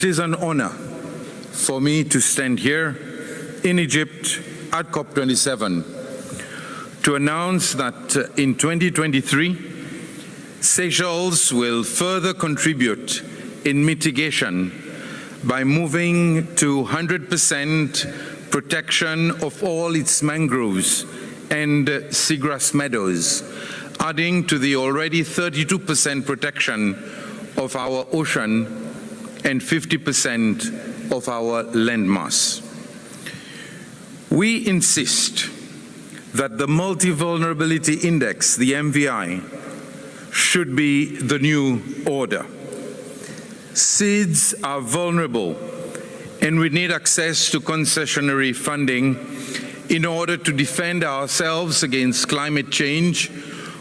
It is an honor for me to stand here in Egypt at COP27 to announce that in 2023, Seychelles will further contribute in mitigation by moving to 100% protection of all its mangroves and seagrass meadows, adding to the already 32% protection of our ocean and 50% of our landmass. We insist that the Multi-Vulnerability Index, the MVI, should be the new order. Seeds are vulnerable, and we need access to concessionary funding in order to defend ourselves against climate change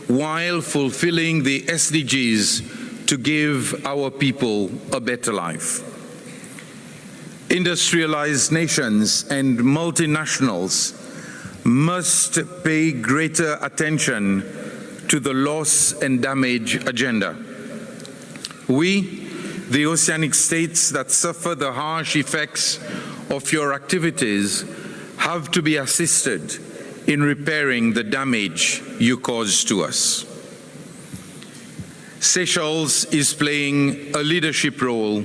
while fulfilling the SDGs to give our people a better life. Industrialized nations and multinationals must pay greater attention to the loss and damage agenda. We, the oceanic states that suffer the harsh effects of your activities, have to be assisted in repairing the damage you caused to us. Seychelles is playing a leadership role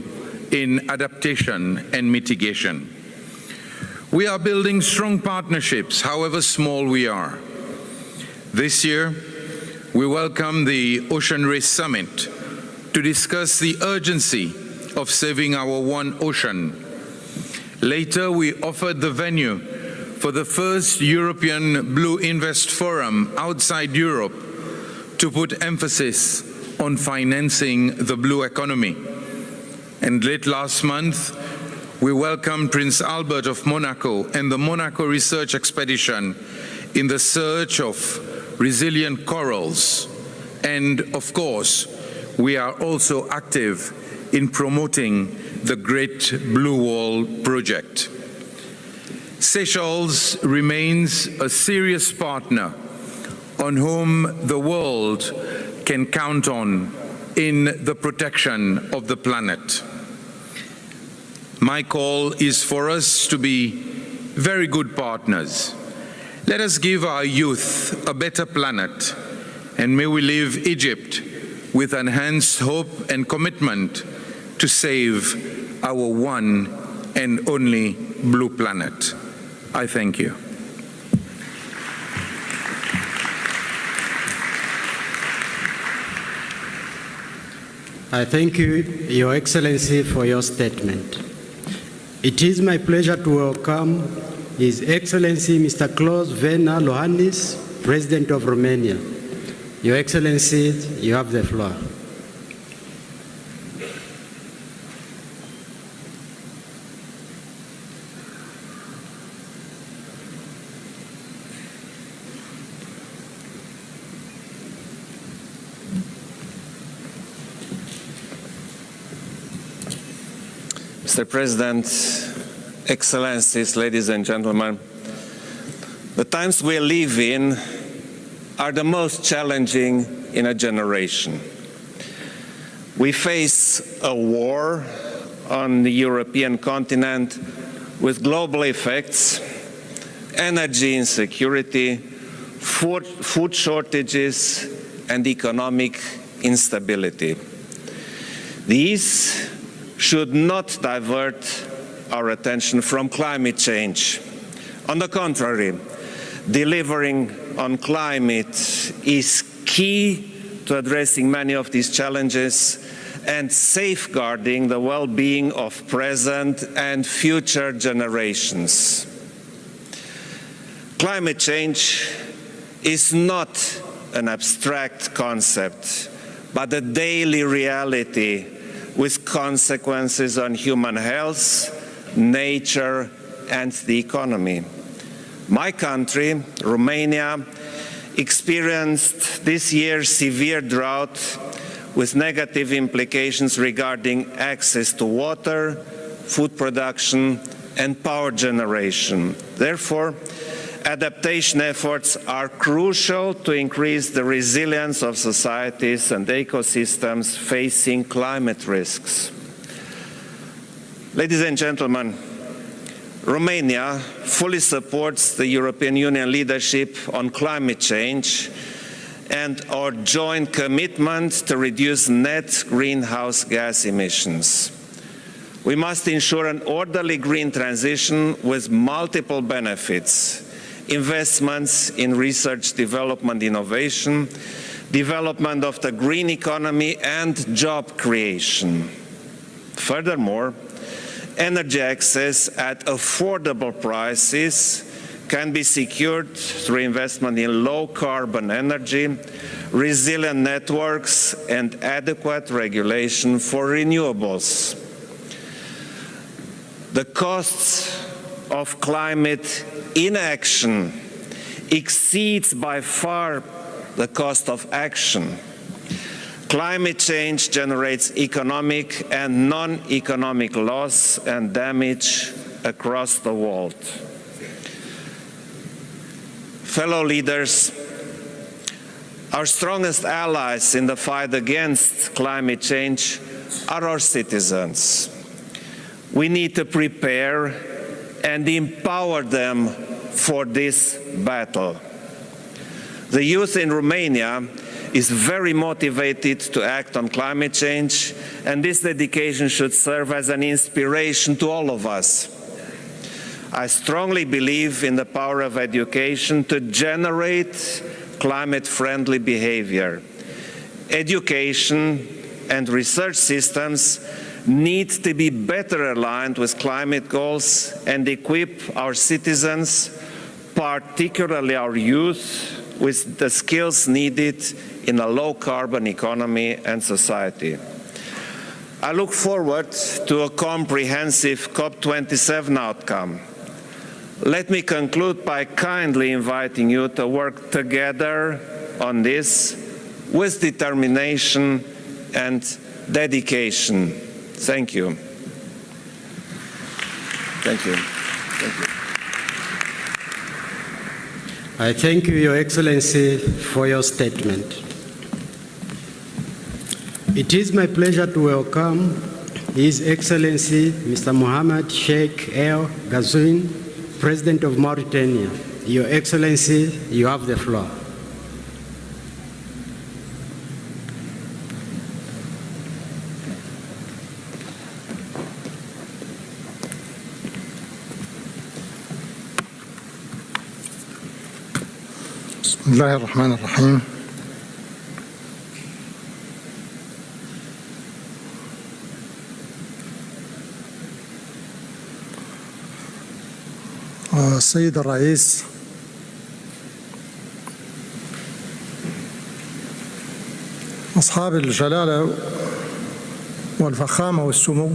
in adaptation and mitigation. We are building strong partnerships, however small we are. This year, we welcome the Ocean Race Summit to discuss the urgency of saving our one ocean. Later, we offered the venue for the first European Blue Invest Forum outside Europe to put emphasis on financing the blue economy. And late last month, we welcomed Prince Albert of Monaco and the Monaco Research Expedition in the search of resilient corals. And of course, we are also active in promoting the Great Blue Wall project. Seychelles remains a serious partner on whom the world can count on in the protection of the planet. My call is for us to be very good partners. Let us give our youth a better planet, and may we leave Egypt with enhanced hope and commitment to save our one and only blue planet. I thank you. I thank you, Your Excellency, for your statement. It is my pleasure to welcome His Excellency Mr. Klaus Werner Iohannis, President of Romania. Your Excellency, you have the floor. Mr. President, Excellencies, ladies and gentlemen, the times we live in are the most challenging in a generation. We face a war on the European continent with global effects, energy insecurity, food shortages, and economic instability. These should not divert our attention from climate change. On the contrary, delivering on climate is key to addressing many of these challenges and safeguarding the well-being of present and future generations. Climate change is not an abstract concept, but a daily reality with consequences on human health, nature, and the economy. My country, Romania, experienced this year severe drought with negative implications regarding access to water, food production, and power generation. Therefore, adaptation efforts are crucial to increase the resilience of societies and ecosystems facing climate risks. Ladies and gentlemen, Romania fully supports the European Union leadership on climate change and our joint commitment to reduce net greenhouse gas emissions. We must ensure an orderly green transition with multiple benefits: investments in research, development, innovation, development of the green economy, and job creation. Furthermore, energy access at affordable prices can be secured through investment in low-carbon energy, resilient networks, and adequate regulation for renewables. The costs of climate inaction exceeds by far the cost of action. Climate change generates economic and non-economic loss and damage across the world. Fellow leaders, our strongest allies in the fight against climate change are our citizens. We need to prepare and empower them for this battle. The youth in Romania is very motivated to act on climate change, and this dedication should serve as an inspiration to all of us. I strongly believe in the power of education to generate climate-friendly behavior. Education and research systems need to be better aligned with climate goals and equip our citizens, particularly our youth, with the skills needed in a low-carbon economy and society. I look forward to a comprehensive COP27 outcome. Let me conclude by kindly inviting you to work together on this with determination and dedication. Thank you. Thank you. Thank you. I thank you, Your Excellency, for your statement. It is my pleasure to welcome His Excellency Mr. Mohammed Sheikh El Ghazouin, President of Mauritania. Your Excellency, you have the floor. بسم الله الرحمن الرحيم. السيد الرئيس، أصحاب الجلالة والفخامة والسمو،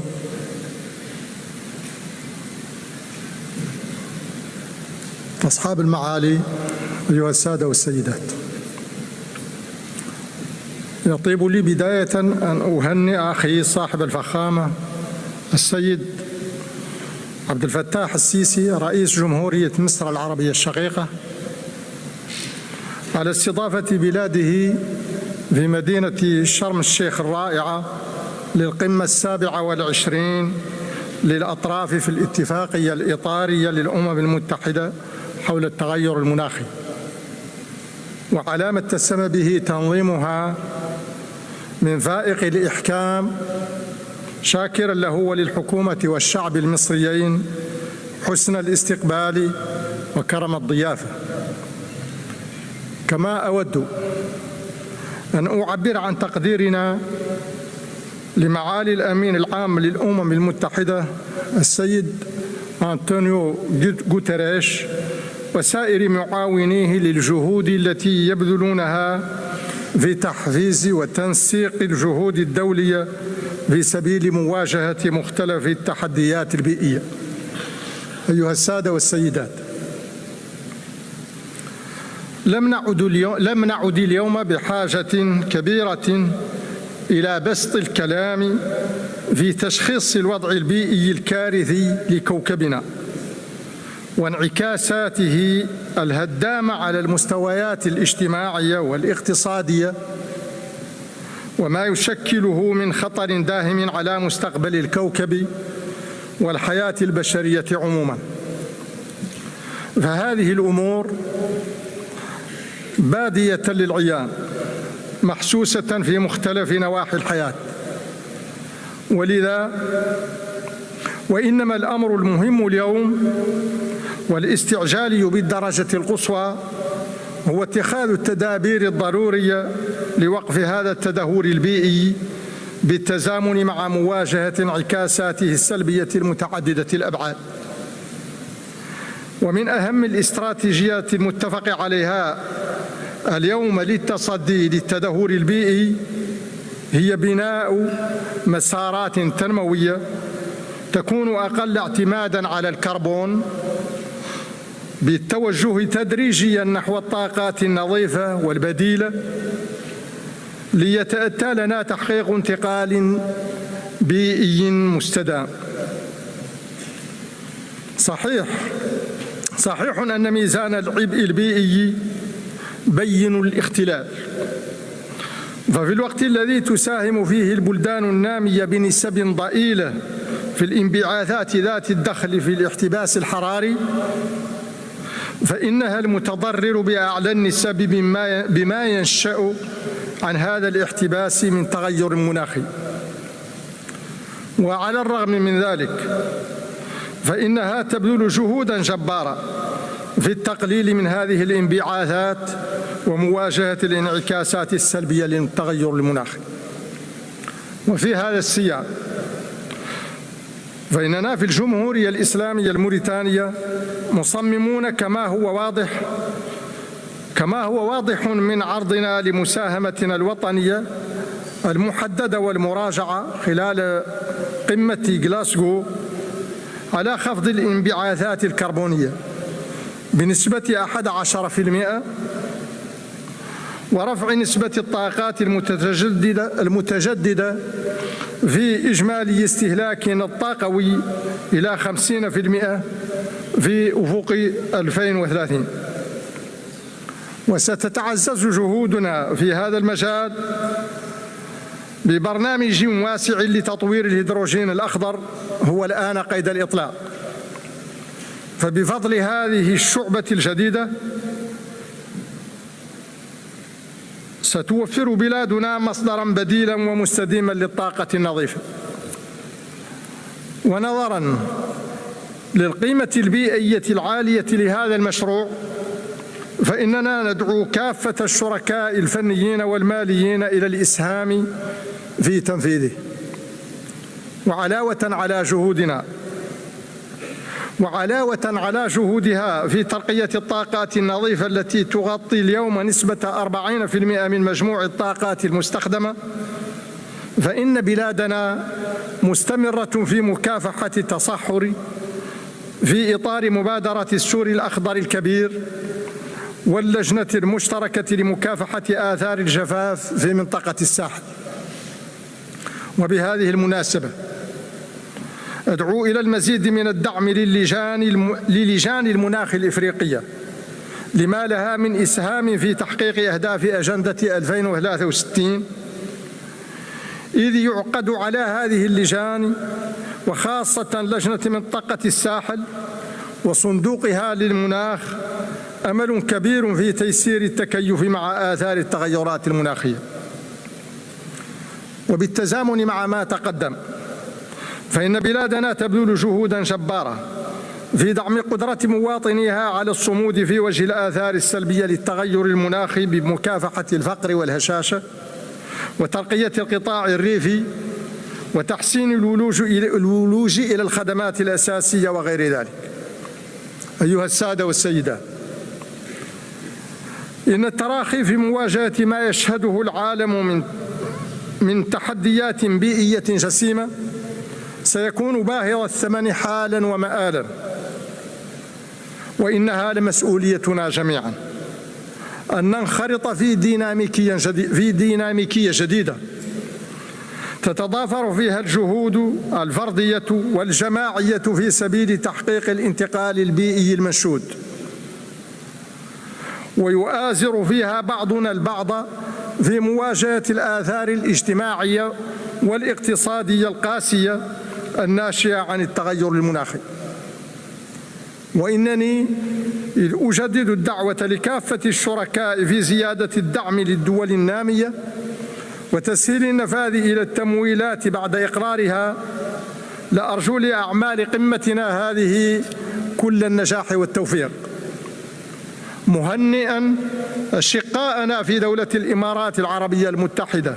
أصحاب المعالي، أيها السادة والسيدات، يطيب لي بداية أن أهنئ أخي صاحب الفخامة السيد عبد الفتاح السيسي رئيس جمهورية مصر العربية الشقيقة على استضافة بلاده في مدينة شرم الشيخ الرائعة للقمة 27 للأطراف في الاتفاقية الإطارية للأمم المتحدة حول التغير المناخي، وعلامة تسمى به تنظيمها من فائق الإحكام، شاكرا له وللحكومة والشعب المصريين حسن الاستقبال وكرم الضيافة. كما أود أن أعبر عن تقديرنا لمعالي الأمين العام للأمم المتحدة السيد أنطونيو غوتيريش وسائر معاونيه للجهود التي يبذلونها في تحفيز وتنسيق الجهود الدولية في سبيل مواجهة مختلف التحديات البيئية. أيها السادة والسيدات، لم نعد اليوم بحاجة كبيرة إلى بسط الكلام في تشخيص الوضع البيئي الكارثي لكوكبنا وانعكاساته الهدامة على المستويات الاجتماعية والاقتصادية، وما يشكله من خطر داهم على مستقبل الكوكب والحياة البشرية عموما. فهذه الأمور بادية للعيان محسوسة في مختلف نواحي الحياة، ولذا وإنما الأمر المهم اليوم والاستعجال بالدرجة القصوى هو اتخاذ التدابير الضرورية لوقف هذا التدهور البيئي بالتزامن مع مواجهة انعكاساته السلبية المتعددة الأبعاد. ومن أهم الاستراتيجيات المتفق عليها اليوم للتصدي للتدهور البيئي هي بناء مسارات تنموية تكون أقل اعتماداً على الكربون بالتوجه تدريجياً نحو الطاقات النظيفة والبديلة ليتأتى لنا تحقيق انتقال بيئي مستدام. صحيح أن ميزان العبء البيئي بين الاختلال، ففي الوقت الذي تساهم فيه البلدان النامية بنسب ضئيلة في الانبعاثات ذات الدخل في الاحتباس الحراري، فإنها المتضرر بأعلى النسب بما ينشأ عن هذا الاحتباس من تغير مناخي. وعلى الرغم من ذلك فإنها تبذل جهوداً جبارة في التقليل من هذه الانبعاثات ومواجهة الانعكاسات السلبية للتغير المناخي. وفي هذا السياق فإننا في الجمهورية الإسلامية الموريتانية مصممون كما هو واضح من عرضنا لمساهمتنا الوطنية المحددة والمراجعة خلال قمة غلاسكو على خفض الانبعاثات الكربونية بنسبة 11% ورفع نسبة الطاقات المتجددة في إجمالي استهلاكنا الطاقوي إلى 50% في أفق 2030. وستتعزز جهودنا في هذا المجال ببرنامج واسع لتطوير الهيدروجين الأخضر هو الآن قيد الإطلاق. فبفضل هذه الشعبة الجديدة ستوفر بلادنا مصدرا بديلا ومستديما للطاقة النظيفة. ونظرا للقيمة البيئية العالية لهذا المشروع فإننا ندعو كافة الشركاء الفنيين والماليين إلى الإسهام في تنفيذه. وعلاوة على جهودها في ترقية الطاقات النظيفة التي تغطي اليوم نسبة 40% من مجموع الطاقات المستخدمة، فإن بلادنا مستمرة في مكافحة التصحر في إطار مبادرة السور الأخضر الكبير واللجنة المشتركة لمكافحة آثار الجفاف في منطقة الساحل. وبهذه المناسبة أدعو إلى المزيد من الدعم للجان المناخ الإفريقية لما لها من إسهام في تحقيق أهداف أجندة 2063، إذ يعقد على هذه اللجان وخاصة لجنة منطقة الساحل وصندوقها للمناخ أمل كبير في تيسير التكيف مع آثار التغيرات المناخية. وبالتزامن مع ما تقدم فإن بلادنا تبذل جهوداً جبارة في دعم قدرة مواطنيها على الصمود في وجه الآثار السلبية للتغير المناخي بمكافحة الفقر والهشاشة وترقية القطاع الريفي وتحسين الولوج إلى الخدمات الأساسية وغير ذلك. أيها السادة والسيدات، إن التراخي في مواجهة ما يشهده العالم من تحديات بيئية جسيمة سيكون باهظ الثمن حالا ومآلا، وإنها لمسؤوليتنا جميعا أن ننخرط في ديناميكية جديدة تتضافر فيها الجهود الفردية والجماعية في سبيل تحقيق الانتقال البيئي المنشود، ويؤازر فيها بعضنا البعض في مواجهة الآثار الاجتماعية والاقتصادية القاسية الناشئة عن التغير المناخي. وإنني أجدد الدعوة لكافة الشركاء في زيادة الدعم للدول النامية وتسهيل النفاذ إلى التمويلات بعد إقرارها، لأرجو لأعمال قمتنا هذه كل النجاح والتوفيق، مهنئا أشقاءنا في دولة الإمارات العربية المتحدة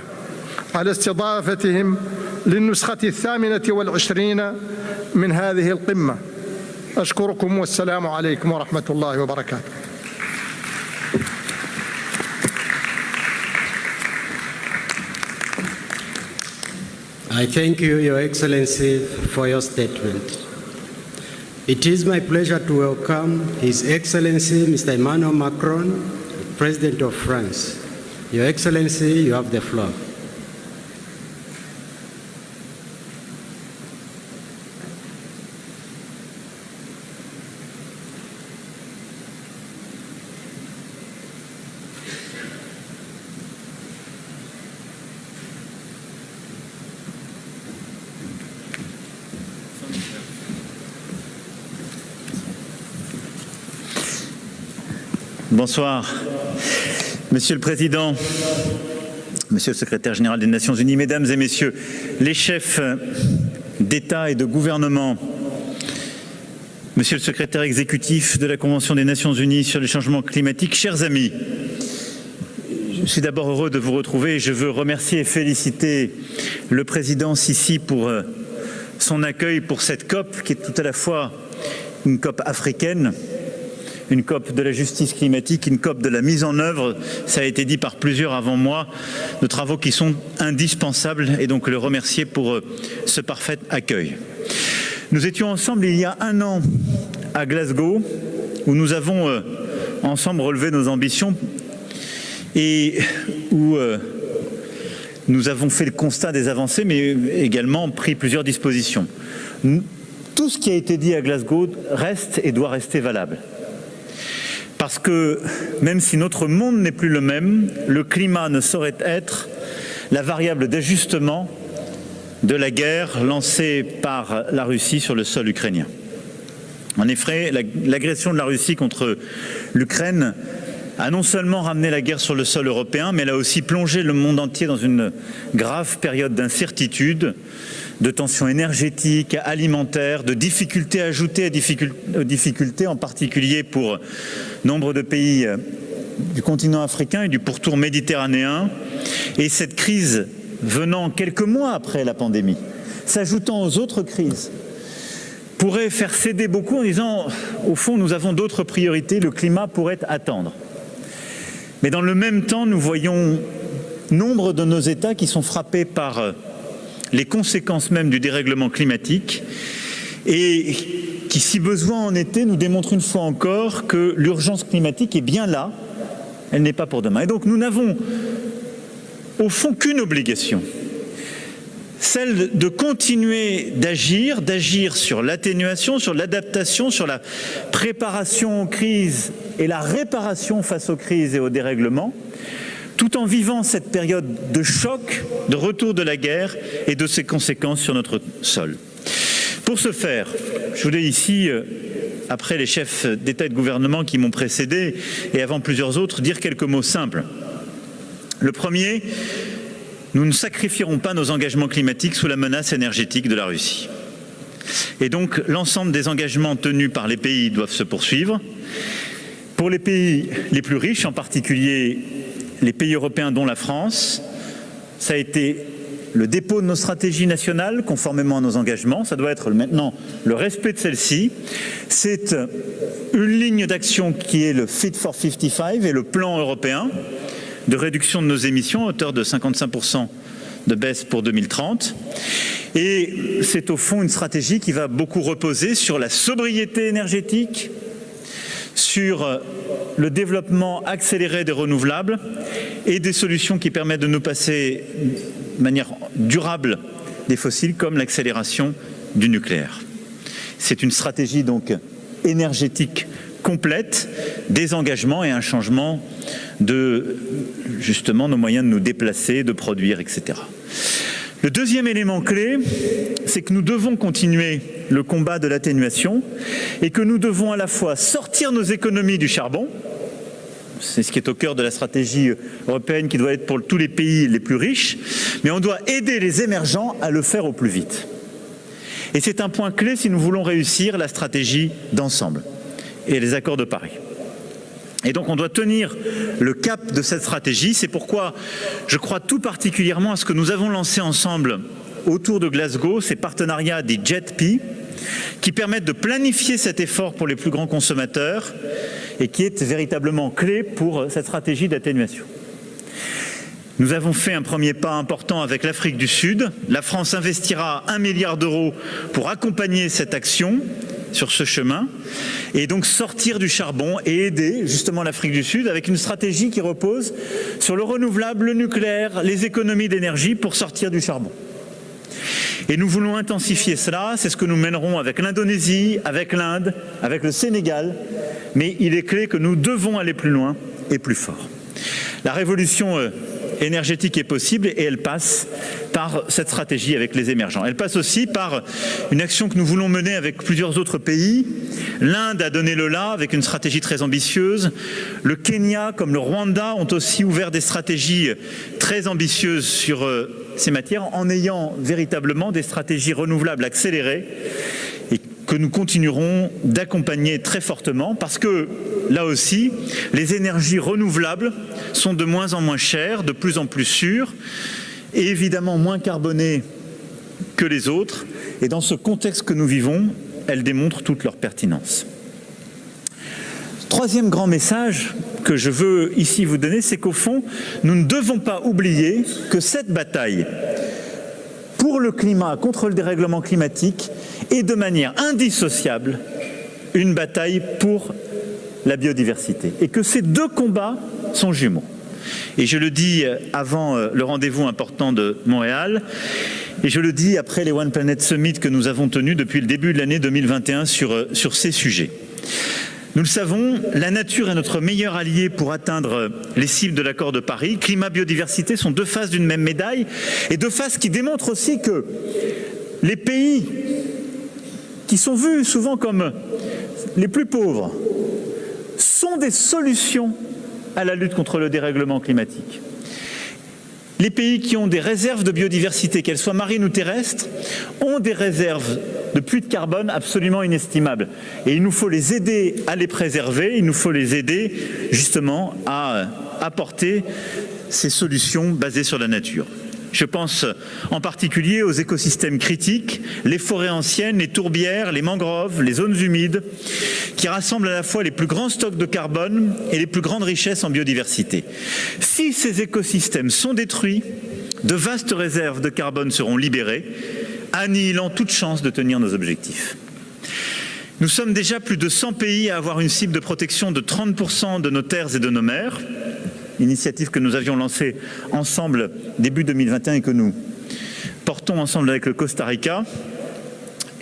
على استضافتهم للنسخة 28 من هذه القمة. أشكركم والسلام عليكم ورحمة الله وبركاته. I thank you, Your Excellency, for your statement. It is my pleasure to welcome His Excellency Mr. Emmanuel Macron, President of France. Your Excellency, you have the floor. Bonsoir. Monsieur le Président, Monsieur le Secrétaire général des Nations Unies, Mesdames et Messieurs, les chefs d'État et de gouvernement, Monsieur le Secrétaire exécutif de la Convention des Nations Unies sur le changement climatique, chers amis, je suis d'abord heureux de vous retrouver et je veux remercier et féliciter le Président Sisi pour son accueil pour cette COP qui est tout à la fois une COP africaine, une COP de la justice climatique, une COP de la mise en œuvre, ça a été dit par plusieurs avant moi, de travaux qui sont indispensables et donc le remercier pour ce parfait accueil. Nous étions ensemble il y a un an à Glasgow où nous avons ensemble relevé nos ambitions et où nous avons fait le constat des avancées mais également pris plusieurs dispositions. Tout ce qui a été dit à Glasgow reste et doit rester valable. Parce que même si notre monde n'est plus le même, le climat ne saurait être la variable d'ajustement de la guerre lancée par la Russie sur le sol ukrainien. En effet, l'agression de la Russie contre l'Ukraine a non seulement ramené la guerre sur le sol européen, mais elle a aussi plongé le monde entier dans une grave période d'incertitude, de tensions énergétiques, alimentaires, de difficultés ajoutées aux difficultés, en particulier pour nombre de pays du continent africain et du pourtour méditerranéen. Et cette crise venant quelques mois après la pandémie, s'ajoutant aux autres crises, pourrait faire céder beaucoup en disant, au fond, nous avons d'autres priorités, le climat pourrait attendre. Mais dans le même temps, nous voyons nombre de nos États qui sont frappés par les conséquences même du dérèglement climatique et qui, si besoin en était, nous démontrent une fois encore que l'urgence climatique est bien là, elle n'est pas pour demain. Et donc nous n'avons au fond qu'une obligation, celle de continuer d'agir sur l'atténuation, sur l'adaptation, sur la préparation aux crises et la réparation face aux crises et aux dérèglements, tout en vivant cette période de choc, de retour de la guerre et de ses conséquences sur notre sol. Pour ce faire, je voulais ici, après les chefs d'État et de gouvernement qui m'ont précédé et avant plusieurs autres, dire quelques mots simples. Le premier, nous ne sacrifierons pas nos engagements climatiques sous la menace énergétique de la Russie. Et donc, l'ensemble des engagements tenus par les pays doivent se poursuivre. Pour les pays les plus riches, en particulier les pays européens dont la France, ça a été le dépôt de nos stratégies nationales conformément à nos engagements. Ça doit être maintenant le respect de celles-ci. C'est une ligne d'action qui est le Fit for 55 et le plan européen de réduction de nos émissions à hauteur de 55% de baisse pour 2030. Et c'est au fond une stratégie qui va beaucoup reposer sur la sobriété énergétique, sur le développement accéléré des renouvelables et des solutions qui permettent de nous passer de manière durable des fossiles, comme l'accélération du nucléaire. C'est une stratégie donc énergétique complète, des engagements et un changement de justement nos moyens de nous déplacer, de produire, etc. Le deuxième élément clé, c'est que nous devons continuer le combat de l'atténuation et que nous devons à la fois sortir nos économies du charbon, c'est ce qui est au cœur de la stratégie européenne qui doit être pour tous les pays les plus riches, mais on doit aider les émergents à le faire au plus vite. Et c'est un point clé si nous voulons réussir la stratégie d'ensemble et les accords de Paris. Et donc on doit tenir le cap de cette stratégie. C'est pourquoi je crois tout particulièrement à ce que nous avons lancé ensemble autour de Glasgow, ces partenariats des JETP, qui permettent de planifier cet effort pour les plus grands consommateurs et qui est véritablement clé pour cette stratégie d'atténuation. Nous avons fait un premier pas important avec l'Afrique du Sud. La France investira 1 milliard d'euros pour accompagner cette action sur ce chemin et donc sortir du charbon et aider justement l'Afrique du Sud avec une stratégie qui repose sur le renouvelable, le nucléaire, les économies d'énergie pour sortir du charbon. Et nous voulons intensifier cela, c'est ce que nous mènerons avec l'Indonésie, avec l'Inde, avec le Sénégal, mais il est clé que nous devons aller plus loin et plus fort. La révolution énergétique est possible et elle passe par cette stratégie avec les émergents. Elle passe aussi par une action que nous voulons mener avec plusieurs autres pays. L'Inde a donné le là avec une stratégie très ambitieuse. Le Kenya comme le Rwanda ont aussi ouvert des stratégies très ambitieuses sur ces matières en ayant véritablement des stratégies renouvelables accélérées et que nous continuerons d'accompagner très fortement parce que, là aussi, les énergies renouvelables sont de moins en moins chères, de plus en plus sûres et évidemment moins carbonées que les autres. Et dans ce contexte que nous vivons, elles démontrent toute leur pertinence. Troisième grand message que je veux ici vous donner, c'est qu'au fond, nous ne devons pas oublier que cette bataille pour le climat, contre le dérèglement climatique, est de manière indissociable une bataille pour la biodiversité. Et que ces deux combats sont jumeaux. Et je le dis avant le rendez-vous important de Montréal, et je le dis après les One Planet Summit que nous avons tenus depuis le début de l'année 2021 sur ces sujets. Nous le savons, la nature est notre meilleur allié pour atteindre les cibles de l'accord de Paris. Climat, biodiversité sont deux faces d'une même médaille et deux faces qui démontrent aussi que les pays qui sont vus souvent comme les plus pauvres sont des solutions à la lutte contre le dérèglement climatique. Les pays qui ont des réserves de biodiversité, qu'elles soient marines ou terrestres, ont des réserves de puits de carbone absolument inestimables. Et il nous faut les aider à les préserver, il nous faut les aider justement à apporter ces solutions basées sur la nature. Je pense en particulier aux écosystèmes critiques, les forêts anciennes, les tourbières, les mangroves, les zones humides, qui rassemblent à la fois les plus grands stocks de carbone et les plus grandes richesses en biodiversité. Si ces écosystèmes sont détruits, de vastes réserves de carbone seront libérées, annihilant toute chance de tenir nos objectifs. Nous sommes déjà plus de 100 pays à avoir une cible de protection de 30% de nos terres et de nos mers, initiative que nous avions lancée ensemble début 2021 et que nous portons ensemble avec le Costa Rica.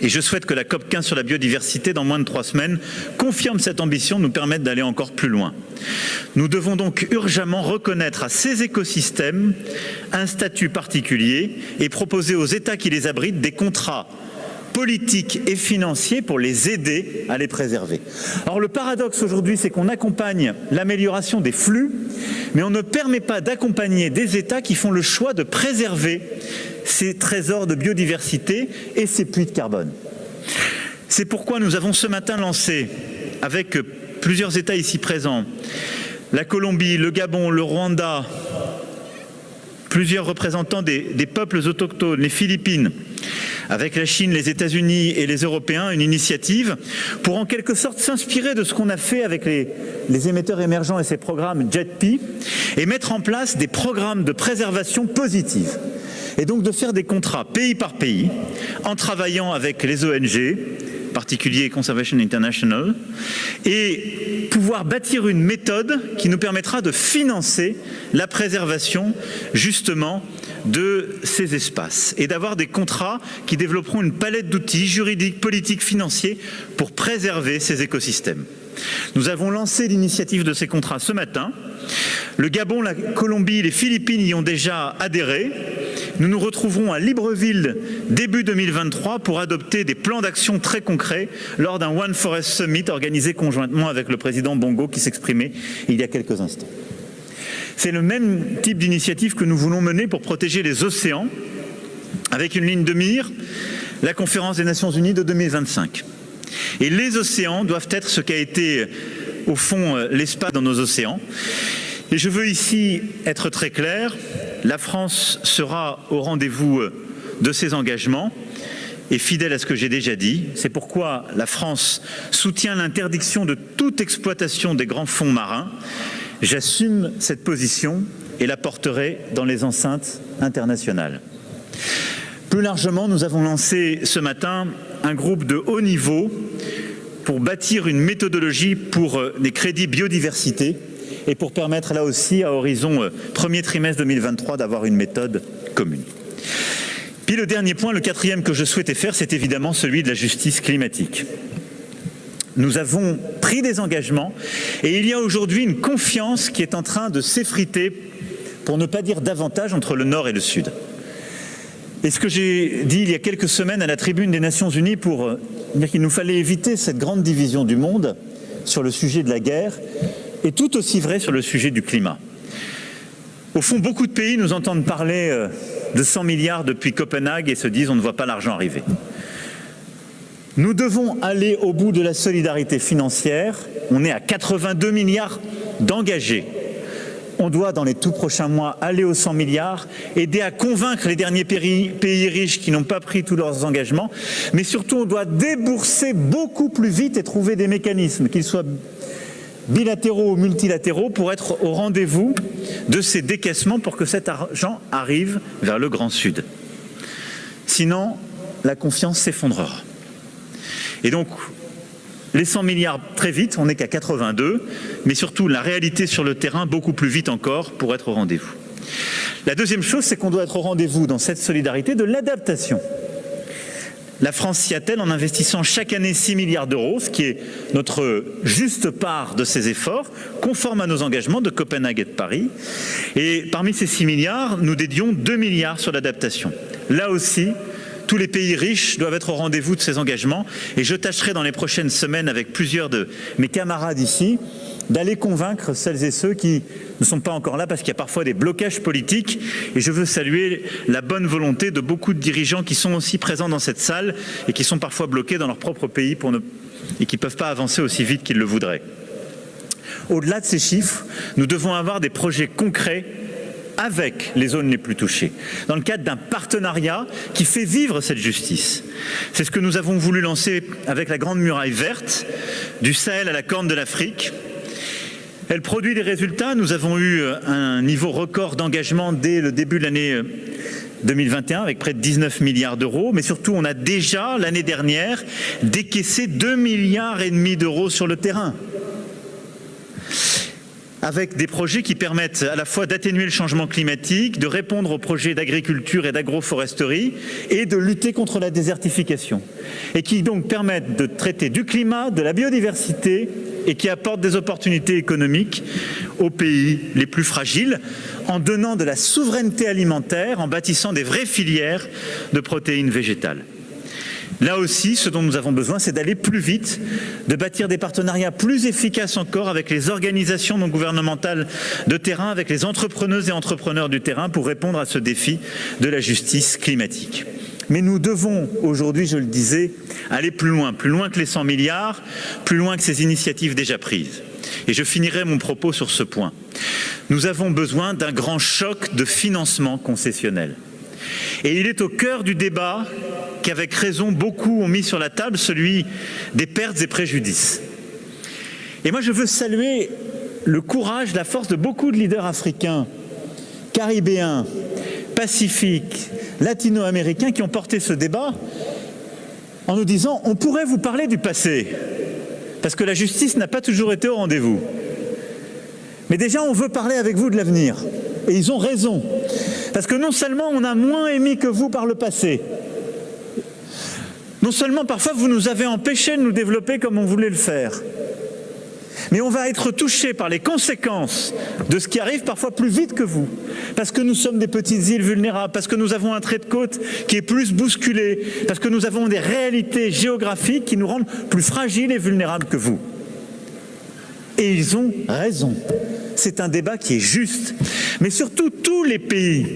Et je souhaite que la COP15 sur la biodiversité, dans moins de 3 semaines, confirme cette ambition, nous permette d'aller encore plus loin. Nous devons donc urgemment reconnaître à ces écosystèmes un statut particulier et proposer aux États qui les abritent des contrats politiques et financiers pour les aider à les préserver. Alors le paradoxe aujourd'hui, c'est qu'on accompagne l'amélioration des flux, mais on ne permet pas d'accompagner des États qui font le choix de préserver ces trésors de biodiversité et ces puits de carbone. C'est pourquoi nous avons ce matin lancé, avec plusieurs États ici présents, la Colombie, le Gabon, le Rwanda, plusieurs représentants des peuples autochtones, les Philippines, avec la Chine, les États-Unis et les Européens, une initiative pour en quelque sorte s'inspirer de ce qu'on a fait avec les émetteurs émergents et ces programmes JETP et mettre en place des programmes de préservation positive. Et donc de faire des contrats pays par pays en travaillant avec les ONG, en particulier Conservation International, et pouvoir bâtir une méthode qui nous permettra de financer la préservation justement de ces espaces et d'avoir des contrats qui développeront une palette d'outils juridiques, politiques, financiers pour préserver ces écosystèmes. Nous avons lancé l'initiative de ces contrats ce matin. Le Gabon, la Colombie, les Philippines y ont déjà adhéré nous nous retrouverons à Libreville début 2023 pour adopter des plans d'action très concrets lors d'un One Forest Summit organisé conjointement avec le président Bongo qui s'exprimait il y a quelques instants. C'est le même type d'initiative que nous voulons mener pour protéger les océans avec une ligne de mire, la conférence des Nations Unies de 2025. Et les océans doivent être ce qu'a été au fond l'espace dans nos océans. Et je veux ici être très clair, la France sera au rendez-vous de ses engagements et fidèle à ce que j'ai déjà dit. C'est pourquoi la France soutient l'interdiction de toute exploitation des grands fonds marins. J'assume cette position et la porterai dans les enceintes internationales. Plus largement, nous avons lancé ce matin un groupe de haut niveau pour bâtir une méthodologie pour des crédits biodiversité et pour permettre là aussi à horizon premier trimestre 2023 d'avoir une méthode commune. Puis le dernier point, le quatrième que je souhaitais faire, c'est évidemment celui de la justice climatique. Nous avons pris des engagements et il y a aujourd'hui une confiance qui est en train de s'effriter, pour ne pas dire davantage, entre le Nord et le Sud. Et ce que j'ai dit il y a quelques semaines à la tribune des Nations Unies pour dire qu'il nous fallait éviter cette grande division du monde sur le sujet de la guerre est tout aussi vrai sur le sujet du climat. Au fond, beaucoup de pays nous entendent parler de 100 milliards depuis Copenhague et se disent on ne voit pas l'argent arriver. Nous devons aller au bout de la solidarité financière. On est à 82 milliards d'engagés. On doit, dans les tout prochains mois, aller aux 100 milliards, aider à convaincre les derniers pays riches qui n'ont pas pris tous leurs engagements, mais surtout on doit débourser beaucoup plus vite et trouver des mécanismes, qu'ils soient bilatéraux ou multilatéraux, pour être au rendez-vous de ces décaissements pour que cet argent arrive vers le Grand Sud. Sinon, la confiance s'effondrera. Et donc, les 100 milliards très vite, on n'est qu'à 82, mais surtout la réalité sur le terrain beaucoup plus vite encore pour être au rendez-vous. La deuxième chose, c'est qu'on doit être au rendez-vous dans cette solidarité de l'adaptation. La France s'y attelle en investissant chaque année 6 milliards d'euros, ce qui est notre juste part de ces efforts, conforme à nos engagements de Copenhague et de Paris. Et parmi ces 6 milliards, nous dédions 2 milliards sur l'adaptation. Là aussi, tous les pays riches doivent être au rendez-vous de ces engagements et je tâcherai dans les prochaines semaines avec plusieurs de mes camarades ici d'aller convaincre celles et ceux qui ne sont pas encore là parce qu'il y a parfois des blocages politiques et je veux saluer la bonne volonté de beaucoup de dirigeants qui sont aussi présents dans cette salle et qui sont parfois bloqués dans leur propre pays et qui ne peuvent pas avancer aussi vite qu'ils le voudraient. Au-delà de ces chiffres, nous devons avoir des projets concrets avec les zones les plus touchées, dans le cadre d'un partenariat qui fait vivre cette justice. C'est ce que nous avons voulu lancer avec la Grande Muraille Verte, du Sahel à la Corne de l'Afrique. Elle produit des résultats. Nous avons eu un niveau record d'engagement dès le début de l'année 2021 avec près de 19 milliards d'euros, mais surtout on a déjà, l'année dernière, décaissé 2,5 milliards d'euros sur le terrain, avec des projets qui permettent à la fois d'atténuer le changement climatique, de répondre aux projets d'agriculture et d'agroforesterie et de lutter contre la désertification. Et qui donc permettent de traiter du climat, de la biodiversité et qui apportent des opportunités économiques aux pays les plus fragiles en donnant de la souveraineté alimentaire, en bâtissant des vraies filières de protéines végétales. Là aussi, ce dont nous avons besoin, c'est d'aller plus vite, de bâtir des partenariats plus efficaces encore avec les organisations non gouvernementales de terrain, avec les entrepreneuses et entrepreneurs du terrain pour répondre à ce défi de la justice climatique. Mais nous devons aujourd'hui, je le disais, aller plus loin que les 100 milliards, plus loin que ces initiatives déjà prises. Et je finirai mon propos sur ce point. Nous avons besoin d'un grand choc de financement concessionnel. Et il est au cœur du débat qu'avec raison beaucoup ont mis sur la table, celui des pertes et préjudices. Et moi je veux saluer le courage, la force de beaucoup de leaders africains, caribéens, pacifiques, latino-américains qui ont porté ce débat en nous disant on pourrait vous parler du passé, parce que la justice n'a pas toujours été au rendez-vous. Mais déjà on veut parler avec vous de l'avenir. Et ils ont raison. Parce que non seulement on a moins émis que vous par le passé, non seulement parfois vous nous avez empêchés de nous développer comme on voulait le faire, mais on va être touché par les conséquences de ce qui arrive parfois plus vite que vous, parce que nous sommes des petites îles vulnérables, parce que nous avons un trait de côte qui est plus bousculé, parce que nous avons des réalités géographiques qui nous rendent plus fragiles et vulnérables que vous. Et ils ont raison. C'est un débat qui est juste. Mais surtout, tous les pays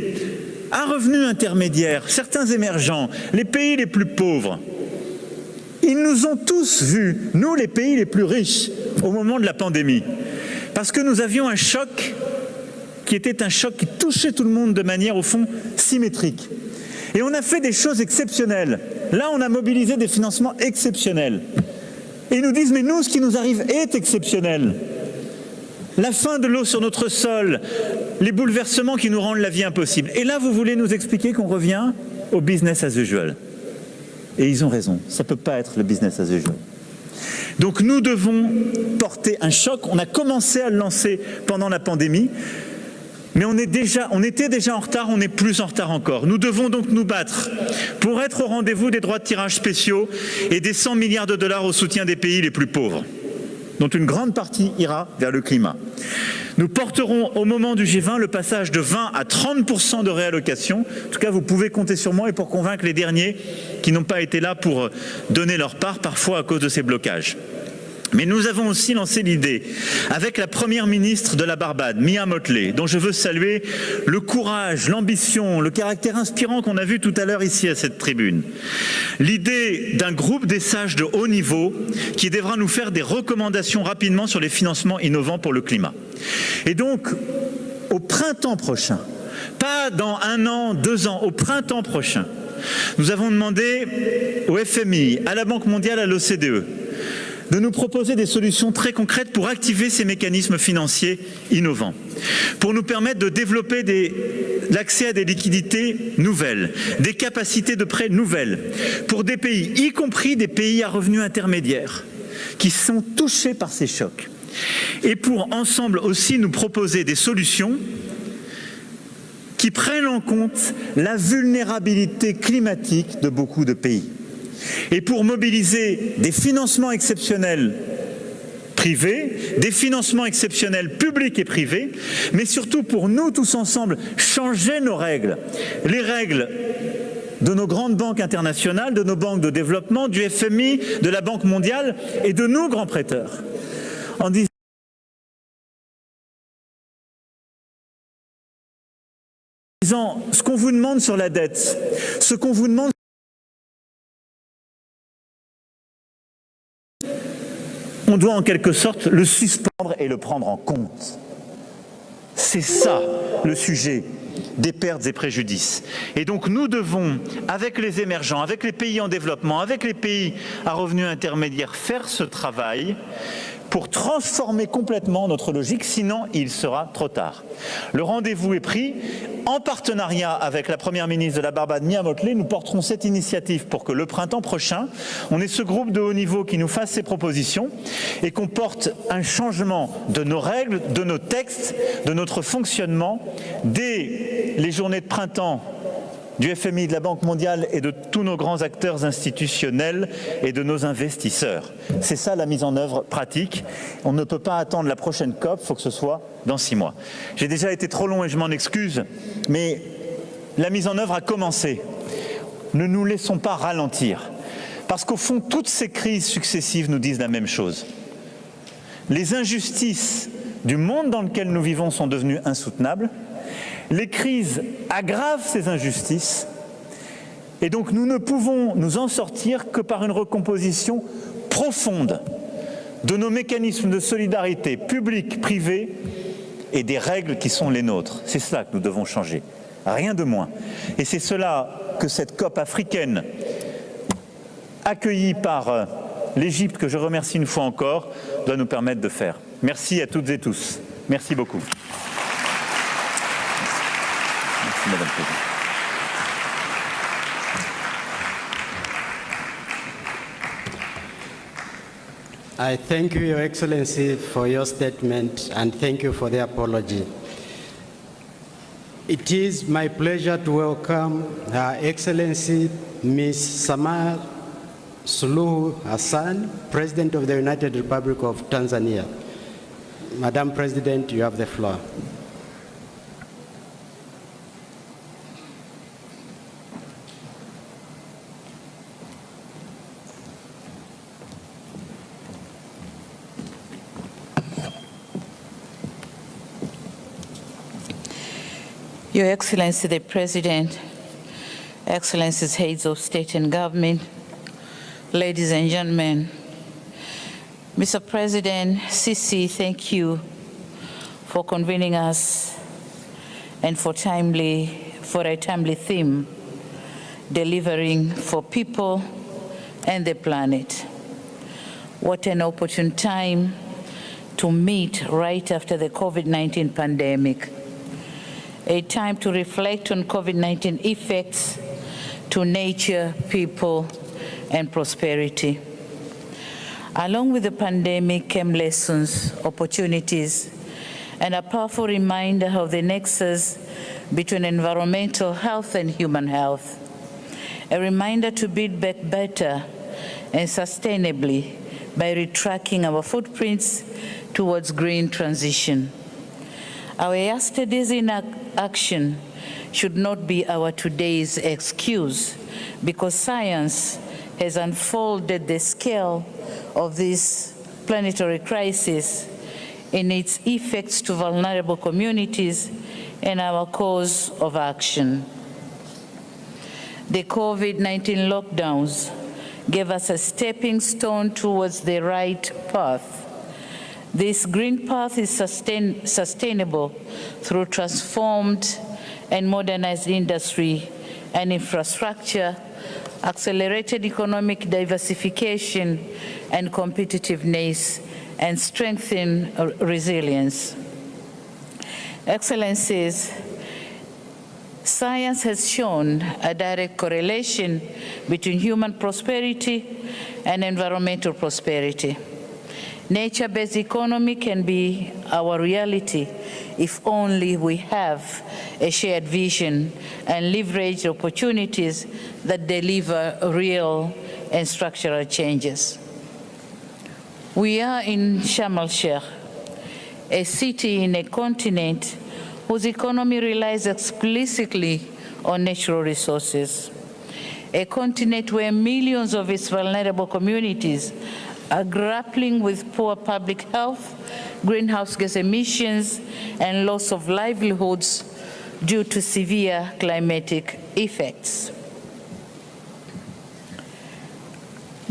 à revenus intermédiaires, certains émergents, les pays les plus pauvres, ils nous ont tous vus, nous les pays les plus riches, au moment de la pandémie. Parce que nous avions un choc qui était un choc qui touchait tout le monde de manière, au fond, symétrique. Et on a fait des choses exceptionnelles. Là, on a mobilisé des financements exceptionnels. Et ils nous disent, mais nous, ce qui nous arrive est exceptionnel. La fin de l'eau sur notre sol, les bouleversements qui nous rendent la vie impossible. Et là, vous voulez nous expliquer qu'on revient au business as usual. Et ils ont raison, ça ne peut pas être le business as usual. Donc nous devons porter un choc. On a commencé à le lancer pendant la pandémie, mais on était déjà en retard, on est plus en retard encore. Nous devons donc nous battre pour être au rendez-vous des droits de tirage spéciaux et des 100 milliards de dollars au soutien des pays les plus pauvres, dont une grande partie ira vers le climat. Nous porterons au moment du G20 le passage de 20 à 30% de réallocation. En tout cas, vous pouvez compter sur moi et pour convaincre les derniers qui n'ont pas été là pour donner leur part, parfois à cause de ces blocages. Mais nous avons aussi lancé l'idée, avec la première ministre de la Barbade, Mia Mottley, dont je veux saluer le courage, l'ambition, le caractère inspirant qu'on a vu tout à l'heure ici à cette tribune. L'idée d'un groupe des sages de haut niveau qui devra nous faire des recommandations rapidement sur les financements innovants pour le climat. Et donc, au printemps prochain, pas dans 1 an, 2 ans, au printemps prochain, nous avons demandé au FMI, à la Banque mondiale, à l'OCDE, de nous proposer des solutions très concrètes pour activer ces mécanismes financiers innovants, pour nous permettre de développer l'accès à des liquidités nouvelles, des capacités de prêt nouvelles, pour des pays, y compris des pays à revenus intermédiaires, qui sont touchés par ces chocs, et pour ensemble aussi nous proposer des solutions qui prennent en compte la vulnérabilité climatique de beaucoup de pays. Et pour mobiliser des financements exceptionnels privés, des financements exceptionnels publics et privés, mais surtout pour nous tous ensemble changer nos règles, les règles de nos grandes banques internationales, de nos banques de développement, du FMI, de la Banque mondiale et de nos grands prêteurs, en disant ce qu'on vous demande sur la dette, ce qu'on vous demande, on doit en quelque sorte le suspendre et le prendre en compte. C'est ça le sujet des pertes et préjudices. Et donc nous devons, avec les émergents, avec les pays en développement, avec les pays à revenus intermédiaires, faire ce travail pour transformer complètement notre logique, sinon il sera trop tard. Le rendez-vous est pris. En partenariat avec la première ministre de la Barbade, Mia Mottley, nous porterons cette initiative pour que le printemps prochain, on ait ce groupe de haut niveau qui nous fasse ces propositions et qu'on porte un changement de nos règles, de nos textes, de notre fonctionnement dès les journées de printemps du FMI, de la Banque mondiale et de tous nos grands acteurs institutionnels et de nos investisseurs. C'est ça la mise en œuvre pratique. On ne peut pas attendre la prochaine COP, il faut que ce soit dans 6 mois. J'ai déjà été trop long et je m'en excuse, mais la mise en œuvre a commencé. Ne nous laissons pas ralentir, parce qu'au fond, toutes ces crises successives nous disent la même chose. Les injustices du monde dans lequel nous vivons sont devenues insoutenables. Les crises aggravent ces injustices et donc nous ne pouvons nous en sortir que par une recomposition profonde de nos mécanismes de solidarité publique, privée et des règles qui sont les nôtres. C'est cela que nous devons changer, rien de moins. Et c'est cela que cette COP africaine, accueillie par l'Égypte, que je remercie une fois encore, doit nous permettre de faire. Merci à toutes et tous. Merci beaucoup. Madame la Présidente. I thank you, Your Excellency, for your statement and thank you for the apology. It is my pleasure to welcome Her Excellency Ms. Samia Suluhu Hassan, President of the United Republic of Tanzania. Madam President, you have the floor. Your Excellency the President, Excellencies, heads of state and government, ladies and gentlemen, Mr. President, Sisi, thank you for convening us and for a timely theme, delivering for people and the planet. What an opportune time to meet right after the COVID-19 pandemic. A time to reflect on COVID-19 effects to nature, people, and prosperity. Along with the pandemic came lessons, opportunities, and a powerful reminder of the nexus between environmental health and human health. A reminder to build back better and sustainably by retracking our footprints towards green transition. Our yesterday's inaction should not be our today's excuse, because science has unfolded the scale of this planetary crisis in its effects to vulnerable communities and our course of action. The COVID-19 lockdowns gave us a stepping stone towards the right path. This green path is sustainable through transformed and modernized industry and infrastructure, accelerated economic diversification and competitiveness, and strengthened resilience. Excellencies, science has shown a direct correlation between human prosperity and environmental prosperity. Nature-based economy can be our reality if only we have a shared vision and leverage opportunities that deliver real and structural changes. We are in Sharm el-Sheikh, a city in a continent whose economy relies explicitly on natural resources, a continent where millions of its vulnerable communities are grappling with poor public health, greenhouse gas emissions, and loss of livelihoods due to severe climatic effects.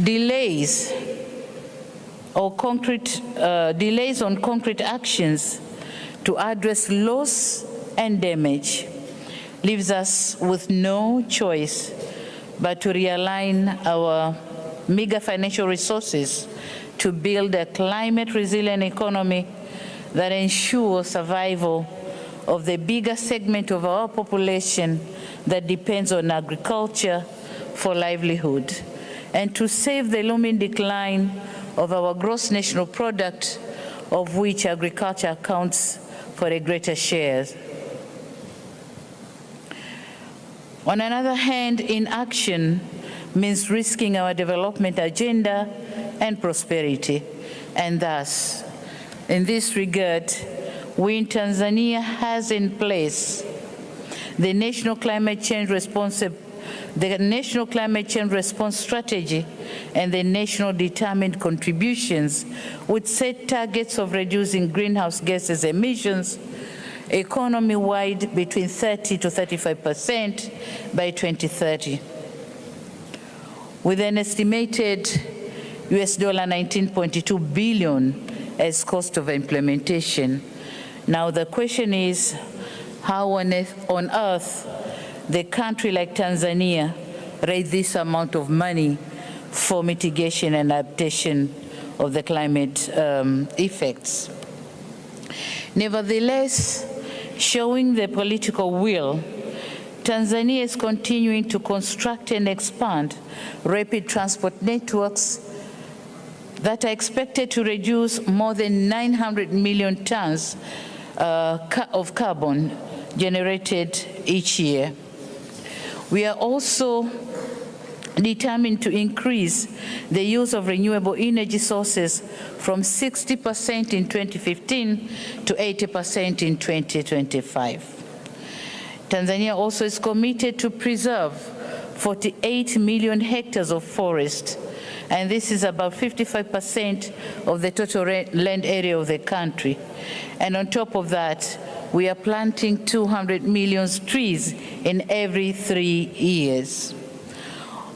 Delays on concrete actions to address loss and damage leaves us with no choice but to realign our meager financial resources to build a climate-resilient economy that ensures survival of the bigger segment of our population that depends on agriculture for livelihood, and to save the looming decline of our gross national product, of which agriculture accounts for a greater share. On another hand, inaction means risking our development agenda and prosperity. And thus, in this regard, we in Tanzania has in place the National Climate Change Response Strategy and the National Determined Contributions, which set targets of reducing greenhouse gases emissions economy-wide between 30 to 35% by 2030. With an estimated $19.2 billion as cost of implementation. Now the question is, how on earth the country like Tanzania raise this amount of money for mitigation and adaptation of the climate effects? Nevertheless, showing the political will, Tanzania is continuing to construct and expand rapid transport networks that are expected to reduce more than 900 million tons of carbon generated each year. We are also determined to increase the use of renewable energy sources from 60% in 2015 to 80% in 2025. Tanzania also is committed to preserve 48 million hectares of forest, and this is about 55% of the total land area of the country. And on top of that, we are planting 200 million trees in every 3 years.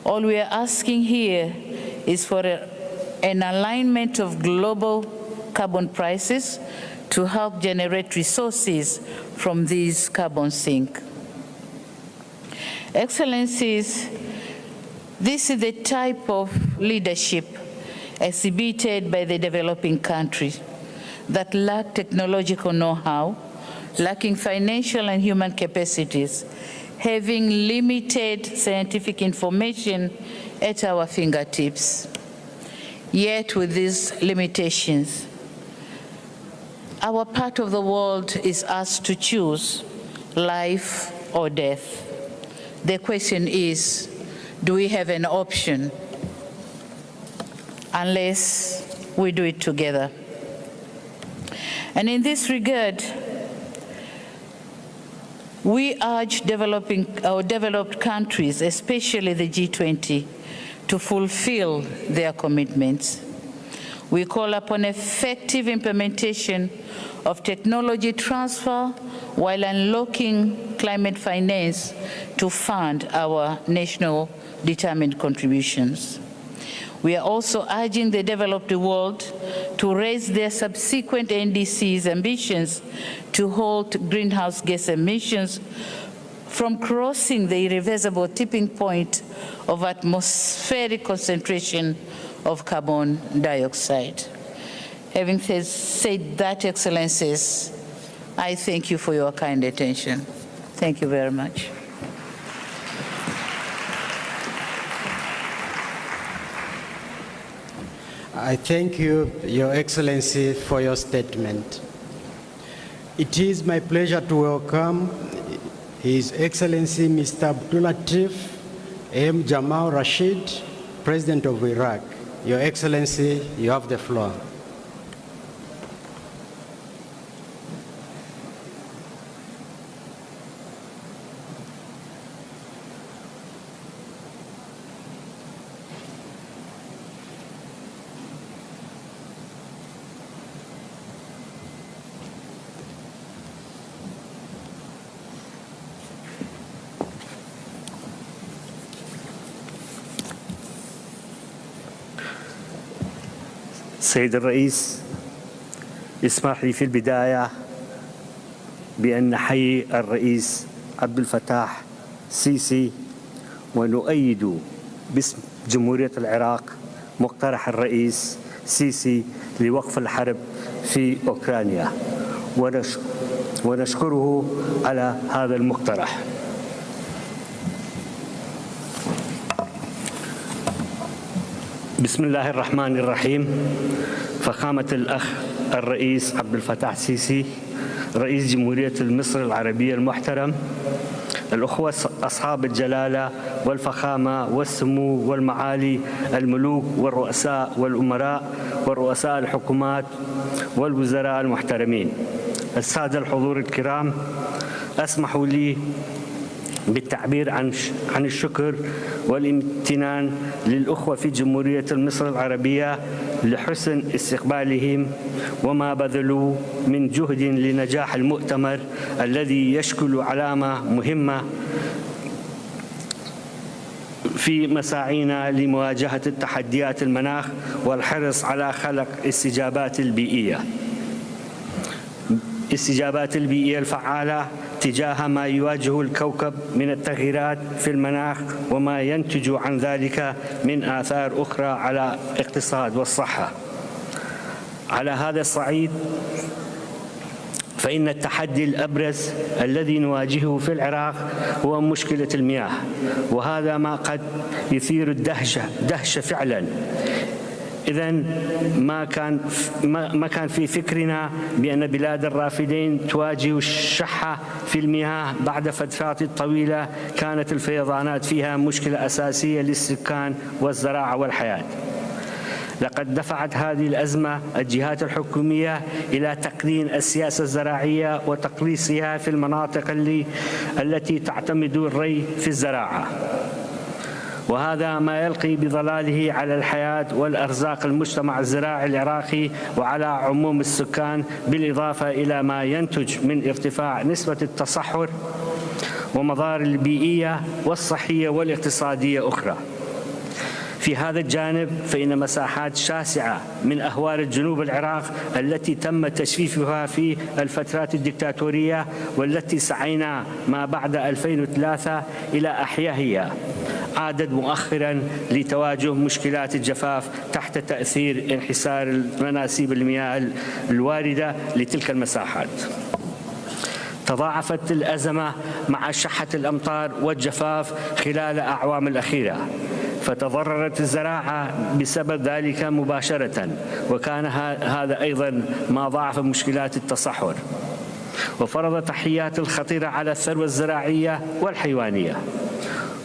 All we are asking here is for an alignment of global carbon prices to help generate resources from these carbon sinks. Excellencies, this is the type of leadership exhibited by the developing countries that lack technological know-how, lacking financial and human capacities, having limited scientific information at our fingertips. Yet with these limitations, our part of the world is asked to choose life or death. The question is, do we have an option? Unless we do it together. And in this regard, we urge developed countries, especially the G20, to fulfill their commitments. We call upon effective implementation of technology transfer while unlocking climate finance to fund our national determined contributions. We are also urging the developed world to raise their subsequent NDCs ambitions to halt greenhouse gas emissions from crossing the irreversible tipping point of atmospheric concentration of carbon dioxide. Having said that, Excellencies, I thank you for your kind attention. Thank you very much. I thank you, Your Excellency, for your statement. It is my pleasure to welcome His Excellency Mr. Abdulatif M. Jamal Rashid, President of Iraq. Your Excellency, you have the floor. سيد الرئيس، اسمح لي في البداية بأن نحيي الرئيس عبد الفتاح السيسي ونؤيد باسم جمهورية العراق مقترح الرئيس السيسي لوقف الحرب في أوكرانيا ونشكره على هذا المقترح. بسم الله الرحمن الرحيم. فخامة الأخ الرئيس عبد الفتاح السيسي رئيس جمهورية مصر العربية المحترم، الأخوة أصحاب الجلالة والفخامة والسمو والمعالي الملوك والرؤساء والأمراء ورؤساء الحكومات والوزراء المحترمين، السادة الحضور الكرام، اسمحوا لي بالتعبير عن الشكر والامتنان للأخوة في جمهورية مصر العربية لحسن استقبالهم وما بذلوا من جهد لنجاح المؤتمر الذي يشكل علامة مهمة في مساعينا لمواجهة التحديات المناخ والحرص على خلق استجابات البيئية الفعالة تجاه ما يواجه الكوكب من التغييرات في المناخ وما ينتج عن ذلك من آثار أخرى على الاقتصاد والصحة. على هذا الصعيد فإن التحدي الأبرز الذي نواجهه في العراق هو مشكلة المياه، وهذا ما قد يثير الدهشة فعلا، إذن ما كان في فكرنا بأن بلاد الرافدين تواجه الشحة في المياه بعد فترات طويلة كانت الفيضانات فيها مشكلة أساسية للسكان والزراعة والحياة. لقد دفعت هذه الأزمة الجهات الحكومية إلى تقنين السياسة الزراعية وتقليصها في المناطق التي تعتمد الري في الزراعة، وهذا ما يلقي بظلاله على الحياة والأرزاق المجتمع الزراعي العراقي وعلى عموم السكان، بالإضافة إلى ما ينتج من ارتفاع نسبة التصحر ومضار البيئية والصحية والاقتصادية أخرى. في هذا الجانب فإن مساحات شاسعة من أهوار الجنوب العراق التي تم تجفيفها في الفترات الدكتاتورية والتي سعينا ما بعد 2003 إلى إحيائها عادت مؤخرا لتواجه مشكلات الجفاف تحت تأثير انحسار مناسيب المياه الواردة لتلك المساحات. تضاعفت الأزمة مع شحة الأمطار والجفاف خلال الأعوام الأخيرة، فتضررت الزراعة بسبب ذلك مباشرة، وكان هذا أيضا ما ضاعف مشكلات التصحر وفرض تحديات خطيرة على الثروة الزراعية والحيوانية.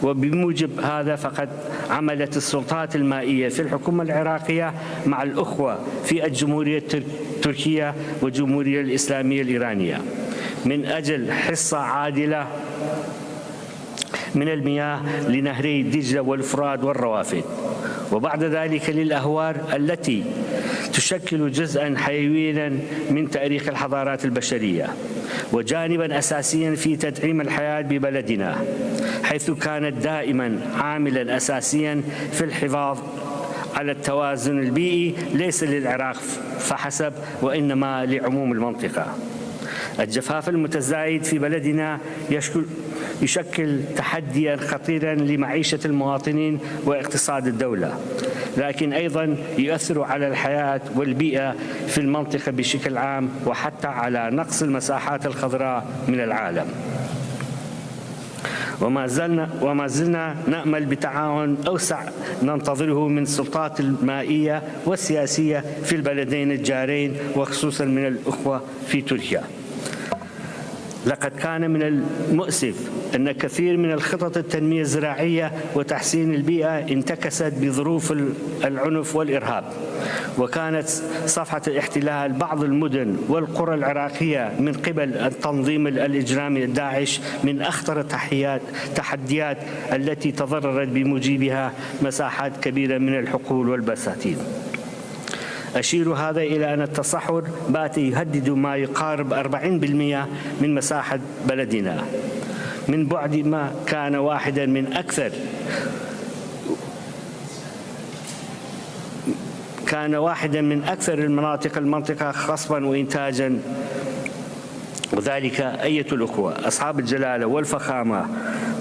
وبموجب هذا فقد عملت السلطات المائية في الحكومة العراقية مع الأخوة في الجمهورية التركية والجمهورية الإسلامية الإيرانية من أجل حصة عادلة من المياه لنهري دجلة والفرات والروافد، وبعد ذلك للأهوار التي تشكل جزءا حيويا من تاريخ الحضارات البشرية وجانبا أساسيا في تدعيم الحياة ببلدنا، حيث كانت دائما عاملا أساسيا في الحفاظ على التوازن البيئي ليس للعراق فحسب وإنما لعموم المنطقة. الجفاف المتزايد في بلدنا يشكل تحديا خطيرا لمعيشة المواطنين واقتصاد الدولة، لكن أيضا يؤثر على الحياة والبيئة في المنطقة بشكل عام وحتى على نقص المساحات الخضراء من العالم. وما زلنا نأمل بتعاون أوسع ننتظره من السلطات المائية والسياسية في البلدين الجارين وخصوصا من الأخوة في تركيا. لقد كان من المؤسف أن كثير من الخطط التنمية الزراعية وتحسين البيئة انتكست بظروف العنف والإرهاب، وكانت صفحة احتلال بعض المدن والقرى العراقية من قبل التنظيم الإجرامي الداعش من أخطر التحديات التي تضررت بموجبها مساحات كبيرة من الحقول والبساتين. أشير هذا إلى أن التصحر بات يهدد ما يقارب 40% من مساحة بلدنا، من بعد ما كان واحدا من أكثر المنطقة خصبا وإنتاجا، وذلك أية الأخوة أصحاب الجلالة والفخامة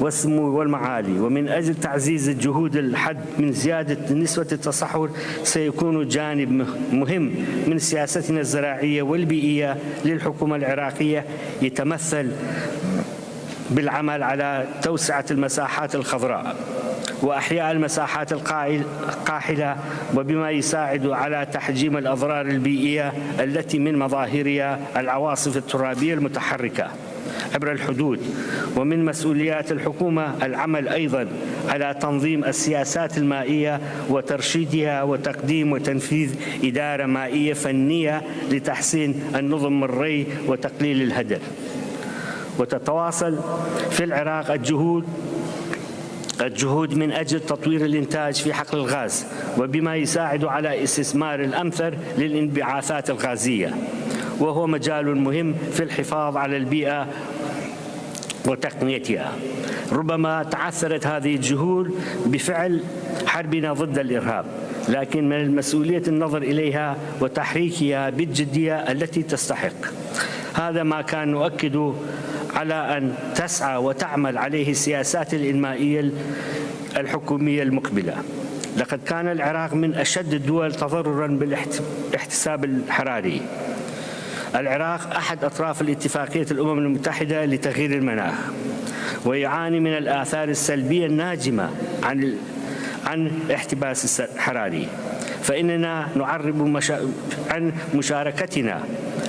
والسمو والمعالي. ومن أجل تعزيز الجهود الحد من زيادة نسبة التصحر سيكون جانب مهم من سياستنا الزراعية والبيئية للحكومة العراقية يتمثل بالعمل على توسعة المساحات الخضراء وأحياء المساحات القاحلة، وبما يساعد على تحجيم الأضرار البيئية التي من مظاهرها العواصف الترابية المتحركة عبر الحدود. ومن مسؤوليات الحكومة العمل أيضا على تنظيم السياسات المائية وترشيدها وتقديم وتنفيذ إدارة مائية فنية لتحسين النظم الري وتقليل الهدر. وتتواصل في العراق الجهود من أجل تطوير الإنتاج في حقل الغاز، وبما يساعد على استثمار الأمثل للانبعاثات الغازية، وهو مجال مهم في الحفاظ على البيئة وتقنيتها. ربما تعثرت هذه الجهود بفعل حربنا ضد الإرهاب، لكن من المسؤولية النظر إليها وتحريكها بالجدية التي تستحق. هذا ما كان نؤكد على أن تسعى وتعمل عليه السياسات الإنمائية الحكومية المقبلة. لقد كان العراق من أشد الدول تضرراً بالاحتساب الحراري. العراق أحد أطراف الاتفاقية الأمم المتحدة لتغيير المناخ، ويعاني من الآثار السلبية الناجمة عن الاحتباس الحراري. فإننا نعرب عن مشاركتنا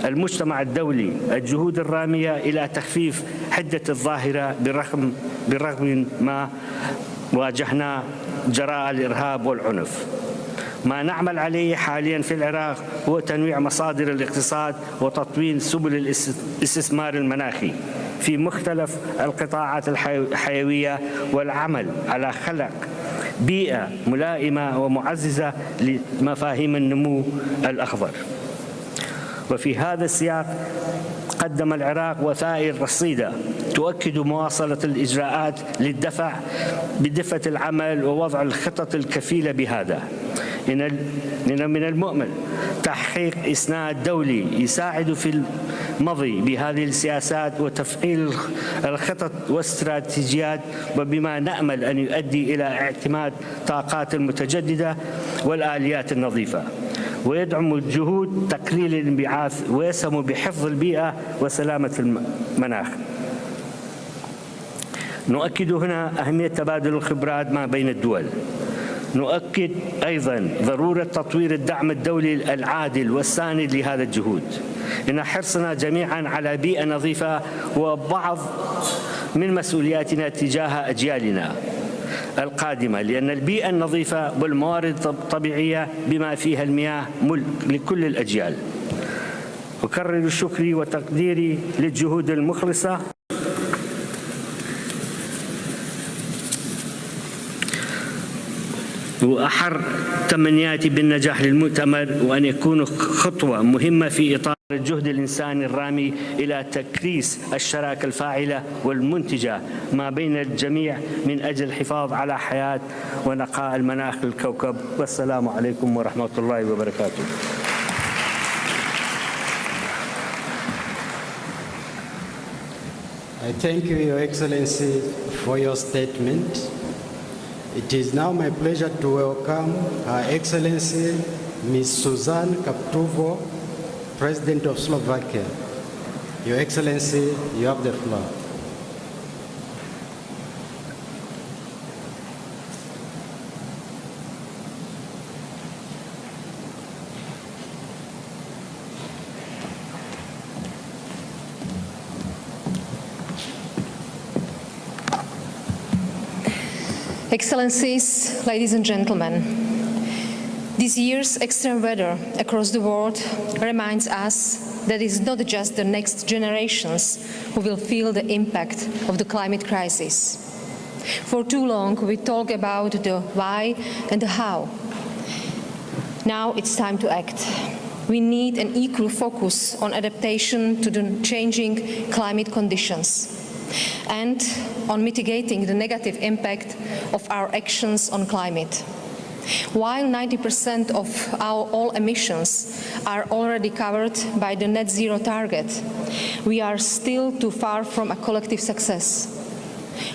المجتمع الدولي الجهود الرامية إلى تخفيف حدة الظاهرة بالرغم ما واجهنا جراء الإرهاب والعنف. ما نعمل عليه حاليا في العراق هو تنويع مصادر الاقتصاد وتطوير سبل الاستثمار المناخي في مختلف القطاعات الحيوية والعمل على خلق بيئة ملائمة ومعززة لمفاهيم النمو الأخضر. وفي هذا السياق قدم العراق وثائق رصيدة تؤكد مواصلة الإجراءات بدفة العمل ووضع الخطط الكفيلة بهذا. من المؤمل تحقيق إسناد دولي يساعد في المضي بهذه السياسات وتفعيل الخطط والاستراتيجيات، وبما نأمل أن يؤدي إلى اعتماد طاقات المتجددة والآليات النظيفة، ويدعم جهود تقليل الانبعاث ويسهم بحفظ البيئة وسلامة المناخ. نؤكد هنا أهمية تبادل الخبرات ما بين الدول. نؤكد أيضا ضرورة تطوير الدعم الدولي العادل والساند لهذا الجهود. إن حرصنا جميعا على بيئة نظيفة وبعض من مسؤولياتنا تجاه أجيالنا القادمة، لأن البيئة النظيفة والموارد الطبيعية بما فيها المياه ملك لكل الأجيال. أكرر شكري وتقديري للجهود المخلصة وأحر تمنياتي بالنجاح للمؤتمر، وأن يكون خطوة مهمة في إطار الجهد الإنساني الرامي إلى تكريس الشراكة الفاعلة والمنتجة ما بين الجميع من أجل الحفاظ على حياة ونقاء المناخ للكوكب. والسلام عليكم ورحمة الله وبركاته. I thank you, Your Excellency, for your statement. It is now my pleasure to welcome Her Excellency Ms. Suzanne Kaptuvo, President of Slovakia. Your Excellency, you have the floor. Excellencies, ladies and gentlemen, this year's extreme weather across the world reminds us that it is not just the next generations who will feel the impact of the climate crisis. For too long, we talk about the why and the how. Now it's time to act. We need an equal focus on adaptation to the changing climate conditions and on mitigating the negative impact of our actions on climate. While 90% of our all emissions are already covered by the net zero target, we are still too far from a collective success.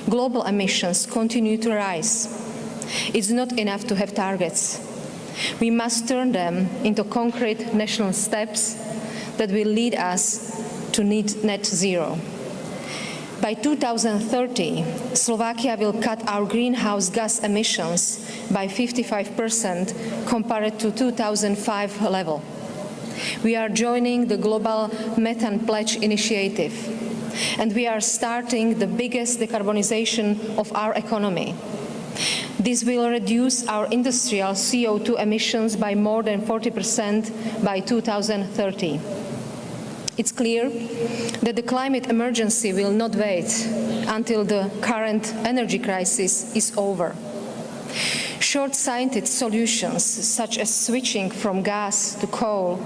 Global emissions continue to rise. It's not enough to have targets. We must turn them into concrete national steps that will lead us to net zero. By 2030, Slovakia will cut our greenhouse gas emissions by 55% compared to 2005 level. We are joining the Global Methane Pledge initiative, and we are starting the biggest decarbonization of our economy. This will reduce our industrial CO2 emissions by more than 40% by 2030. It's clear that the climate emergency will not wait until the current energy crisis is over. Short-sighted solutions, such as switching from gas to coal,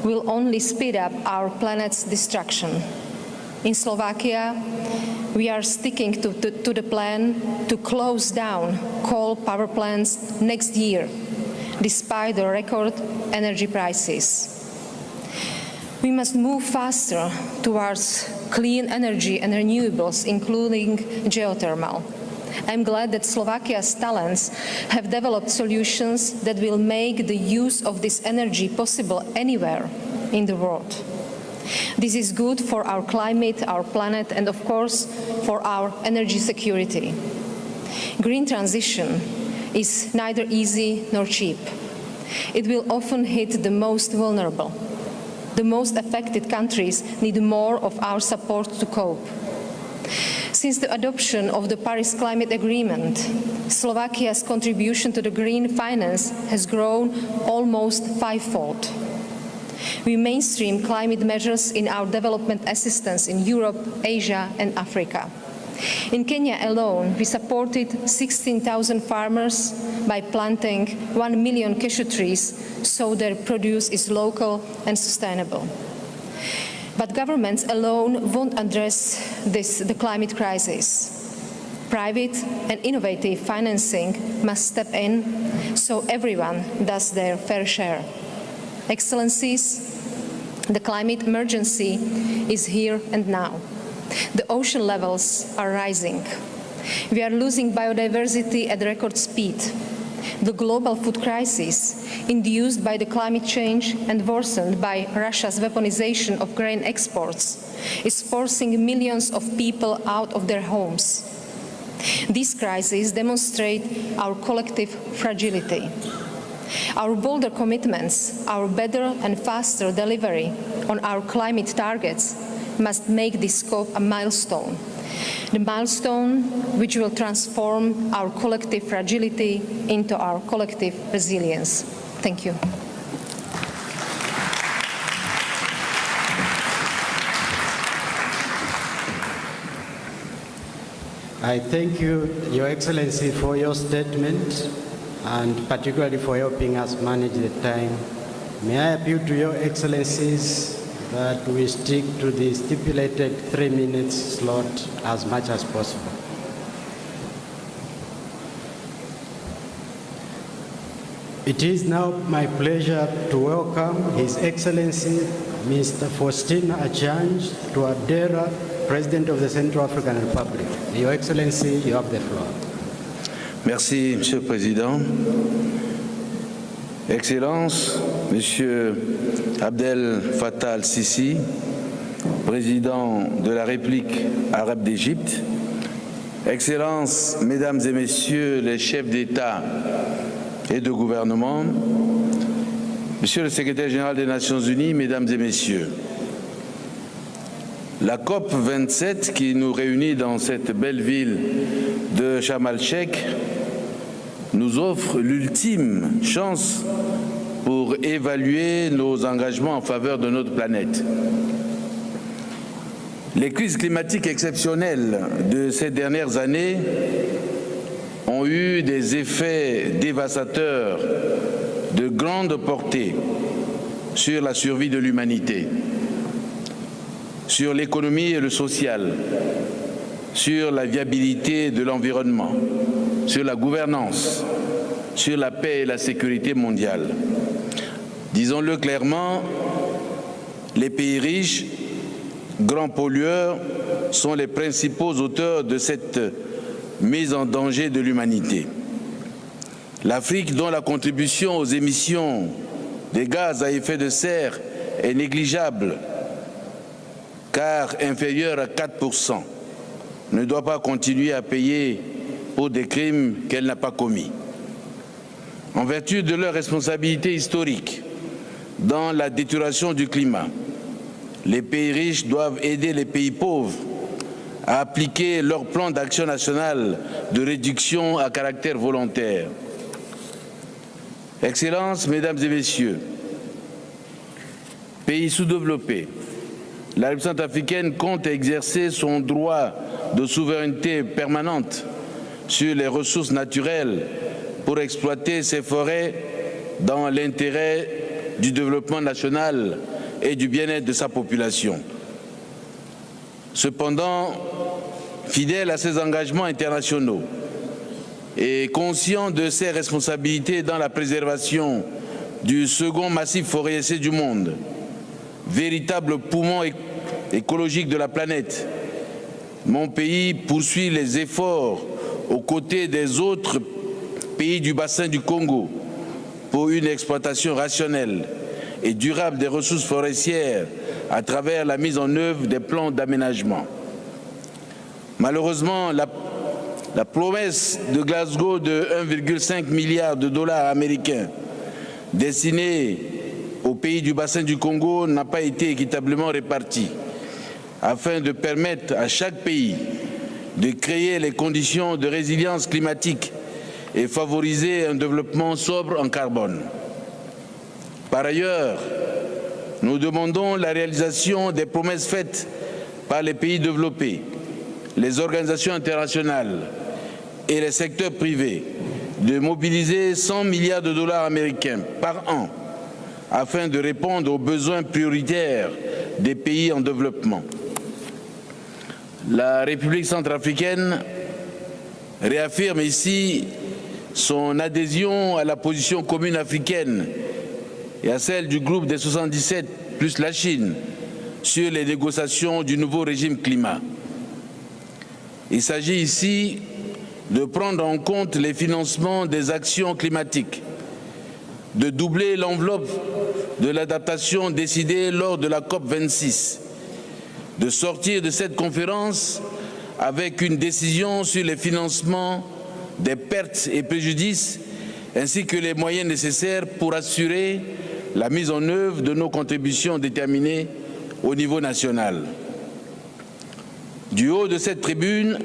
will only speed up our planet's destruction. In Slovakia, we are sticking to the plan to close down coal power plants next year, despite the record energy prices. We must move faster towards clean energy and renewables, including geothermal. I'm glad that Slovakia's talents have developed solutions that will make the use of this energy possible anywhere in the world. This is good for our climate, our planet, and of course, for our energy security. Green transition is neither easy nor cheap. It will often hit the most vulnerable. The most affected countries need more of our support to cope. Since the adoption of the Paris Climate Agreement, Slovakia's contribution to the green finance has grown almost fivefold. We mainstream climate measures in our development assistance in Europe, Asia, and Africa. In Kenya alone, we supported 16,000 farmers by planting 1 million cashew trees so their produce is local and sustainable. But governments alone won't address the climate crisis. Private and innovative financing must step in so everyone does their fair share. Excellencies, the climate emergency is here and now. The ocean levels are rising. We are losing biodiversity at record speed. The global food crisis, induced by the climate change and worsened by Russia's weaponization of grain exports, is forcing millions of people out of their homes. These crises demonstrate our collective fragility. Our bolder commitments, our better and faster delivery on our climate targets must make this scope a milestone. The milestone which will transform our collective fragility into our collective resilience. Thank you. I thank you, Your Excellency, for your statement and particularly for helping us manage the time. May I appeal to Your Excellencies that we stick to the stipulated 3 minutes slot as much as possible. It is now my pleasure to welcome His Excellency Mr. Faustin Archange Touadera, President of the Central African Republic. Your Excellency, you have the floor. Merci, Monsieur le Président. Excellences, Monsieur Abdel Fattah al-Sisi, Président de la République arabe d'Égypte, Excellences, Mesdames et Messieurs les chefs d'État et de gouvernement, Monsieur le Secrétaire général des Nations Unies, Mesdames et Messieurs, la COP 27 qui nous réunit dans cette belle ville de Sharm el-Sheikh nous offre l'ultime chance pour évaluer nos engagements en faveur de notre planète. Les crises climatiques exceptionnelles de ces dernières années ont eu des effets dévastateurs de grande portée sur la survie de l'humanité, sur l'économie et le social, sur la viabilité de l'environnement, sur la gouvernance, sur la paix et la sécurité mondiale. Disons-le clairement, les pays riches, grands pollueurs, sont les principaux auteurs de cette mise en danger de l'humanité. L'Afrique, dont la contribution aux émissions des gaz à effet de serre est négligeable, car inférieure à 4%, ne doit pas continuer à payer pour des crimes qu'elle n'a pas commis. En vertu de leur responsabilité historique dans la détérioration du climat, les pays riches doivent aider les pays pauvres à appliquer leur plan d'action national de réduction à caractère volontaire. Excellences, Mesdames et Messieurs, pays sous-développés, la République centrafricaine compte exercer son droit de souveraineté permanente sur les ressources naturelles pour exploiter ses forêts dans l'intérêt du développement national et du bien-être de sa population. Cependant, fidèle à ses engagements internationaux et conscient de ses responsabilités dans la préservation du second massif forestier du monde, véritable poumon écologique de la planète, mon pays poursuit les efforts aux côtés des autres pays du bassin du Congo pour une exploitation rationnelle et durable des ressources forestières à travers la mise en œuvre des plans d'aménagement. Malheureusement, la promesse de Glasgow de 1,5 milliard de dollars américains destinée aux pays du bassin du Congo n'a pas été équitablement répartie, afin de permettre à chaque pays de créer les conditions de résilience climatique et favoriser un développement sobre en carbone. Par ailleurs, nous demandons la réalisation des promesses faites par les pays développés, les organisations internationales et les secteurs privés de mobiliser 100 milliards de dollars américains par an afin de répondre aux besoins prioritaires des pays en développement. La République centrafricaine réaffirme ici son adhésion à la position commune africaine et à celle du groupe des 77 plus la Chine sur les négociations du nouveau régime climat. Il s'agit ici de prendre en compte les financements des actions climatiques, de doubler l'enveloppe de l'adaptation décidée lors de la COP26, de sortir de cette conférence avec une décision sur les financements des pertes et préjudices ainsi que les moyens nécessaires pour assurer la mise en œuvre de nos contributions déterminées au niveau national. Du haut de cette tribune,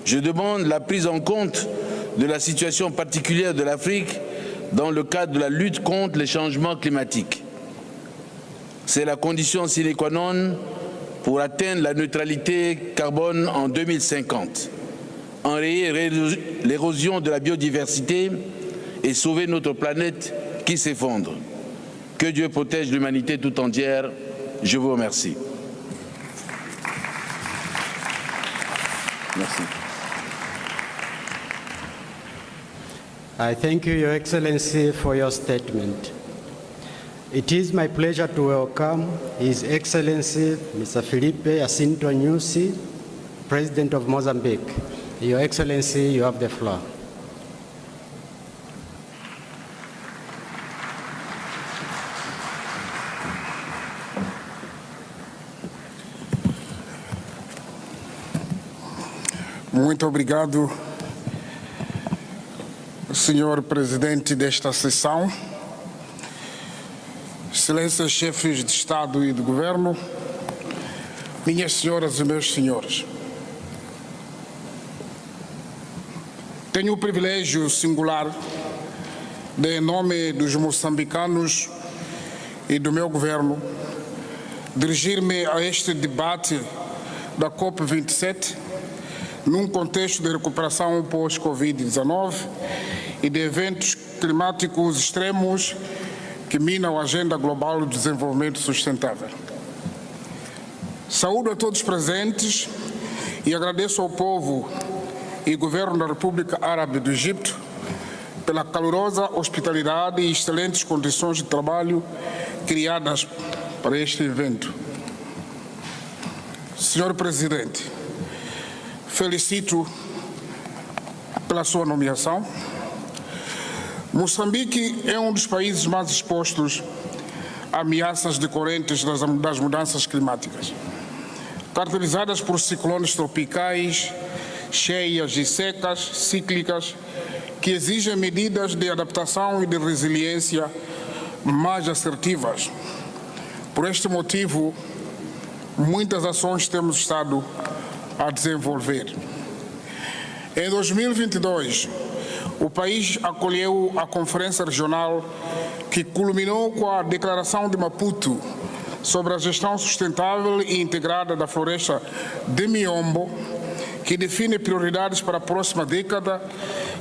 je demande la prise en compte de la situation particulière de l'Afrique dans le cadre de la lutte contre les changements climatiques. C'est la condition sine qua non pour atteindre la neutralité carbone en 2050, enrayer l'érosion de la biodiversité et sauver notre planète qui s'effondre. Que Dieu protège l'humanité tout entière. Je vous remercie. Merci. I thank you, Your Excellency, for your statement. It is my pleasure to welcome His Excellency Mr. Felipe Jacinto Nyusi, President of Mozambique. Your Excellency, you have the floor. Muito obrigado, Senhor Presidente desta sessão, Excelências Chefes de Estado e de Governo, minhas senhoras e meus senhores. Tenho o privilégio singular de, em nome dos moçambicanos e do meu governo, dirigir-me a este debate da COP27 num contexto de recuperação pós-Covid-19 e de eventos climáticos extremos que minam a agenda global do desenvolvimento sustentável. Saúdo a todos presentes e agradeço ao povo e governo da República Árabe do Egito pela calorosa hospitalidade e excelentes condições de trabalho criadas para este evento. Senhor Presidente, felicito pela sua nomeação. Moçambique é um dos países mais expostos a ameaças decorrentes das mudanças climáticas, caracterizadas por ciclones tropicais, cheias e secas cíclicas que exigem medidas de adaptação e de resiliência mais assertivas. Por este motivo, muitas ações temos estado a desenvolver. Em 2022, o país acolheu a Conferência Regional que culminou com a Declaração de Maputo sobre a gestão sustentável e integrada da floresta de Miombo, que define prioridades para a próxima década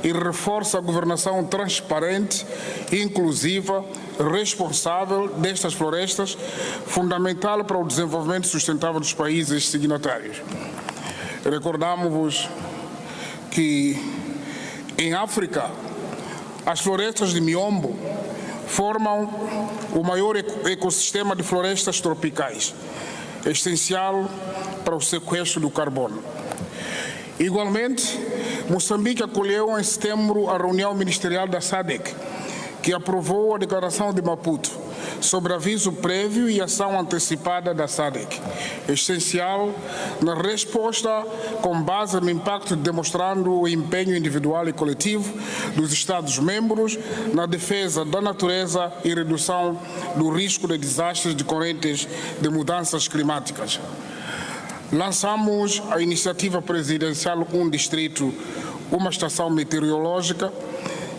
e reforça a governação transparente, inclusiva, responsável destas florestas, fundamental para o desenvolvimento sustentável dos países signatários. Recordamos-vos que em África as florestas de Miombo formam o maior ecossistema de florestas tropicais, essencial para o sequestro do carbono. Igualmente, Moçambique acolheu em setembro a reunião ministerial da SADC, que aprovou a Declaração de Maputo sobre aviso prévio e ação antecipada da SADC, essencial na resposta com base no impacto, demonstrando o empenho individual e coletivo dos Estados-membros na defesa da natureza e redução do risco de desastres decorrentes de mudanças climáticas. Lançamos a iniciativa presidencial Um Distrito, Uma Estação Meteorológica,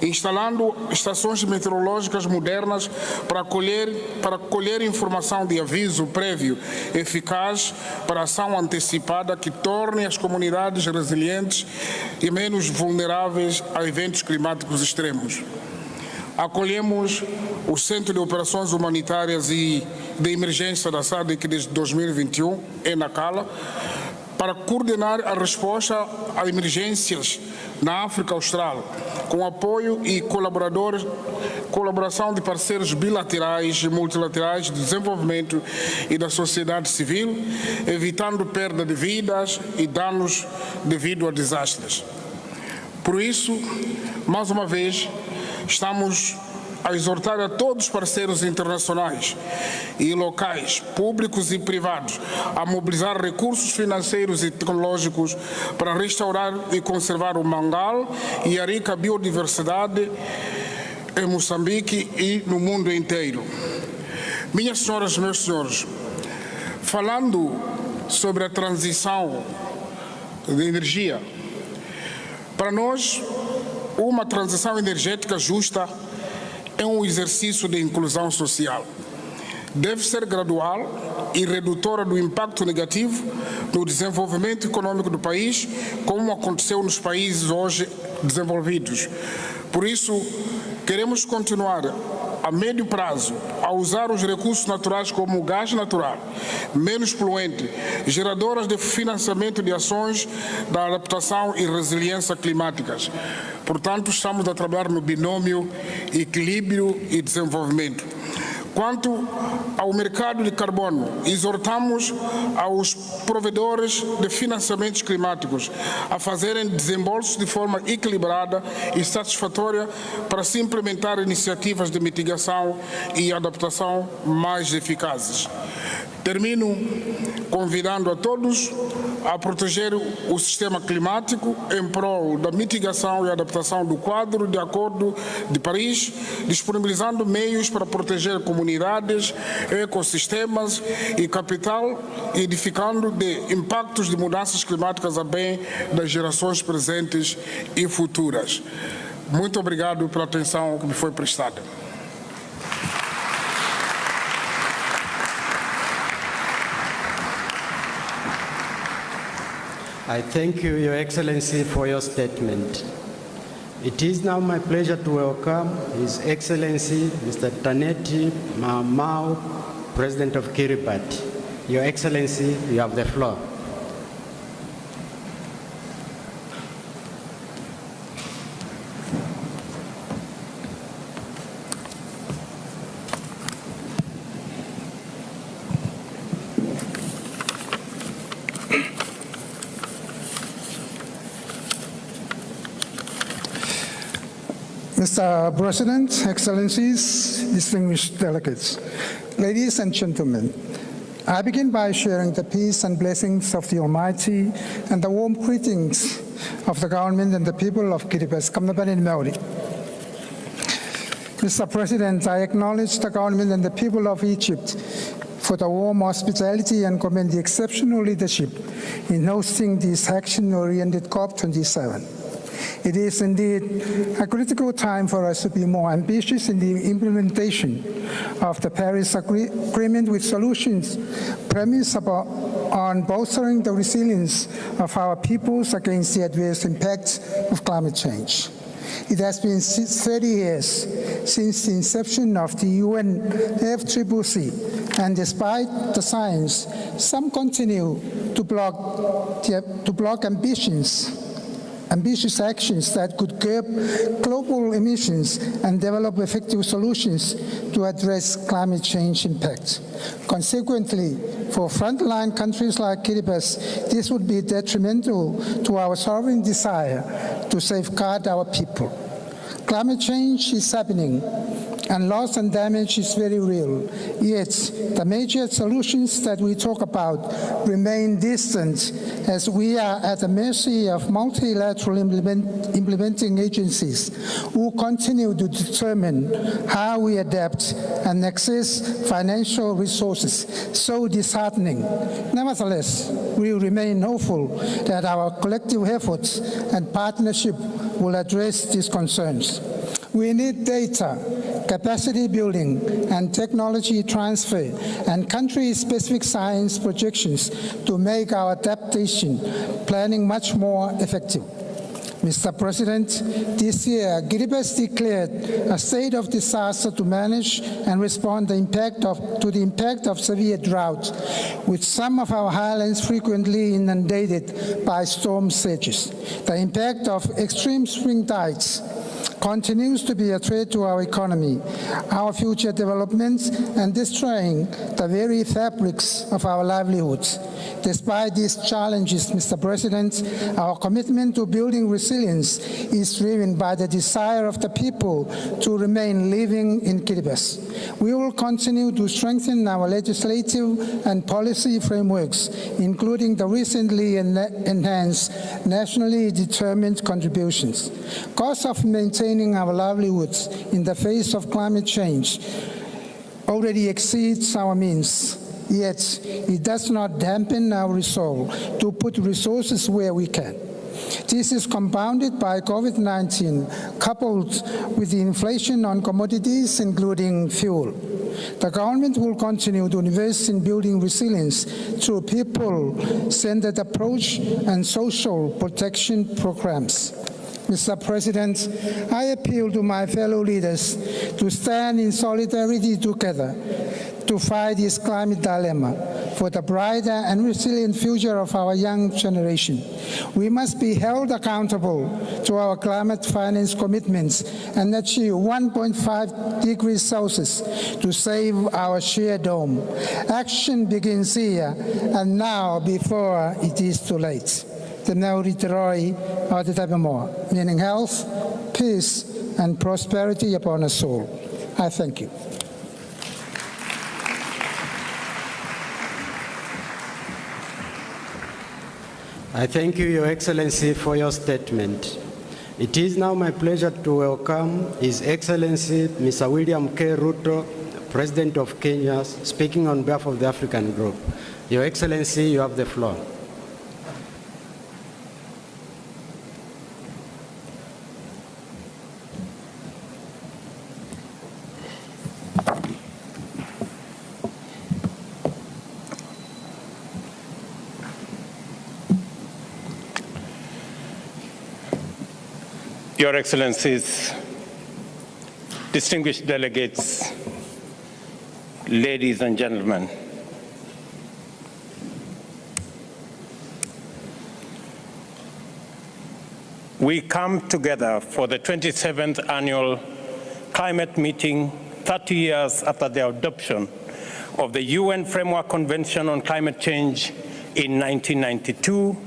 instalando estações meteorológicas modernas para colher informação de aviso prévio eficaz para ação antecipada que torne as comunidades resilientes e menos vulneráveis a eventos climáticos extremos. Acolhemos o Centro de Operações Humanitárias e de Emergência da SADC desde 2021, em Nacala, para coordenar a resposta a emergências na África Austral, com apoio e colaboração de parceiros bilaterais e multilaterais de desenvolvimento e da sociedade civil, evitando perda de vidas e danos devido a desastres. Por isso, mais uma vez, estamos a exortar a todos os parceiros internacionais e locais, públicos e privados, a mobilizar recursos financeiros e tecnológicos para restaurar e conservar o mangal e a rica biodiversidade em Moçambique e no mundo inteiro. Minhas senhoras e meus senhores, falando sobre a transição de energia, para nós, uma transição energética justa é um exercício de inclusão social. Deve ser gradual e redutora do impacto negativo no desenvolvimento econômico do país, como aconteceu nos países hoje desenvolvidos. Por isso, queremos continuar a médio prazo a usar os recursos naturais como o gás natural, menos poluente, geradoras de financiamento de ações da adaptação e resiliência climáticas. Portanto, estamos a trabalhar no binômio equilíbrio e desenvolvimento. Quanto ao mercado de carbono, exortamos aos provedores de financiamentos climáticos a fazerem desembolsos de forma equilibrada e satisfatória para se implementar iniciativas de mitigação e adaptação mais eficazes. Termino convidando a todos a proteger o sistema climático em prol da mitigação e adaptação do quadro de Acordo de Paris, disponibilizando meios para proteger comunidades, ecossistemas e capital, edificando de impactos de mudanças climáticas a bem das gerações presentes e futuras. Muito obrigado pela atenção que me foi prestada. I thank you, Your Excellency, for your statement. It is now my pleasure to welcome His Excellency Mr. Taneti Mau, President of Kiribati. Your Excellency, you have the floor. Mr. President, Excellencies, distinguished delegates, ladies and gentlemen, I begin by sharing the peace and blessings of the Almighty and the warm greetings of the government and the people of Kiribati. Mr. President, I acknowledge the government and the people of Egypt for the warm hospitality and commend the exceptional leadership in hosting this action-oriented COP27. It is indeed a critical time for us to be more ambitious in the implementation of the Paris Agreement with solutions premised on bolstering the resilience of our peoples against the adverse impacts of climate change. It has been 30 years since the inception of the UNFCCC, and despite the science, some continue to block ambitious actions that could curb global emissions and develop effective solutions to address climate change impacts. Consequently, for frontline countries like Kiribati, this would be detrimental to our sovereign desire to safeguard our people. Climate change is happening, and loss and damage is very real. Yet, the major solutions that we talk about remain distant as we are at the mercy of multilateral implementing agencies who continue to determine how we adapt and access financial resources. So disheartening. Nevertheless, we remain hopeful that our collective efforts and partnership will address these concerns. We need data, capacity building, and technology transfer, and country-specific science projections to make our adaptation planning much more effective. Mr. President, this year, Kiribati declared a state of disaster to manage and respond to the impact of severe drought, with some of our highlands frequently inundated by storm surges. The impact of extreme spring tides continues to be a threat to our economy, our future developments, and destroying the very fabrics of our livelihoods. Despite these challenges, Mr. President, our commitment to building resilience is driven by the desire of the people to remain living in Kiribati. We will continue to strengthen our legislative and policy frameworks, including the recently enhanced nationally determined contributions. Costs of maintaining our livelihoods in the face of climate change already exceeds our means. Yet, it does not dampen our resolve to put resources where we can. This is compounded by COVID-19, coupled with the inflation on commodities, including fuel. The government will continue to invest in building resilience through people-centered approach and social protection programs. Mr. President, I appeal to my fellow leaders to stand in solidarity together to fight this climate dilemma for the brighter and resilient future of our young generation. We must be held accountable to our climate finance commitments and achieve 1.5 degrees Celsius to save our shared home. Action begins here and now before it is too late. Meaning health, peace, and prosperity upon us all. I thank you. I thank you, Your Excellency, for your statement. It is now my pleasure to welcome His Excellency Mr. William K. Ruto, President of Kenya, speaking on behalf of the African Group. Your Excellency, you have the floor. Your Excellencies, distinguished delegates, ladies and gentlemen, we come together for the 27th annual climate meeting 30 years after the adoption of the UN Framework Convention on Climate Change in 1992,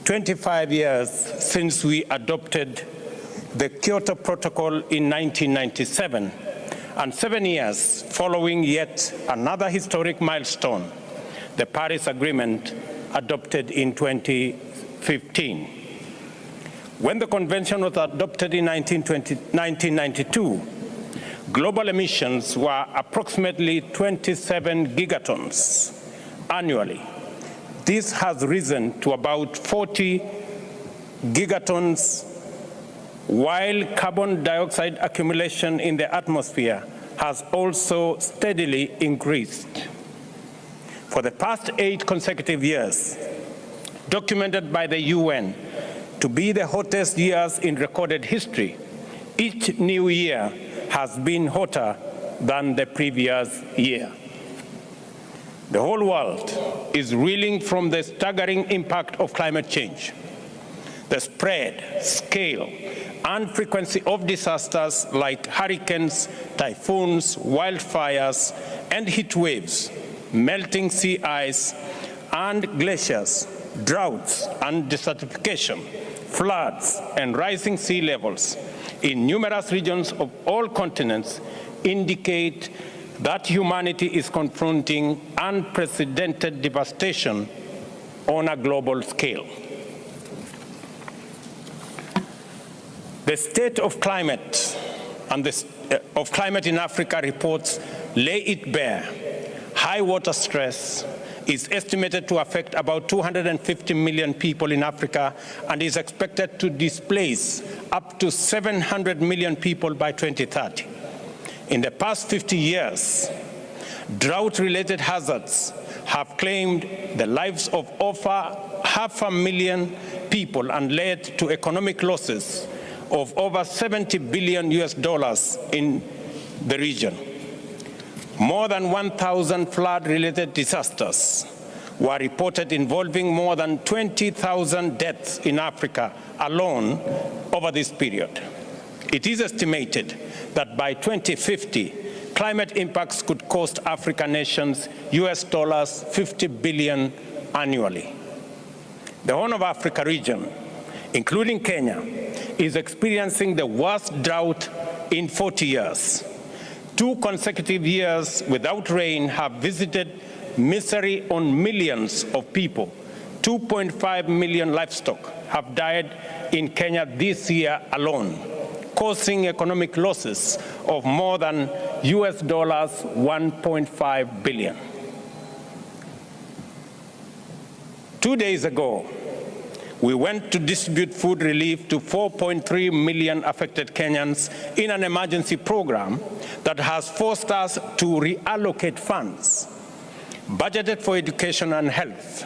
25 years since we adopted the Kyoto Protocol in 1997, and 7 years following yet another historic milestone, the Paris Agreement adopted in 2015. When the convention was adopted in 1992, global emissions were approximately 27 gigatons annually. This has risen to about 40 gigatons, while carbon dioxide accumulation in the atmosphere has also steadily increased. For the past 8 consecutive years, documented by the UN to be the hottest years in recorded history, each new year has been hotter than the previous year. The whole world is reeling from the staggering impact of climate change. The spread, scale, and frequency of disasters like hurricanes, typhoons, wildfires, and heat waves, melting sea ice and glaciers, droughts and desertification, floods and rising sea levels in numerous regions of all continents indicate that humanity is confronting unprecedented devastation on a global scale. The state of climate and of climate in Africa reports lay it bare. High water stress is estimated to affect about 250 million people in Africa and is expected to displace up to 700 million people by 2030. In the past 50 years, drought-related hazards have claimed the lives of over 500,000 people and led to economic losses of over $70 billion in the region. More than 1,000 flood-related disasters were reported involving more than 20,000 deaths in Africa alone over this period. It is estimated that by 2050, climate impacts could cost African nations $50 billion annually. The Horn of Africa region, including Kenya, is experiencing the worst drought in 40 years. 2 consecutive years without rain have visited misery on millions of people. 2.5 million livestock have died in Kenya this year alone, causing economic losses of more than $1.5 billion. 2 days ago, we went to distribute food relief to 4.3 million affected Kenyans in an emergency program that has forced us to reallocate funds budgeted for education and health.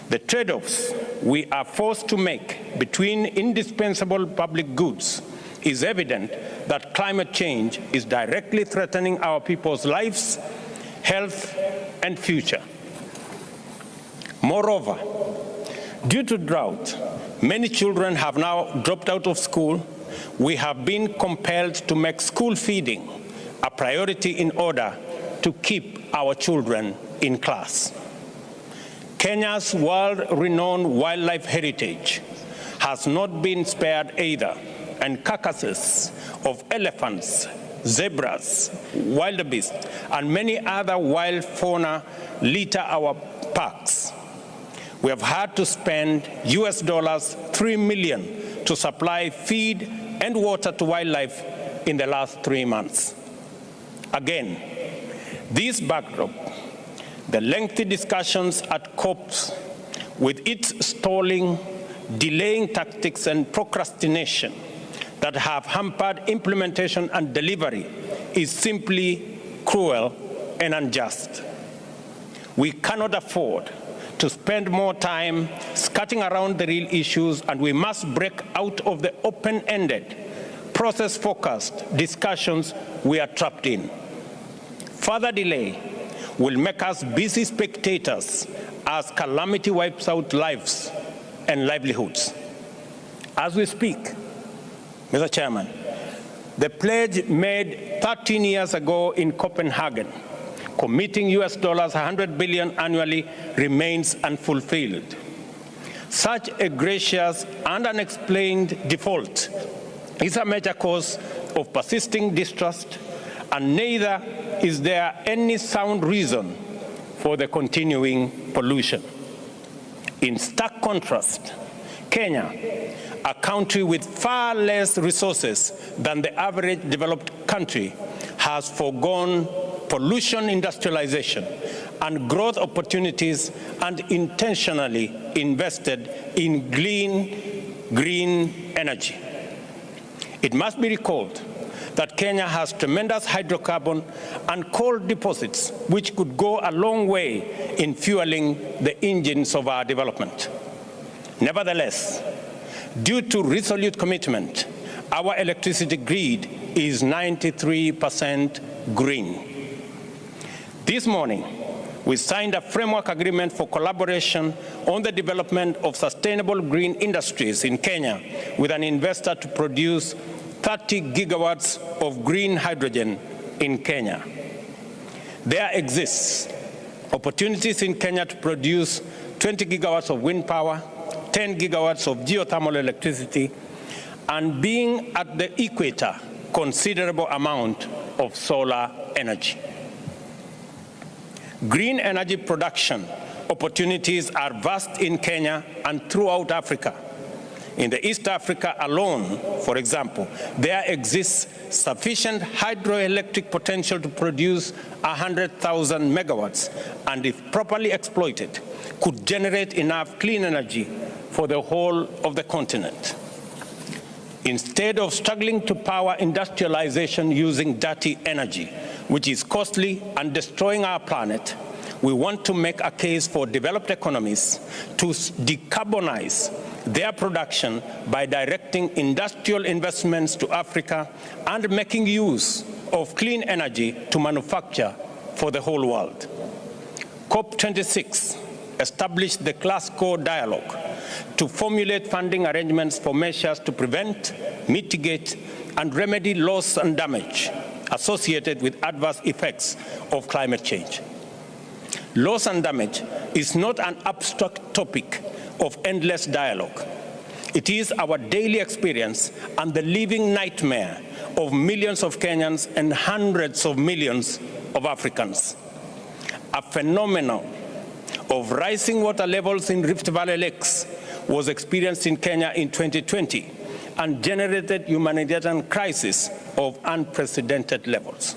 The trade-offs we are forced to make between indispensable public goods is evident that climate change is directly threatening our people's lives, health, and future. Moreover, due to drought, many children have now dropped out of school. We have been compelled to make school feeding a priority in order to keep our children in class. Kenya's world-renowned wildlife heritage has not been spared either, and carcasses of elephants, zebras, wildebeest, and many other wild fauna litter our parks. We have had to spend $3 million to supply feed and water to wildlife in the last 3 months. Again, this backdrop, the lengthy discussions at COPs with its stalling, delaying tactics and procrastination that have hampered implementation and delivery is simply cruel and unjust. We cannot afford to spend more time skirting around the real issues, and we must break out of the open-ended, process-focused discussions we are trapped in. Further delay will make us busy spectators as calamity wipes out lives and livelihoods. As we speak, Mr. Chairman, the pledge made 13 years ago in Copenhagen, committing $100 billion annually, remains unfulfilled. Such a gracious and unexplained default is a major cause of persisting distrust, and neither is there any sound reason for the continuing pollution. In stark contrast, Kenya, a country with far less resources than the average developed country, has foregone pollution industrialization and growth opportunities and intentionally invested in green energy. It must be recalled that Kenya has tremendous hydrocarbon and coal deposits which could go a long way in fueling the engines of our development. Nevertheless, due to resolute commitment, our electricity grid is 93% green. This morning, we signed a framework agreement for collaboration on the development of sustainable green industries in Kenya with an investor to produce 30 gigawatts of green hydrogen in Kenya. There exists opportunities in Kenya to produce 20 gigawatts of wind power, 10 gigawatts of geothermal electricity, and being at the equator considerable amount of solar energy. Green energy production opportunities are vast in Kenya and throughout Africa. In the East Africa alone, for example, there exists sufficient hydroelectric potential to produce 100,000 megawatts, and if properly exploited, could generate enough clean energy for the whole of the continent. Instead of struggling to power industrialization using dirty energy, which is costly and destroying our planet, we want to make a case for developed economies to decarbonize their production by directing industrial investments to Africa and making use of clean energy to manufacture for the whole world. COP26 established the Glasgow Dialogue to formulate funding arrangements for measures to prevent, mitigate, and remedy loss and damage associated with adverse effects of climate change. Loss and damage is not an abstract topic of endless dialogue. It is our daily experience and the living nightmare of millions of Kenyans and hundreds of millions of Africans. A phenomenon of rising water levels in Rift Valley lakes was experienced in Kenya in 2020 and generated humanitarian crisis of unprecedented levels.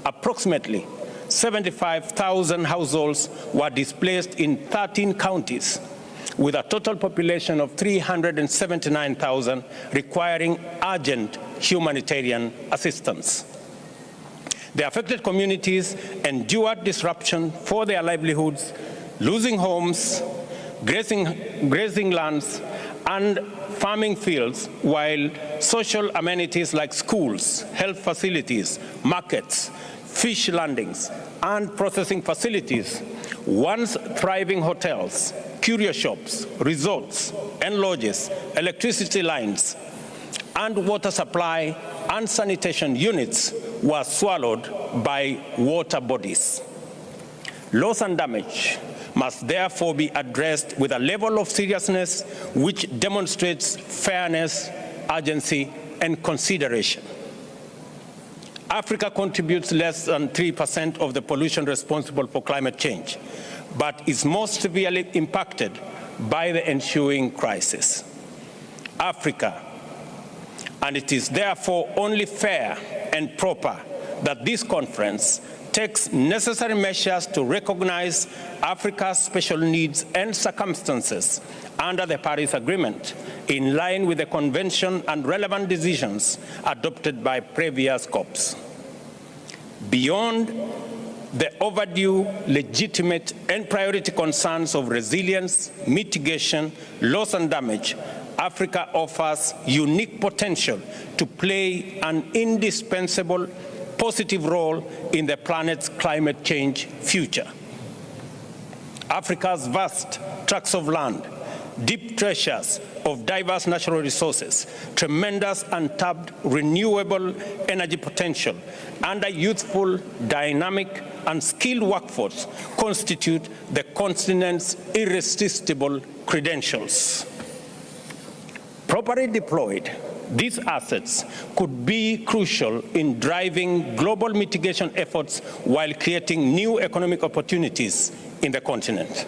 Approximately 75,000 households were displaced in 13 counties, with a total population of 379,000 requiring urgent humanitarian assistance. The affected communities endured disruption for their livelihoods, losing homes, grazing lands, and farming fields, while social amenities like schools, health facilities, markets, fish landings, and processing facilities, once thriving hotels, curio shops, resorts, and lodges, electricity lines, and water supply and sanitation units were swallowed by water bodies. Loss and damage must therefore be addressed with a level of seriousness which demonstrates fairness, urgency, and consideration. Africa contributes less than 3% of the pollution responsible for climate change, but is most severely impacted by the ensuing crisis. Africa, and it is therefore only fair and proper that this conference takes necessary measures to recognize Africa's special needs and circumstances under the Paris Agreement, in line with the Convention and relevant decisions adopted by previous COPs. Beyond the overdue, legitimate, and priority concerns of resilience, mitigation, loss, and damage, Africa offers unique potential to play an indispensable positive role in the planet's climate change future. Africa's vast tracts of land, deep treasures of diverse natural resources, tremendous untapped renewable energy potential, and a youthful, dynamic, and skilled workforce constitute the continent's irresistible credentials. Properly deployed, these assets could be crucial in driving global mitigation efforts while creating new economic opportunities in the continent.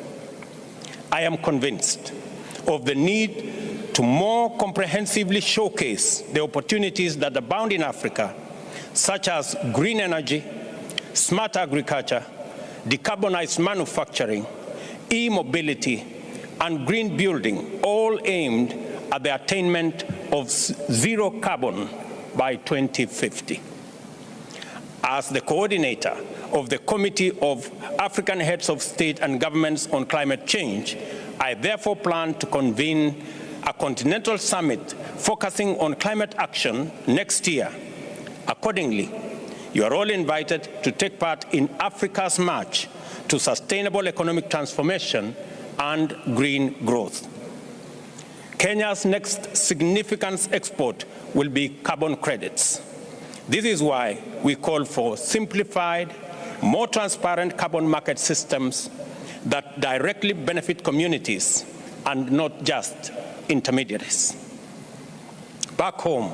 I am convinced of the need to more comprehensively showcase the opportunities that abound in Africa, such as green energy, smart agriculture, decarbonized manufacturing, e-mobility, and green building, all aimed at the attainment of zero carbon by 2050. As the coordinator of the Committee of African Heads of State and Governments on Climate Change, I therefore plan to convene a continental summit focusing on climate action next year. Accordingly, you are all invited to take part in Africa's march to sustainable economic transformation and green growth. Kenya's next significant export will be carbon credits. This is why we call for simplified, more transparent carbon market systems that directly benefit communities and not just intermediaries. Back home,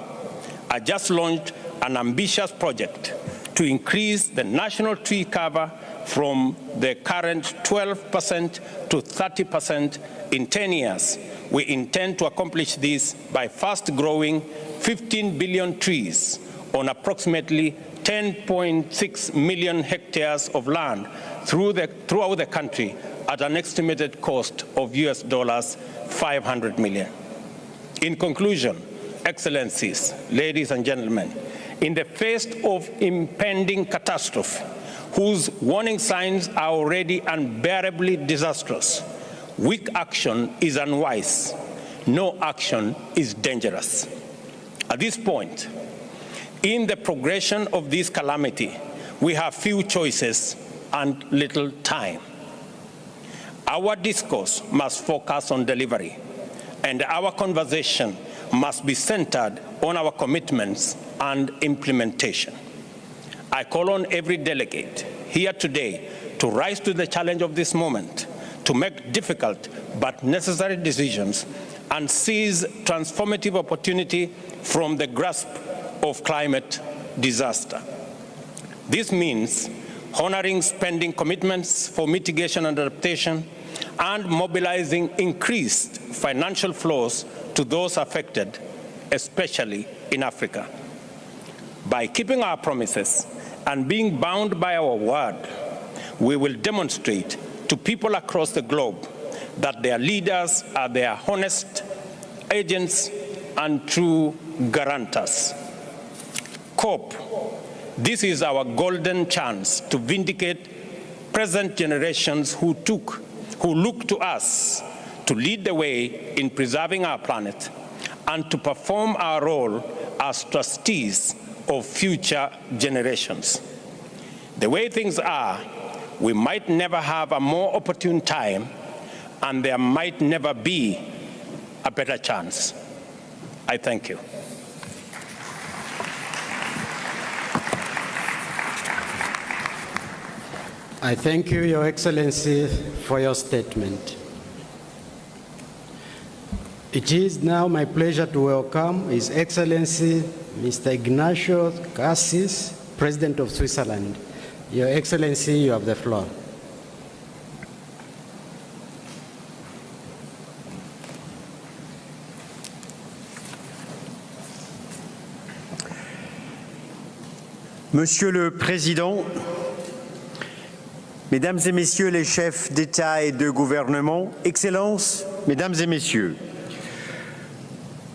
I just launched an ambitious project to increase the national tree cover from the current 12% to 30% in 10 years. We intend to accomplish this by first growing 15 billion trees on approximately 10.6 million hectares of land throughout the country at an estimated cost of US dollars 500 million. In conclusion, Excellencies, ladies and gentlemen, in the face of impending catastrophe, whose warning signs are already unbearably disastrous, weak action is unwise. No action is dangerous. At this point, in the progression of this calamity, we have few choices and little time. Our discourse must focus on delivery, and our conversation must be centered on our commitments and implementation. I call on every delegate here today to rise to the challenge of this moment, to make difficult but necessary decisions and seize transformative opportunity from the grasp of climate disaster. This means honoring spending commitments for mitigation and adaptation and mobilizing increased financial flows to those affected, especially in Africa. By keeping our promises and being bound by our word, we will demonstrate to people across the globe that their leaders are their honest agents and true guarantors. COP, this is our golden chance to vindicate present generations who look to us to lead the way in preserving our planet and to perform our role as trustees of future generations. The way things are, we might never have a more opportune time, and there might never be a better chance. I thank you. I thank you, Your Excellency, for your statement. It is now my pleasure to welcome His Excellency Mr. Ignacio Cassis, President of Switzerland. Your Excellency, you have the floor. Monsieur le Président, Mesdames et Messieurs les chefs d'État et de gouvernement, Excellences, Mesdames et Messieurs,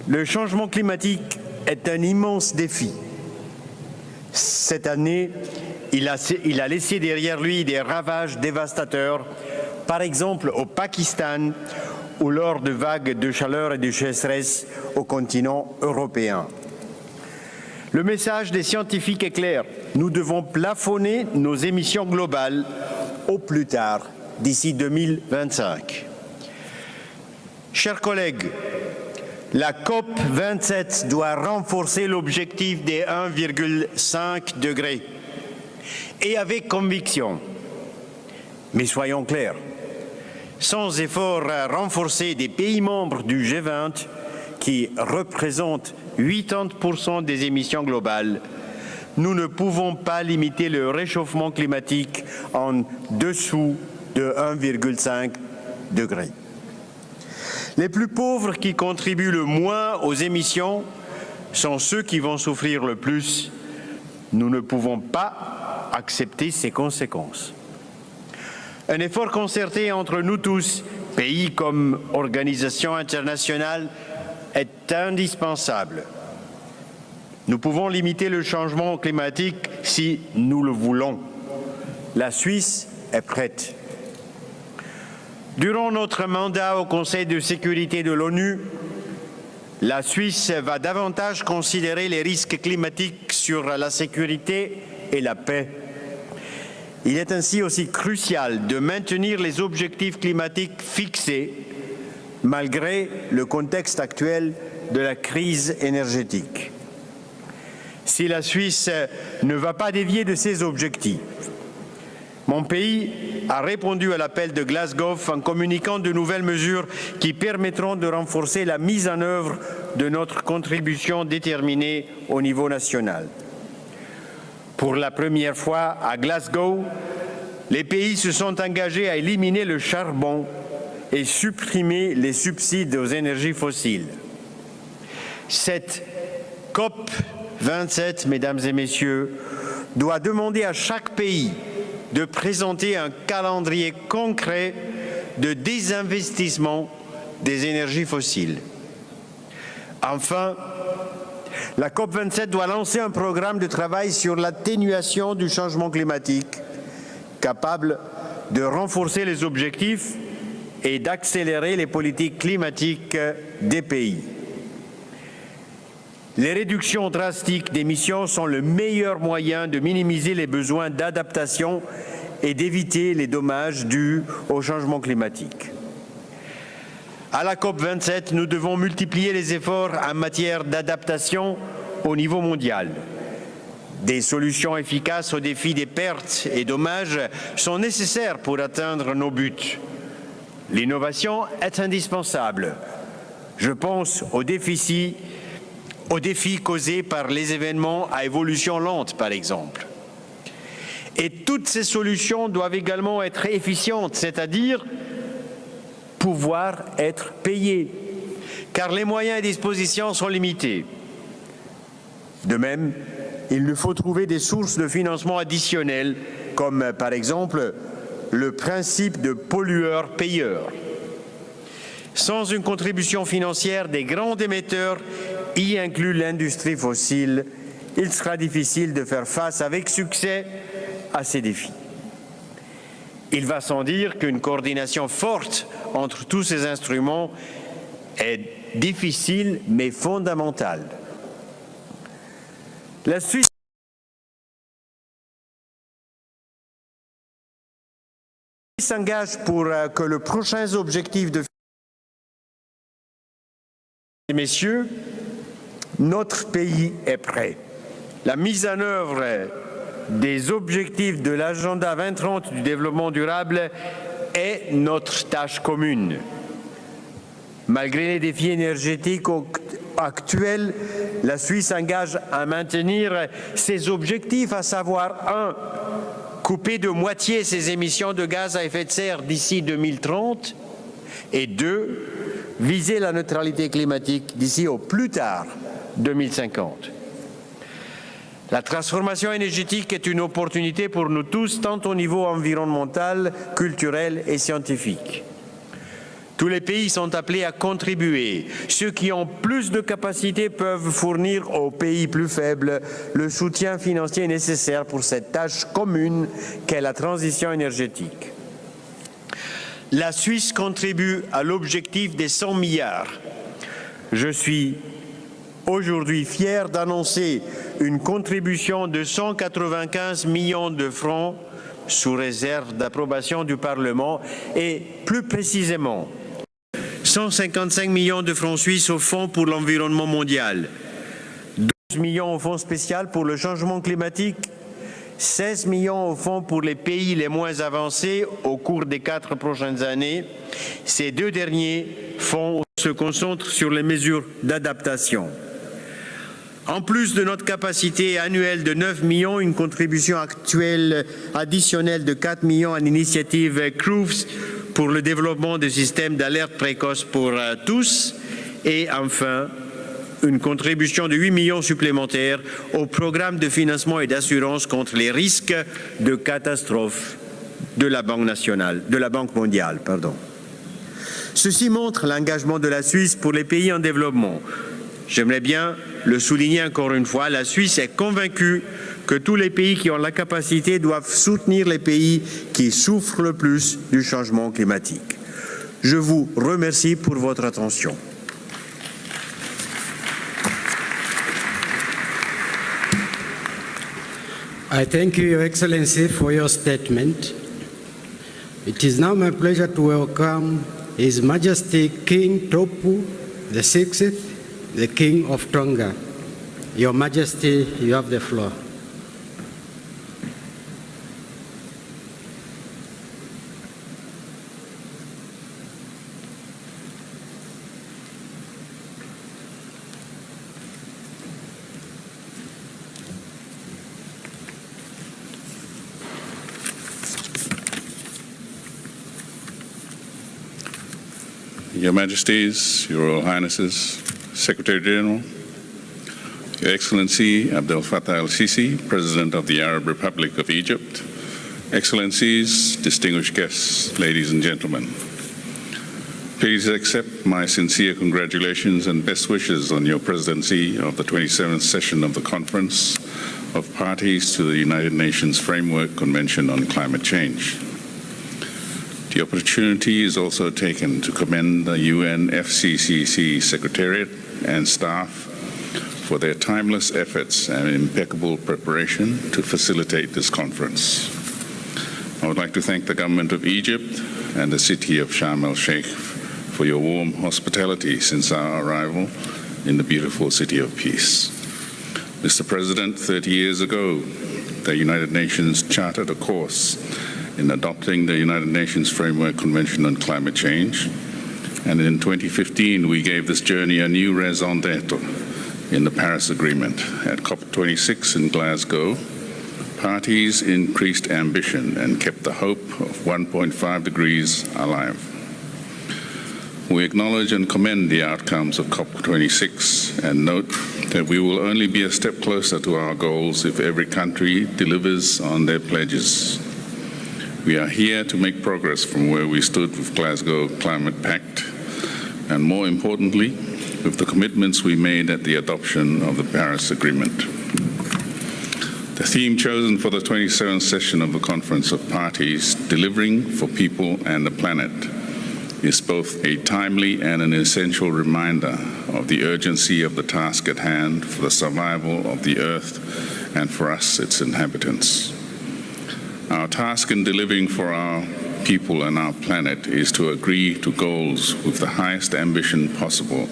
le changement climatique est un immense défi. Cette année, il a laissé derrière lui des ravages dévastateurs, par exemple au Pakistan ou lors de vagues de chaleur et de sécheresse au continent européen. Le message des scientifiques est clair. Nous devons plafonner nos émissions globales au plus tard, d'ici 2025. Chers collègues, la COP27 doit renforcer l'objectif des 1,5 degrés et avec conviction. Mais soyons clairs, sans effort renforcé des pays membres du G20, qui représentent 80% des émissions globales, nous ne pouvons pas limiter le réchauffement climatique en dessous de 1,5 degré. Les plus pauvres qui contribuent le moins aux émissions sont ceux qui vont souffrir le plus. Nous ne pouvons pas accepter ces conséquences. Un effort concerté entre nous tous, pays comme organisations internationales, est indispensable. Nous pouvons limiter le changement climatique si nous le voulons. La Suisse est prête. Durant notre mandat au Conseil de sécurité de l'ONU, la Suisse va davantage considérer les risques climatiques sur la sécurité et la paix. Il est ainsi aussi crucial de maintenir les objectifs climatiques fixés malgré le contexte actuel de la crise énergétique. Si la Suisse ne va pas dévier de ses objectifs, mon pays a répondu à l'appel de Glasgow en communiquant de nouvelles mesures qui permettront de renforcer la mise en œuvre de notre contribution déterminée au niveau national. Pour la première fois à Glasgow, les pays se sont engagés à éliminer le charbon et supprimer les subsides aux énergies fossiles. Cette COP 27, mesdames et messieurs, doit demander à chaque pays de présenter un calendrier concret de désinvestissement des énergies fossiles. Enfin, la COP 27 doit lancer un programme de travail sur l'atténuation du changement climatique, capable de renforcer les objectifs et d'accélérer les politiques climatiques des pays. Les réductions drastiques d'émissions sont le meilleur moyen de minimiser les besoins d'adaptation et d'éviter les dommages dus au changement climatique. À la COP 27, nous devons multiplier les efforts en matière d'adaptation au niveau mondial. Des solutions efficaces aux défis des pertes et dommages sont nécessaires pour atteindre nos buts. L'innovation est indispensable. Je pense aux défis causés par les événements à évolution lente, par exemple. Et toutes ces solutions doivent également être efficientes, c'est-à-dire pouvoir être payées, car les moyens à disposition sont limités. De même, il nous faut trouver des sources de financement additionnelles, comme par exemple le principe de pollueur-payeur. Sans une contribution financière des grands émetteurs, y inclut l'industrie fossile, il sera difficile de faire face avec succès à ces défis. Il va sans dire qu'une coordination forte entre tous ces instruments est difficile mais fondamentale. La Suisse s'engage pour que les prochains objectifs de messieurs, notre pays est prêt. La mise en œuvre des objectifs de l'agenda 2030 du développement durable est notre tâche commune. Malgré les défis énergétiques actuels, la Suisse s'engage à maintenir ses objectifs, à savoir 1. Couper de moitié ses émissions de gaz à effet de serre d'ici 2030 et 2. Viser la neutralité climatique d'ici au plus tard 2050. La transformation énergétique est une opportunité pour nous tous, tant au niveau environnemental, culturel et scientifique. Tous les pays sont appelés à contribuer. Ceux qui ont plus de capacités peuvent fournir aux pays plus faibles le soutien financier nécessaire pour cette tâche commune qu'est la transition énergétique. La Suisse contribue à l'objectif des 100 milliards. Je suis aujourd'hui fier d'annoncer une contribution de 195 millions de francs sous réserve d'approbation du Parlement et plus précisément 155 millions de francs suisses au Fonds pour l'environnement mondial, 12 millions au Fonds spécial pour le changement climatique, 16 millions au Fonds pour les pays les moins avancés au cours des 4 prochaines années. Ces deux derniers fonds se concentrent sur les mesures d'adaptation. En plus de notre capacité annuelle de 9 millions, une contribution actuelle additionnelle de 4 millions à l'initiative CRUFS pour le développement de systèmes d'alerte précoce pour tous. Et enfin, une contribution de 8 millions supplémentaires au programme de financement et d'assurance contre les risques de catastrophe de la Banque mondiale. Ceci montre l'engagement de la Suisse pour les pays en développement. J'aimerais bien le souligner encore une fois, la Suisse est convaincue que tous les pays qui ont la capacité doivent soutenir les pays qui souffrent le plus du changement climatique. Je vous remercie pour votre attention. I thank you, Your Excellency, for your statement. It is now my pleasure to welcome His Majesty King Topu VI, the King of Tonga. Your Majesty, you have the floor. Your Majesties, Your Royal Highnesses, Secretary General, Your Excellency Abdel Fattah el-Sisi, President of the Arab Republic of Egypt, Excellencies, distinguished guests, ladies and gentlemen. Please accept my sincere congratulations and best wishes on your presidency of the 27th session of the Conference of Parties to the United Nations Framework Convention on Climate Change. The opportunity is also taken to commend the UNFCCC Secretariat and staff for their timeless efforts and impeccable preparation to facilitate this conference. I would like to thank the government of Egypt and the city of Sharm el-Sheikh for your warm hospitality since our arrival in the beautiful city of peace. Mr. President, 30 years ago, the United Nations charted a course in adopting the United Nations Framework Convention on Climate Change, and in 2015 we gave this journey a new raison d'etre in the Paris Agreement. At COP26 in Glasgow, parties increased ambition and kept the hope of 1.5 degrees alive. We acknowledge and commend the outcomes of COP26 and note that we will only be a step closer to our goals if every country delivers on their pledges. We are here to make progress from where we stood with Glasgow Climate Pact, and more importantly, with the commitments we made at the adoption of the Paris Agreement. The theme chosen for the 27th session of the Conference of Parties, Delivering for People and the Planet, is both a timely and an essential reminder of the urgency of the task at hand for the survival of the Earth and for us, its inhabitants. Our task in delivering for our people and our planet is to agree to goals with the highest ambition possible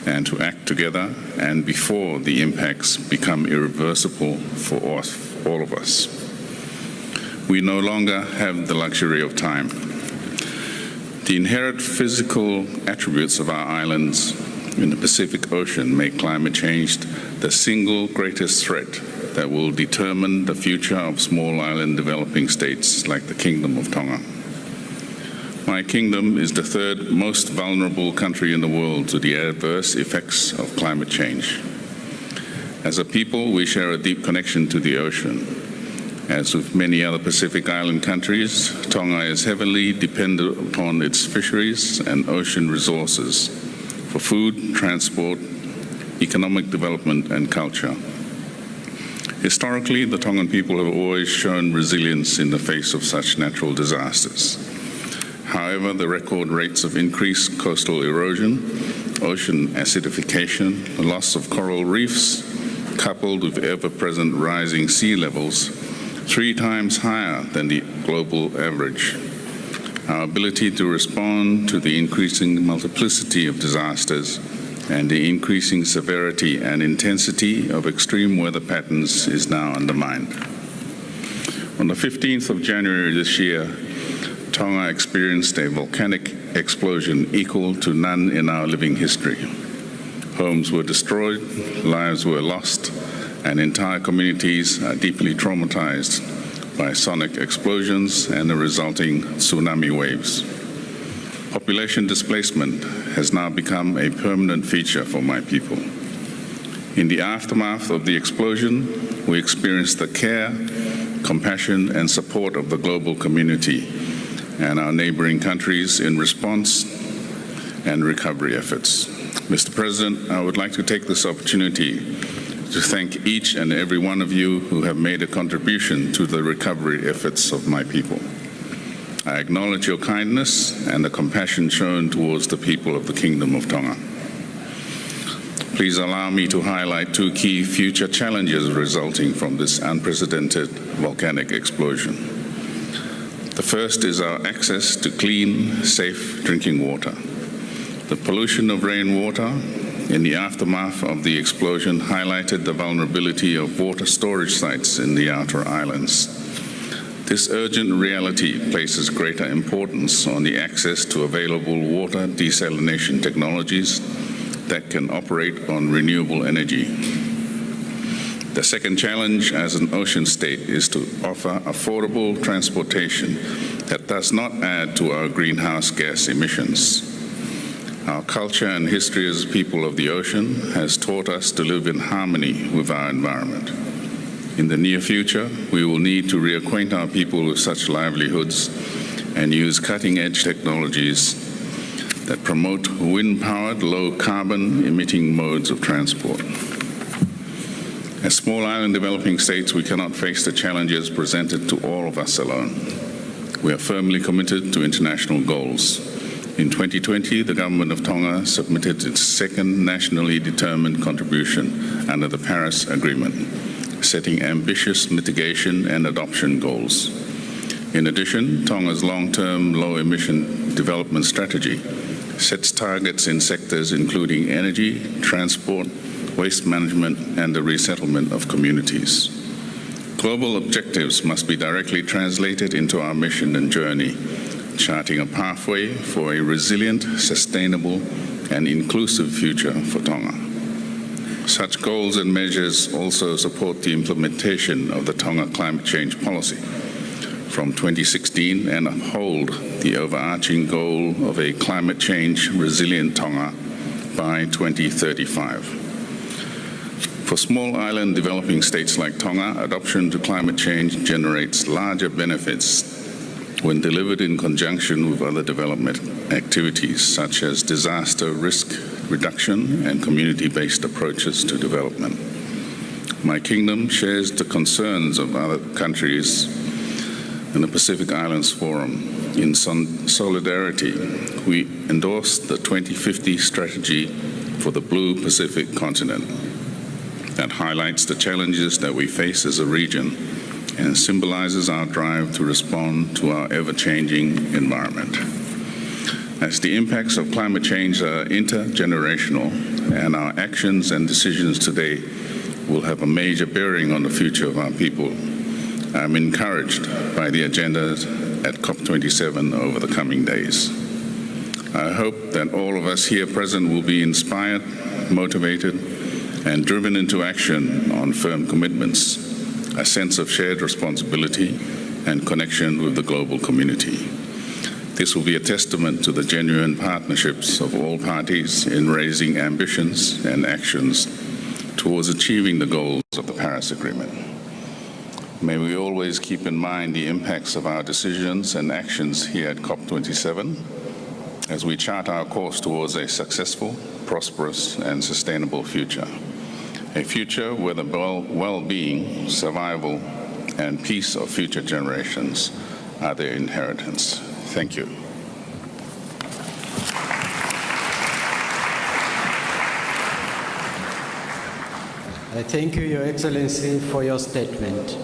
and to act together and before the impacts become irreversible for all of us. We no longer have the luxury of time. The inherent physical attributes of our islands in the Pacific Ocean make climate change the single greatest threat that will determine the future of small island developing states like the Kingdom of Tonga. My kingdom is the third most vulnerable country in the world to the adverse effects of climate change. As a people, we share a deep connection to the ocean. As with many other Pacific Island countries, Tonga is heavily dependent upon its fisheries and ocean resources for food, transport, economic development, and culture. Historically, the Tongan people have always shown resilience in the face of such natural disasters. However, the record rates of increased coastal erosion, ocean acidification, the loss of coral reefs, coupled with ever-present rising sea levels, 3 times higher than the global average. Our ability to respond to the increasing multiplicity of disasters and the increasing severity and intensity of extreme weather patterns is now undermined. On the 15th of January this year, Tonga experienced a volcanic explosion equal to none in our living history. Homes were destroyed, lives were lost, and entire communities are deeply traumatized by sonic explosions and the resulting tsunami waves. Population displacement has now become a permanent feature for my people. In the aftermath of the explosion, we experienced the care, compassion, and support of the global community and our neighboring countries in response and recovery efforts. Mr. President, I would like to take this opportunity to thank each and every one of you who have made a contribution to the recovery efforts of my people. I acknowledge your kindness and the compassion shown towards the people of the Kingdom of Tonga. Please allow me to highlight 2 key future challenges resulting from this unprecedented volcanic explosion. The first is our access to clean, safe drinking water. The pollution of rainwater in the aftermath of the explosion highlighted the vulnerability of water storage sites in the outer islands. This urgent reality places greater importance on the access to available water desalination technologies that can operate on renewable energy. The second challenge as an ocean state is to offer affordable transportation that does not add to our greenhouse gas emissions. Our culture and history as people of the ocean has taught us to live in harmony with our environment. In the near future, we will need to reacquaint our people with such livelihoods and use cutting-edge technologies that promote wind-powered, low-carbon emitting modes of transport. As small island developing states, we cannot face the challenges presented to all of us alone. We are firmly committed to international goals. In 2020, the government of Tonga submitted its second nationally determined contribution under the Paris Agreement, setting ambitious mitigation and adoption goals. In addition, Tonga's long-term low-emission development strategy sets targets in sectors including energy, transport, waste management, and the resettlement of communities. Global objectives must be directly translated into our mission and journey, charting a pathway for a resilient, sustainable, and inclusive future for Tonga. Such goals and measures also support the implementation of the Tonga climate change policy from 2016 and uphold the overarching goal of a climate change resilient Tonga by 2035. For small island developing states like Tonga, adoption to climate change generates larger benefits when delivered in conjunction with other development activities such as disaster risk reduction and community-based approaches to development. My kingdom shares the concerns of other countries in the Pacific Islands Forum. In solidarity, we endorsed the 2050 strategy for the Blue Pacific continent that highlights the challenges that we face as a region and symbolizes our drive to respond to our ever-changing environment. As the impacts of climate change are intergenerational and our actions and decisions today will have a major bearing on the future of our people, I'm encouraged by the agendas at COP27 over the coming days. I hope that all of us here present will be inspired, motivated, and driven into action on firm commitments, a sense of shared responsibility, and connection with the global community. This will be a testament to the genuine partnerships of all parties in raising ambitions and actions towards achieving the goals of the Paris Agreement. May we always keep in mind the impacts of our decisions and actions here at COP27 as we chart our course towards a successful, prosperous, and sustainable future. A future where the well-being, survival, and peace of future generations are their inheritance. Thank you. I thank you, Your Excellency, for your statement.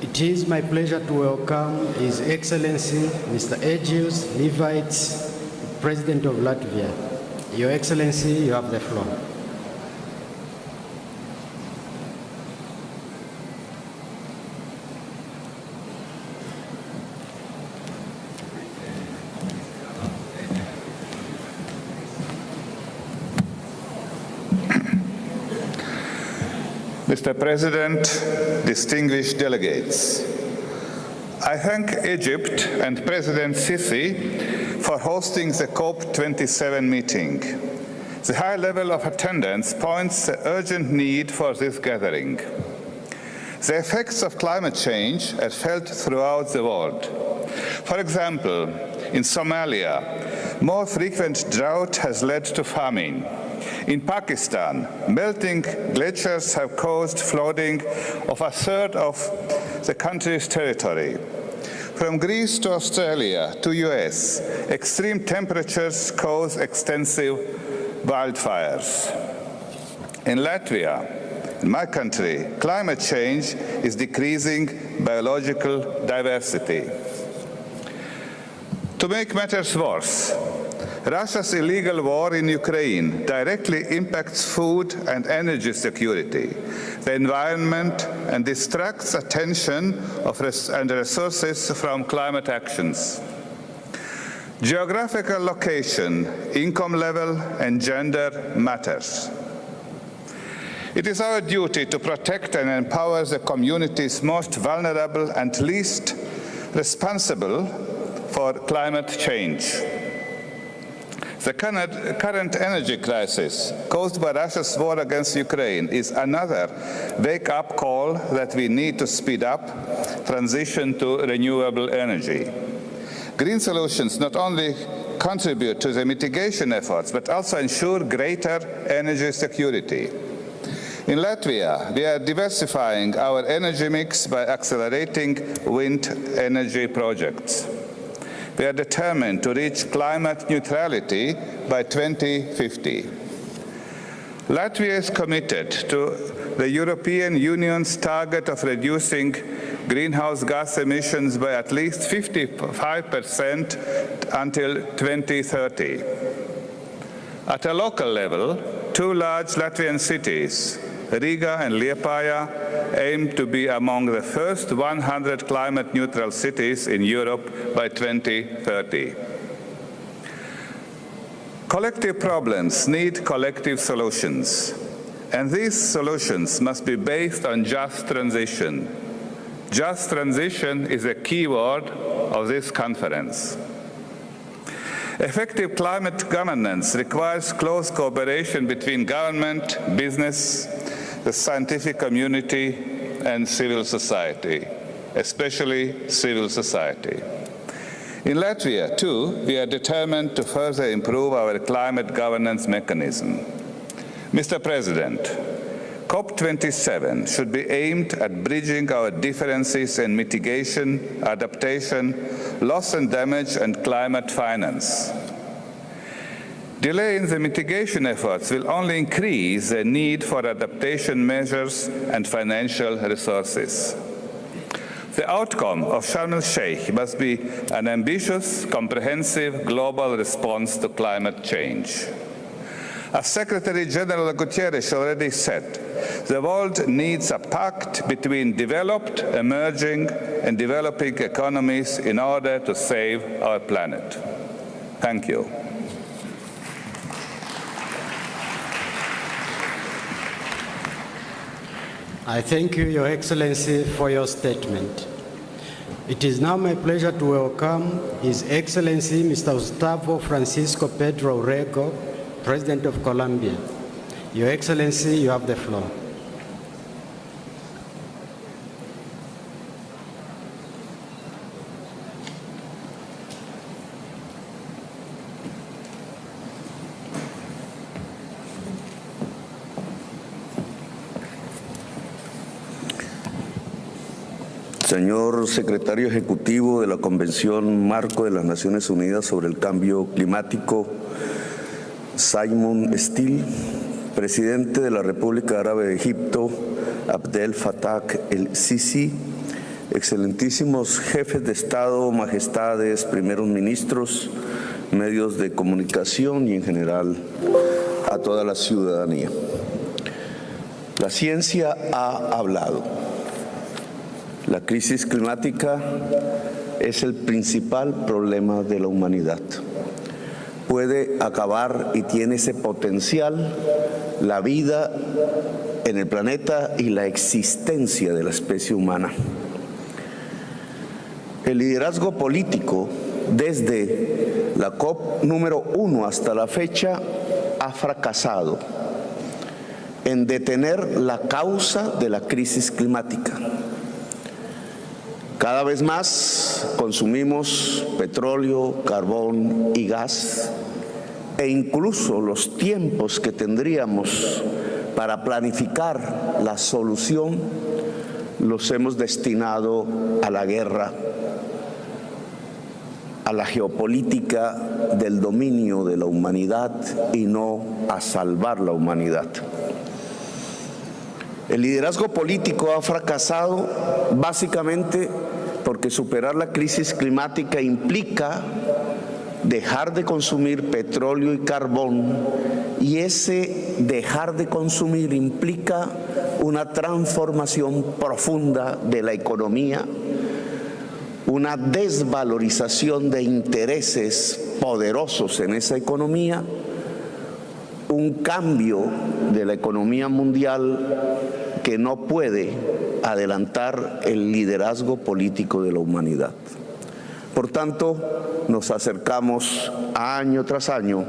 It is my pleasure to welcome His Excellency, Mr. Aegius Levites, President of Latvia. Your Excellency, you have the floor. Mr. President, distinguished delegates, I thank Egypt and President Sisi for hosting the COP27 meeting. The high level of attendance points the urgent need for this gathering. The effects of climate change are felt throughout the world. For example, in Somalia, more frequent drought has led to famine. In Pakistan, melting glaciers have caused flooding of a third of the country's territory. From Greece to Australia to US, extreme temperatures cause extensive wildfires. In Latvia, in my country, climate change is decreasing biological diversity. To make matters worse, Russia's illegal war in Ukraine directly impacts food and energy security, the environment, and distracts attention and resources from climate actions. Geographical location, income level, and gender matters. It is our duty to protect and empower the communities most vulnerable and least responsible for climate change. The current energy crisis caused by Russia's war against Ukraine is another wake-up call that we need to speed up transition to renewable energy. Green solutions not only contribute to the mitigation efforts, but also ensure greater energy security. In Latvia, we are diversifying our energy mix by accelerating wind energy projects. We are determined to reach climate neutrality by 2050. Latvia is committed to the European Union's target of reducing greenhouse gas emissions by at least 55% until 2030. At a local level, two large Latvian cities, Riga and Liepāja, aim to be among the first 100 climate-neutral cities in Europe by 2030. Collective problems need collective solutions, and these solutions must be based on just transition. Just transition is a key word of this conference. Effective climate governance requires close cooperation between government, business, the scientific community, and civil society, especially civil society. In Latvia, too, we are determined to further improve our climate governance mechanism. Mr. President, COP27 should be aimed at bridging our differences in mitigation, adaptation, loss and damage, and climate finance. Delay in the mitigation efforts will only increase the need for adaptation measures and financial resources. The outcome of Sharm el-Sheikh must be an ambitious, comprehensive global response to climate change. As Secretary General Guterres already said, the world needs a pact between developed, emerging, and developing economies in order to save our planet. Thank you. I thank you, Your Excellency, for your statement. It is now my pleasure to welcome His Excellency Mr. Gustavo Francisco Pedro Rego, President of Colombia. Your Excellency, you have the floor. Señor Secretario Ejecutivo de la Convención Marco de las Naciones Unidas sobre el Cambio Climático, Simon Steele, Presidente de la República Árabe de Egipto, Abdel Fattah el-Sisi, excelentísimos jefes de Estado, majestades, primeros ministros, medios de comunicación y en general a toda la ciudadanía. La ciencia ha hablado. La crisis climática es el principal problema de la humanidad. Puede acabar y tiene ese potencial la vida en el planeta y la existencia de la especie humana. El liderazgo político desde la COP número 1 hasta la fecha ha fracasado en detener la causa de la crisis climática. Cada vez más consumimos petróleo, carbón y gas, e incluso los tiempos que tendríamos para planificar la solución los hemos destinado a la guerra, a la geopolítica del dominio de la humanidad y no a salvar la humanidad. El liderazgo político ha fracasado básicamente porque superar la crisis climática implica dejar de consumir petróleo y carbón, y ese dejar de consumir implica una transformación profunda de la economía, una desvalorización de intereses poderosos en esa economía, un cambio de la economía mundial que no puede adelantar el liderazgo político de la humanidad. Por tanto, nos acercamos año tras año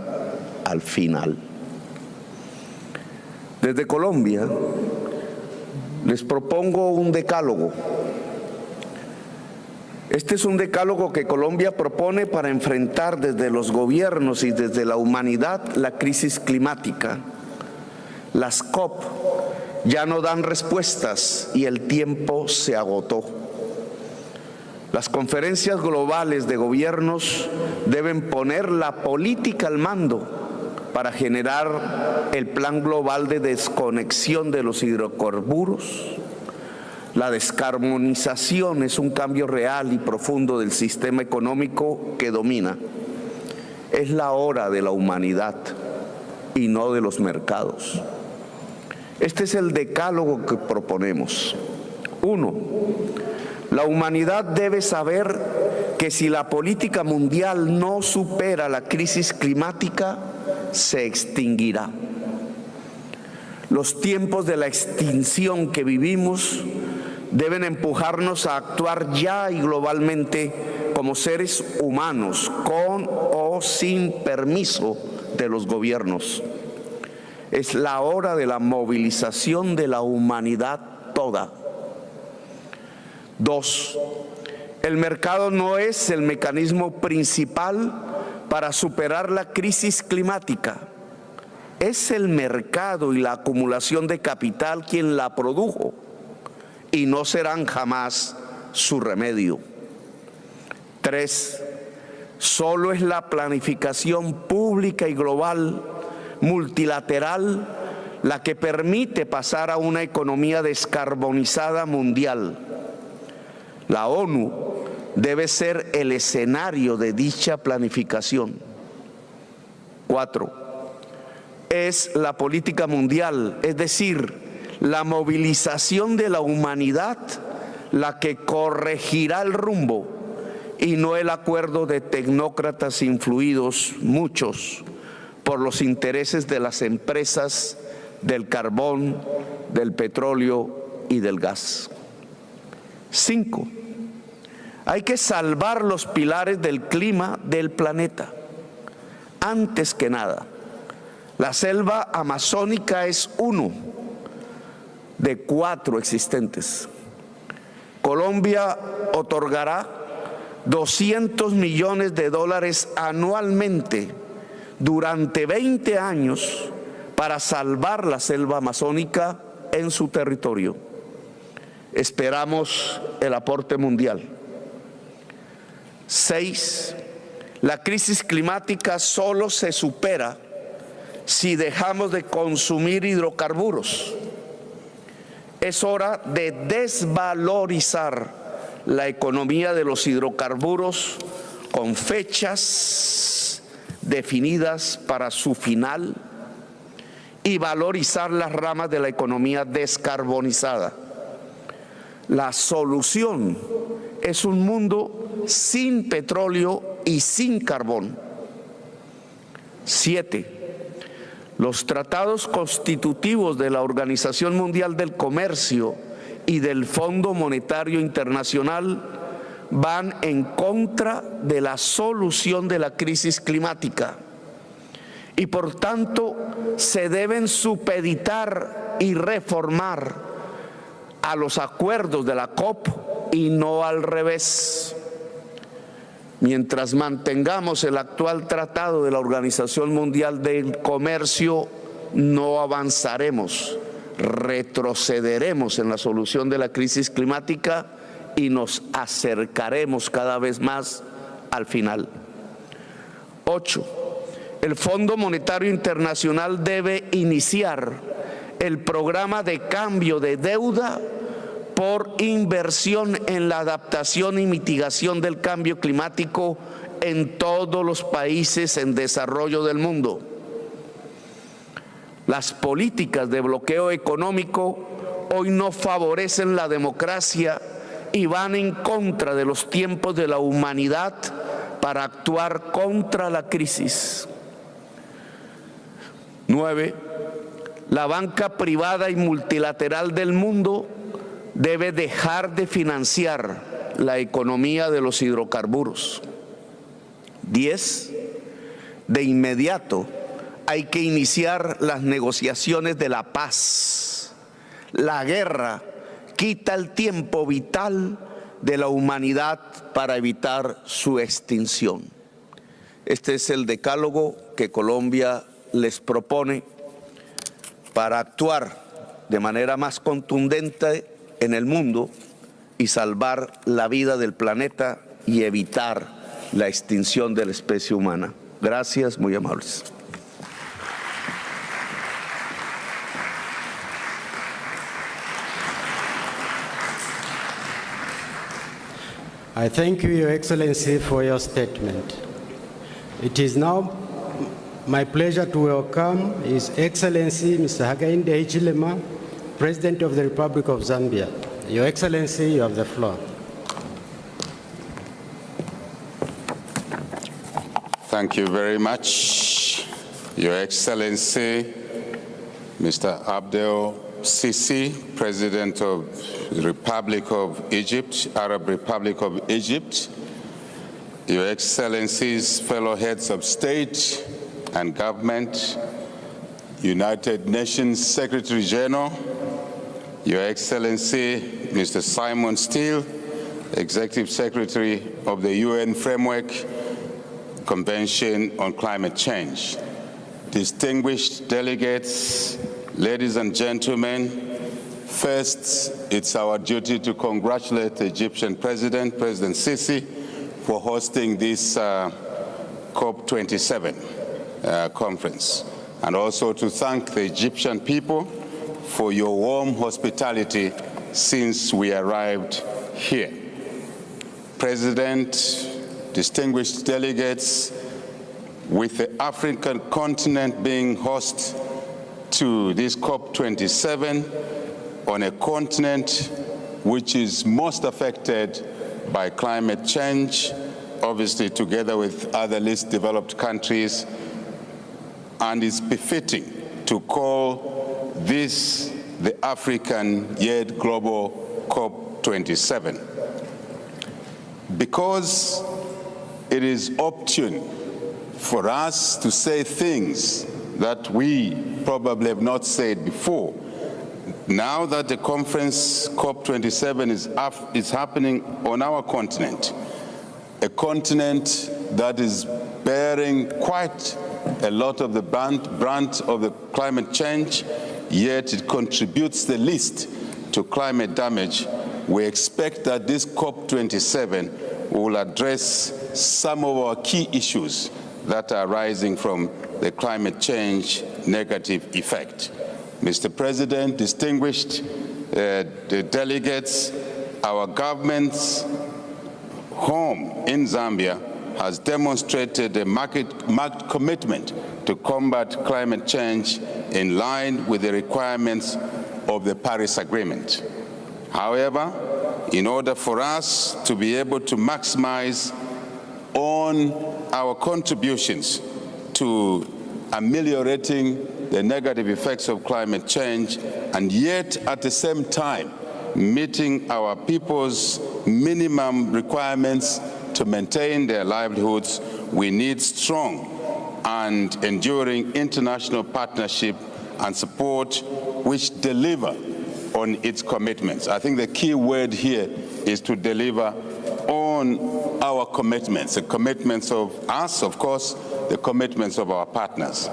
al final. Desde Colombia, les propongo un decálogo. Este es un decálogo que Colombia propone para enfrentar desde los gobiernos y desde la humanidad la crisis climática. Las COP ya no dan respuestas y el tiempo se agotó. Las conferencias globales de gobiernos deben poner la política al mando para generar el plan global de desconexión de los hidrocarburos. La descarbonización es un cambio real y profundo del sistema económico que domina. Es la hora de la humanidad y no de los mercados. Este es el decálogo que proponemos. 1. La humanidad debe saber que si la política mundial no supera la crisis climática, se extinguirá. Los tiempos de la extinción que vivimos deben empujarnos a actuar ya y globalmente como seres humanos, con o sin permiso de los gobiernos. Es la hora de la movilización de la humanidad toda. 2. El mercado no es el mecanismo principal para superar la crisis climática. Es el mercado y la acumulación de capital quien la produjo y no serán jamás su remedio. 3. Solo es la planificación pública y global multilateral la que permite pasar a una economía descarbonizada mundial. La ONU debe ser el escenario de dicha planificación. 4. Es la política mundial, es decir, la movilización de la humanidad, la que corregirá el rumbo y no el acuerdo de tecnócratas influidos, muchos, por los intereses de las empresas del carbón, del petróleo y del gas. 5. Hay que salvar los pilares del clima del planeta. Antes que nada, la selva amazónica es uno de 4 existentes. Colombia otorgará $200 millones anualmente durante 20 años para salvar la selva amazónica en su territorio. Esperamos el aporte mundial. 6. La crisis climática solo se supera si dejamos de consumir hidrocarburos. Es hora de desvalorizar la economía de los hidrocarburos con fechas definidas para su final y valorizar las ramas de la economía descarbonizada. La solución es un mundo sin petróleo y sin carbón. 7. Los tratados constitutivos de la Organización Mundial del Comercio y del Fondo Monetario Internacional van en contra de la solución de la crisis climática y por tanto se deben supeditar y reformar a los acuerdos de la COP y no al revés. Mientras mantengamos el actual tratado de la Organización Mundial del Comercio, no avanzaremos, retrocederemos en la solución de la crisis climática y nos acercaremos cada vez más al final. 8. El Fondo Monetario Internacional debe iniciar el programa de cambio de deuda por inversión en la adaptación y mitigación del cambio climático en todos los países en desarrollo del mundo. Las políticas de bloqueo económico hoy no favorecen la democracia y van en contra de los tiempos de la humanidad para actuar contra la crisis. 9. La banca privada y multilateral del mundo debe dejar de financiar la economía de los hidrocarburos. 10. De inmediato hay que iniciar las negociaciones de la paz. La guerra quita el tiempo vital de la humanidad para evitar su extinción. Este es el decálogo que Colombia les propone para actuar de manera más contundente en el mundo y salvar la vida del planeta y evitar la extinción de la especie humana. Gracias, muy amables. I thank you, Your Excellency, for your statement. It is now my pleasure to welcome His Excellency Mr. Hakainde Hichilema, President of the Republic of Zambia. Your Excellency, you have the floor. Thank you very much, Your Excellency, Mr. Abdel Sisi, President of the Republic of Egypt, Arab Republic of Egypt, Your Excellencies, fellow heads of state and government, United Nations Secretary General, Your Excellency, Mr. Simon Steele, Executive Secretary of the UN Framework Convention on Climate Change, distinguished delegates, ladies and gentlemen, first, it's our duty to congratulate the Egyptian President, President Sisi, for hosting this COP27 conference, and also to thank the Egyptian people for your warm hospitality since we arrived here. President, distinguished delegates, with the African continent being host to this COP27 on a continent which is most affected by climate change, obviously together with other least developed countries, and it's befitting to call this the African yet global COP27. Because it is opportune for us to say things that we probably have not said before. Now that the conference COP27 is happening on our continent, a continent that is bearing quite a lot of the brunt of the climate change, yet it contributes the least to climate damage, we expect that this COP27 will address some of our key issues that are arising from the climate change negative effect. Mr. President, distinguished delegates, our government's home in Zambia has demonstrated a marked commitment to combat climate change in line with the requirements of the Paris Agreement. However, in order for us to be able to maximize on our contributions to ameliorating the negative effects of climate change, and yet at the same time meeting our people's minimum requirements to maintain their livelihoods, we need strong and enduring international partnership and support which deliver on its commitments. I think the key word here is to deliver on our commitments, the commitments of us, of course, the commitments of our partners.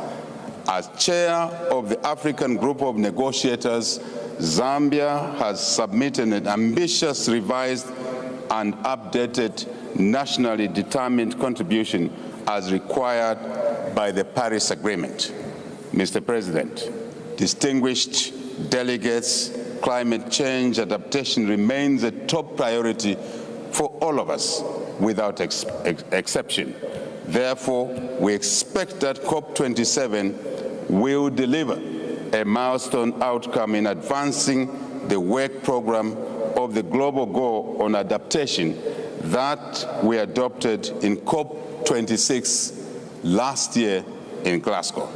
As chair of the African Group of Negotiators, Zambia has submitted an ambitious, revised, and updated nationally determined contribution as required by the Paris Agreement. Mr. President, distinguished delegates, climate change adaptation remains a top priority for all of us without exception. Therefore, we expect that COP27 will deliver a milestone outcome in advancing the work program of the global goal on adaptation that we adopted in COP26 last year in Glasgow.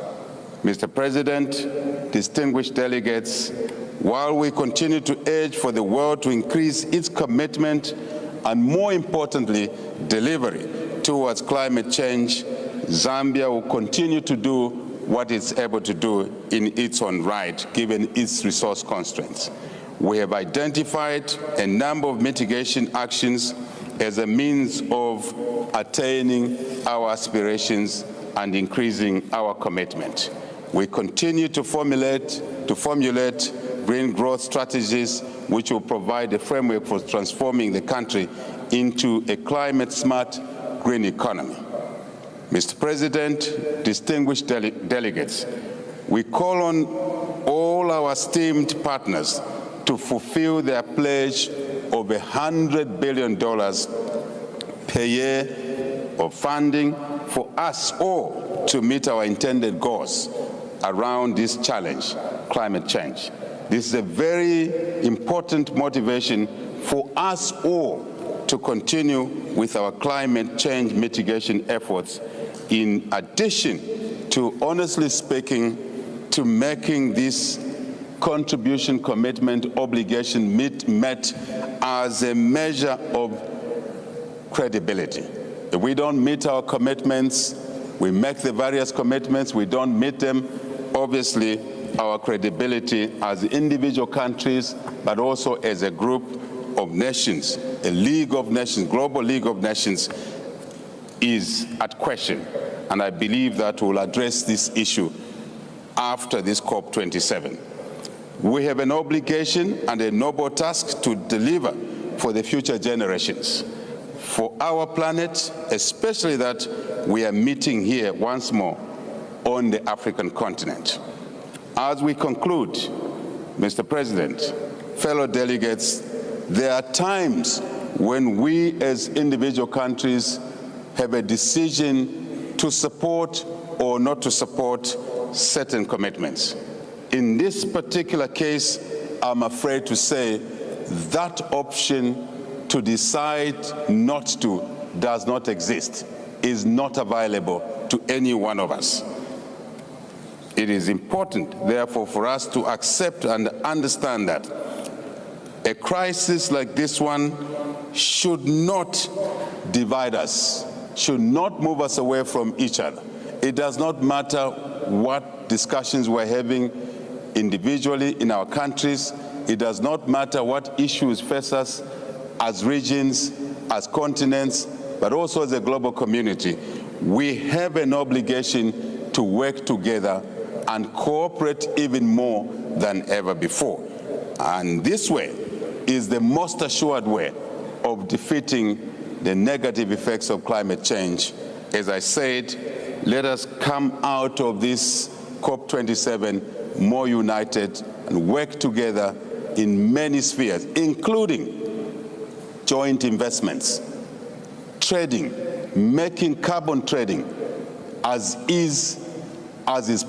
Mr. President, distinguished delegates, while we continue to urge for the world to increase its commitment and more importantly, delivery towards climate change, Zambia will continue to do what it's able to do in its own right, given its resource constraints. We have identified a number of mitigation actions as a means of attaining our aspirations and increasing our commitment. We continue to formulate green growth strategies which will provide a framework for transforming the country into a climate-smart green economy. Mr. President, distinguished delegates, we call on all our esteemed partners to fulfill their pledge of $100 billion per year of funding for us all to meet our intended goals around this challenge, climate change. This is a very important motivation for us all to continue with our climate change mitigation efforts, in addition to, honestly speaking, to making this contribution, commitment, obligation met as a measure of credibility. If we don't meet our commitments, we make the various commitments, we don't meet them, obviously our credibility as individual countries, but also as a group of nations, a League of Nations, global League of Nations, is at question. And I believe that we'll address this issue after this COP27. We have an obligation and a noble task to deliver for the future generations, for our planet, especially that we are meeting here once more on the African continent. As we conclude, Mr. President, fellow delegates, there are times when we as individual countries have a decision to support or not to support certain commitments. In this particular case, I'm afraid to say that option to decide not to does not exist, is not available to any one of us. It is important, therefore, for us to accept and understand that a crisis like this one should not divide us, should not move us away from each other. It does not matter what discussions we're having individually in our countries. It does not matter what issues face us as regions, as continents, but also as a global community. We have an obligation to work together and cooperate even more than ever before. And this way is the most assured way of defeating the negative effects of climate change. As I said, let us come out of this COP27 more united and work together in many spheres, including joint investments, trading, making carbon trading as is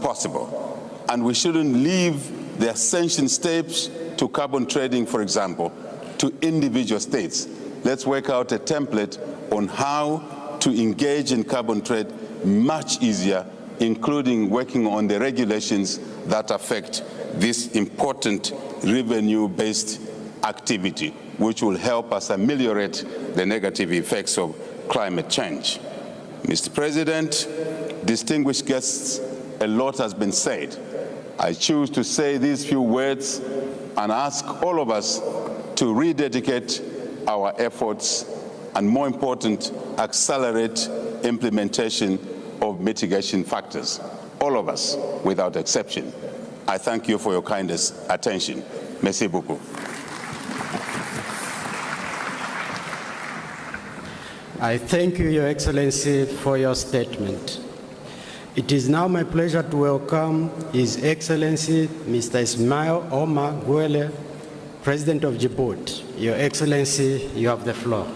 possible. And we shouldn't leave the ascension steps to carbon trading, for example, to individual states. Let's work out a template on how to engage in carbon trade much easier, including working on the regulations that affect this important revenue-based activity, which will help us ameliorate the negative effects of climate change. Mr. President, distinguished guests, a lot has been said. I choose to say these few words and ask all of us to rededicate our efforts and, more important, accelerate implementation of mitigation factors. All of us, without exception. I thank you for your kindest attention. Merci beaucoup. I thank you, Your Excellency, for your statement. It is now my pleasure to welcome His Excellency Mr. Ismail Omar Guelleh, President of Djibouti. Your Excellency, you have the floor.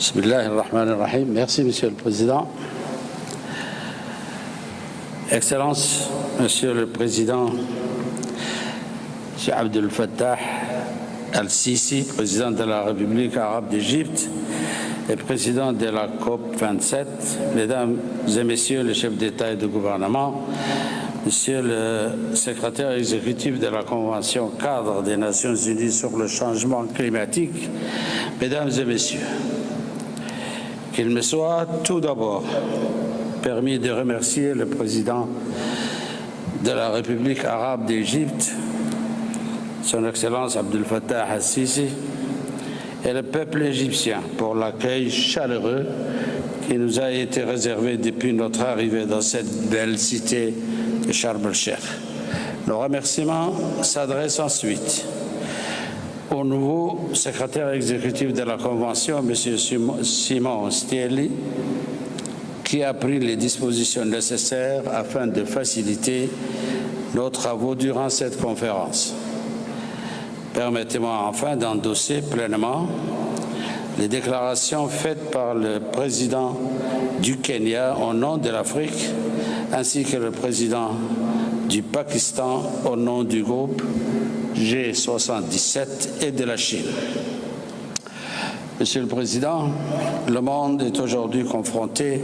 Bismillahirrahmanirrahim. Merci, Monsieur le Président. Excellences, Monsieur le Président, Cheikh Abdel Fattah al-Sisi, président de la République arabe d'Égypte et président de la COP 27, Mesdames et Messieurs les chefs d'État et de gouvernement, Monsieur le secrétaire exécutif de la Convention cadre des Nations Unies sur le changement climatique, Mesdames et Messieurs, qu'il me soit tout d'abord permis de remercier le président de la République arabe d'Égypte, Son Excellence Abdel Fattah al-Sisi, et le peuple égyptien pour l'accueil chaleureux qui nous a été réservé depuis notre arrivée dans cette belle cité de Sharm el-Sheikh. Nos remerciements s'adressent ensuite au nouveau secrétaire exécutif de la Convention, M. Simon Stieli, qui a pris les dispositions nécessaires afin de faciliter nos travaux durant cette conférence. Permettez-moi enfin d'endosser pleinement les déclarations faites par le président du Kenya au nom de l'Afrique, ainsi que le président du Pakistan au nom du groupe G77 et de la Chine. Monsieur le Président, le monde est aujourd'hui confronté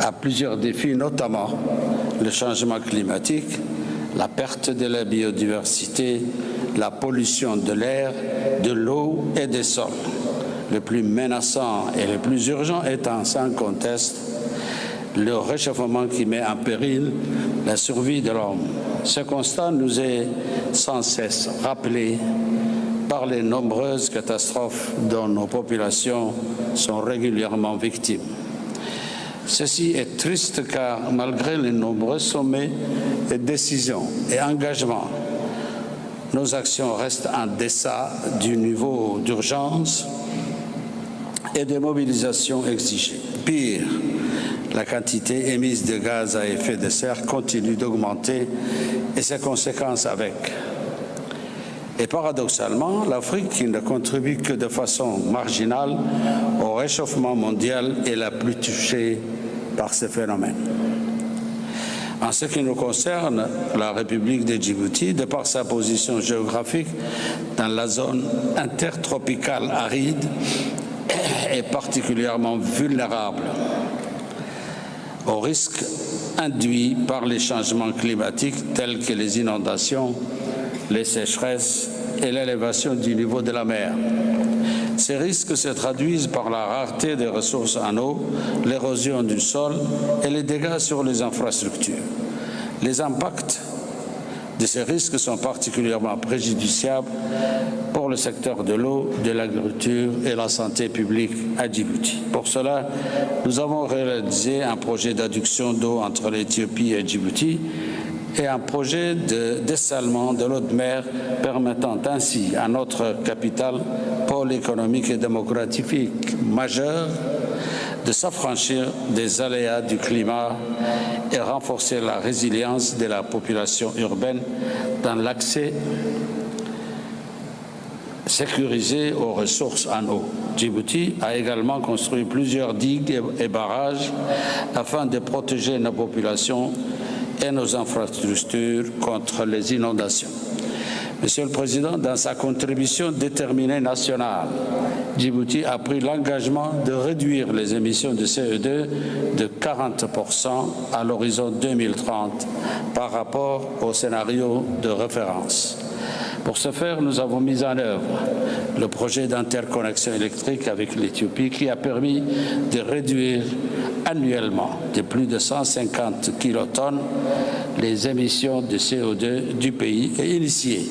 à plusieurs défis, notamment le changement climatique, la perte de la biodiversité, la pollution de l'air, de l'eau et des sols. Le plus menaçant et le plus urgent étant sans conteste le réchauffement qui met en péril la survie de l'homme. Ce constat nous est sans cesse rappelé par les nombreuses catastrophes dont nos populations sont régulièrement victimes. Ceci est triste car malgré les nombreux sommets et décisions et engagements, nos actions restent en deçà du niveau d'urgence et de mobilisation exigé. Pire, la quantité émise de gaz à effet de serre continue d'augmenter et ses conséquences avec. Et paradoxalement, l'Afrique, qui ne contribue que de façon marginale au réchauffement mondial, est la plus touchée par ce phénomène. En ce qui nous concerne, la République de Djibouti, de par sa position géographique dans la zone intertropicale aride, est particulièrement vulnérable aux risques induits par les changements climatiques tels que les inondations, les sécheresses et l'élévation du niveau de la mer. Ces risques se traduisent par la rareté des ressources en eau, l'érosion du sol et les dégâts sur les infrastructures. Les impacts de ces risques sont particulièrement préjudiciables pour le secteur de l'eau, de l'agriculture et la santé publique à Djibouti. Pour cela, nous avons réalisé un projet d'adduction d'eau entre l'Éthiopie et Djibouti et un projet de dessalement de l'eau de mer permettant ainsi à notre capitale, pôle économique et démographique majeur, de s'affranchir des aléas du climat et renforcer la résilience de la population urbaine dans l'accès sécurisé aux ressources en eau. Djibouti a également construit plusieurs digues et barrages afin de protéger nos populations et nos infrastructures contre les inondations. Monsieur le Président, dans sa contribution déterminée nationale, Djibouti a pris l'engagement de réduire les émissions de CO2 de 40% à l'horizon 2030 par rapport au scénario de référence. Pour ce faire, nous avons mis en œuvre le projet d'interconnexion électrique avec l'Éthiopie qui a permis de réduire annuellement de plus de 150 kilotonnes les émissions de CO2 du pays et initié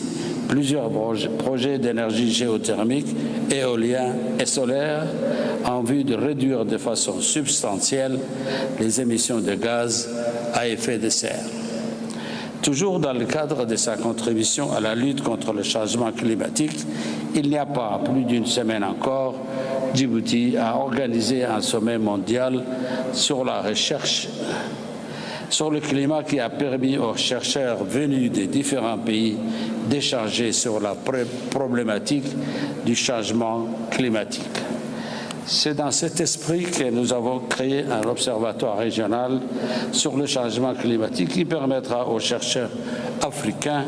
plusieurs projets d'énergie géothermique, éolien et solaire en vue de réduire de façon substantielle les émissions de gaz à effet de serre. Toujours dans le cadre de sa contribution à la lutte contre le changement climatique, il n'y a pas plus d'une semaine encore, Djibouti a organisé un sommet mondial sur la recherche sur le climat qui a permis aux chercheurs venus des différents pays d'échanger sur la problématique du changement climatique. C'est dans cet esprit que nous avons créé un observatoire régional sur le changement climatique qui permettra aux chercheurs africains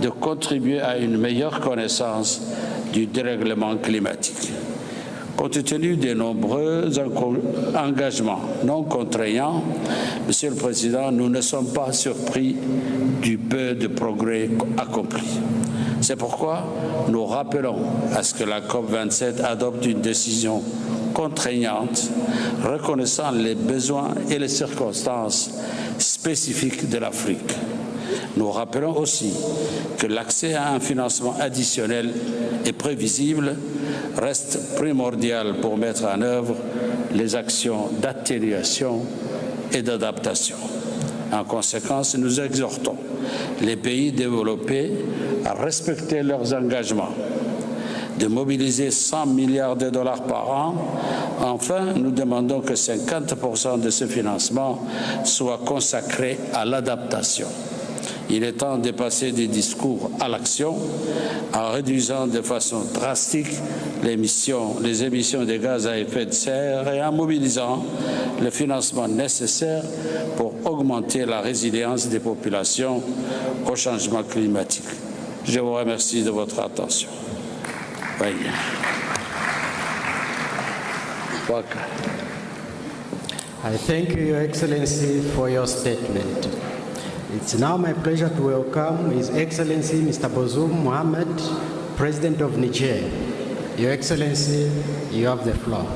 de contribuer à une meilleure connaissance du dérèglement climatique. Compte tenu des nombreux engagements non contraignants, Monsieur le Président, nous ne sommes pas surpris du peu de progrès accompli. C'est pourquoi nous rappelons à ce que la COP27 adopte une décision contraignante reconnaissant les besoins et les circonstances spécifiques de l'Afrique. Nous rappelons aussi que l'accès à un financement additionnel et prévisible reste primordial pour mettre en œuvre les actions d'atténuation et d'adaptation. En conséquence, nous exhortons les pays développés à respecter leurs engagements, de mobiliser 100 milliards de dollars par an. Enfin, nous demandons que 50% de ce financement soit consacré à l'adaptation. Il est temps de passer des discours à l'action en réduisant de façon drastique les émissions de gaz à effet de serre et en mobilisant le financement nécessaire pour augmenter la résilience des populations au changement climatique. Je vous remercie de votre attention. I thank you, Your Excellency, for your statement. It's now my pleasure to welcome His Excellency Mr. Bazoum Mohamed, President of Niger. Your Excellency, you have the floor.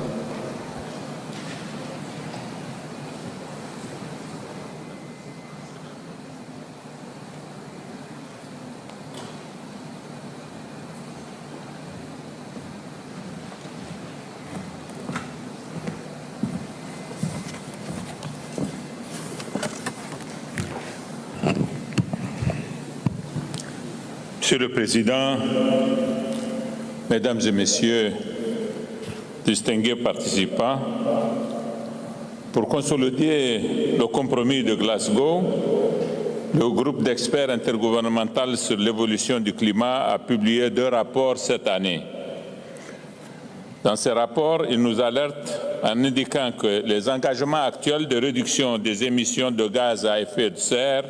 Monsieur le Président, Mesdames et Messieurs, distingués participants, pour consolider le compromis de Glasgow, le groupe d'experts intergouvernemental sur l'évolution du climat a publié 2 rapports cette année. Dans ces rapports, il nous alerte en indiquant que les engagements actuels de réduction des émissions de gaz à effet de serre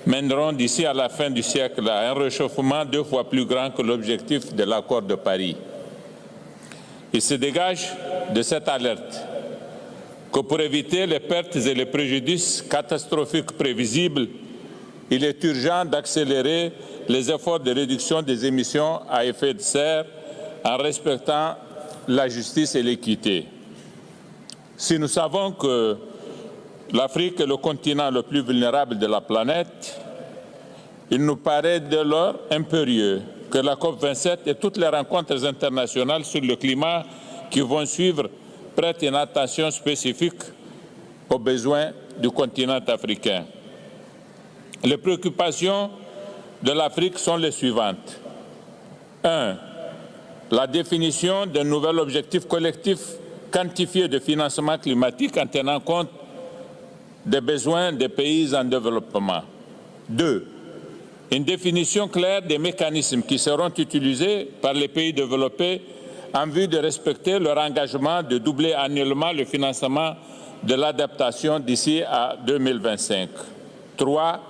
mèneront d'ici à la fin du siècle à un réchauffement 2 fois plus grand que l'objectif de l'accord de Paris. Il se dégage de cette alerte que pour éviter les pertes et les préjudices catastrophiques prévisibles, il est urgent d'accélérer les efforts de réduction des émissions à effet de serre en respectant la justice et l'équité. Si nous savons que l'Afrique est le continent le plus vulnérable de la planète, il nous paraît dès lors impérieux que la COP27 et toutes les rencontres internationales sur le climat qui vont suivre prêtent une attention spécifique aux besoins du continent africain. Les préoccupations de l'Afrique sont les suivantes. 1. La définition d'un nouvel objectif collectif quantifié de financement climatique en tenant compte des besoins des pays en développement. 2. Une définition claire des mécanismes qui seront utilisés par les pays développés en vue de respecter leur engagement de doubler annuellement le financement de l'adaptation d'ici à 2025. 3.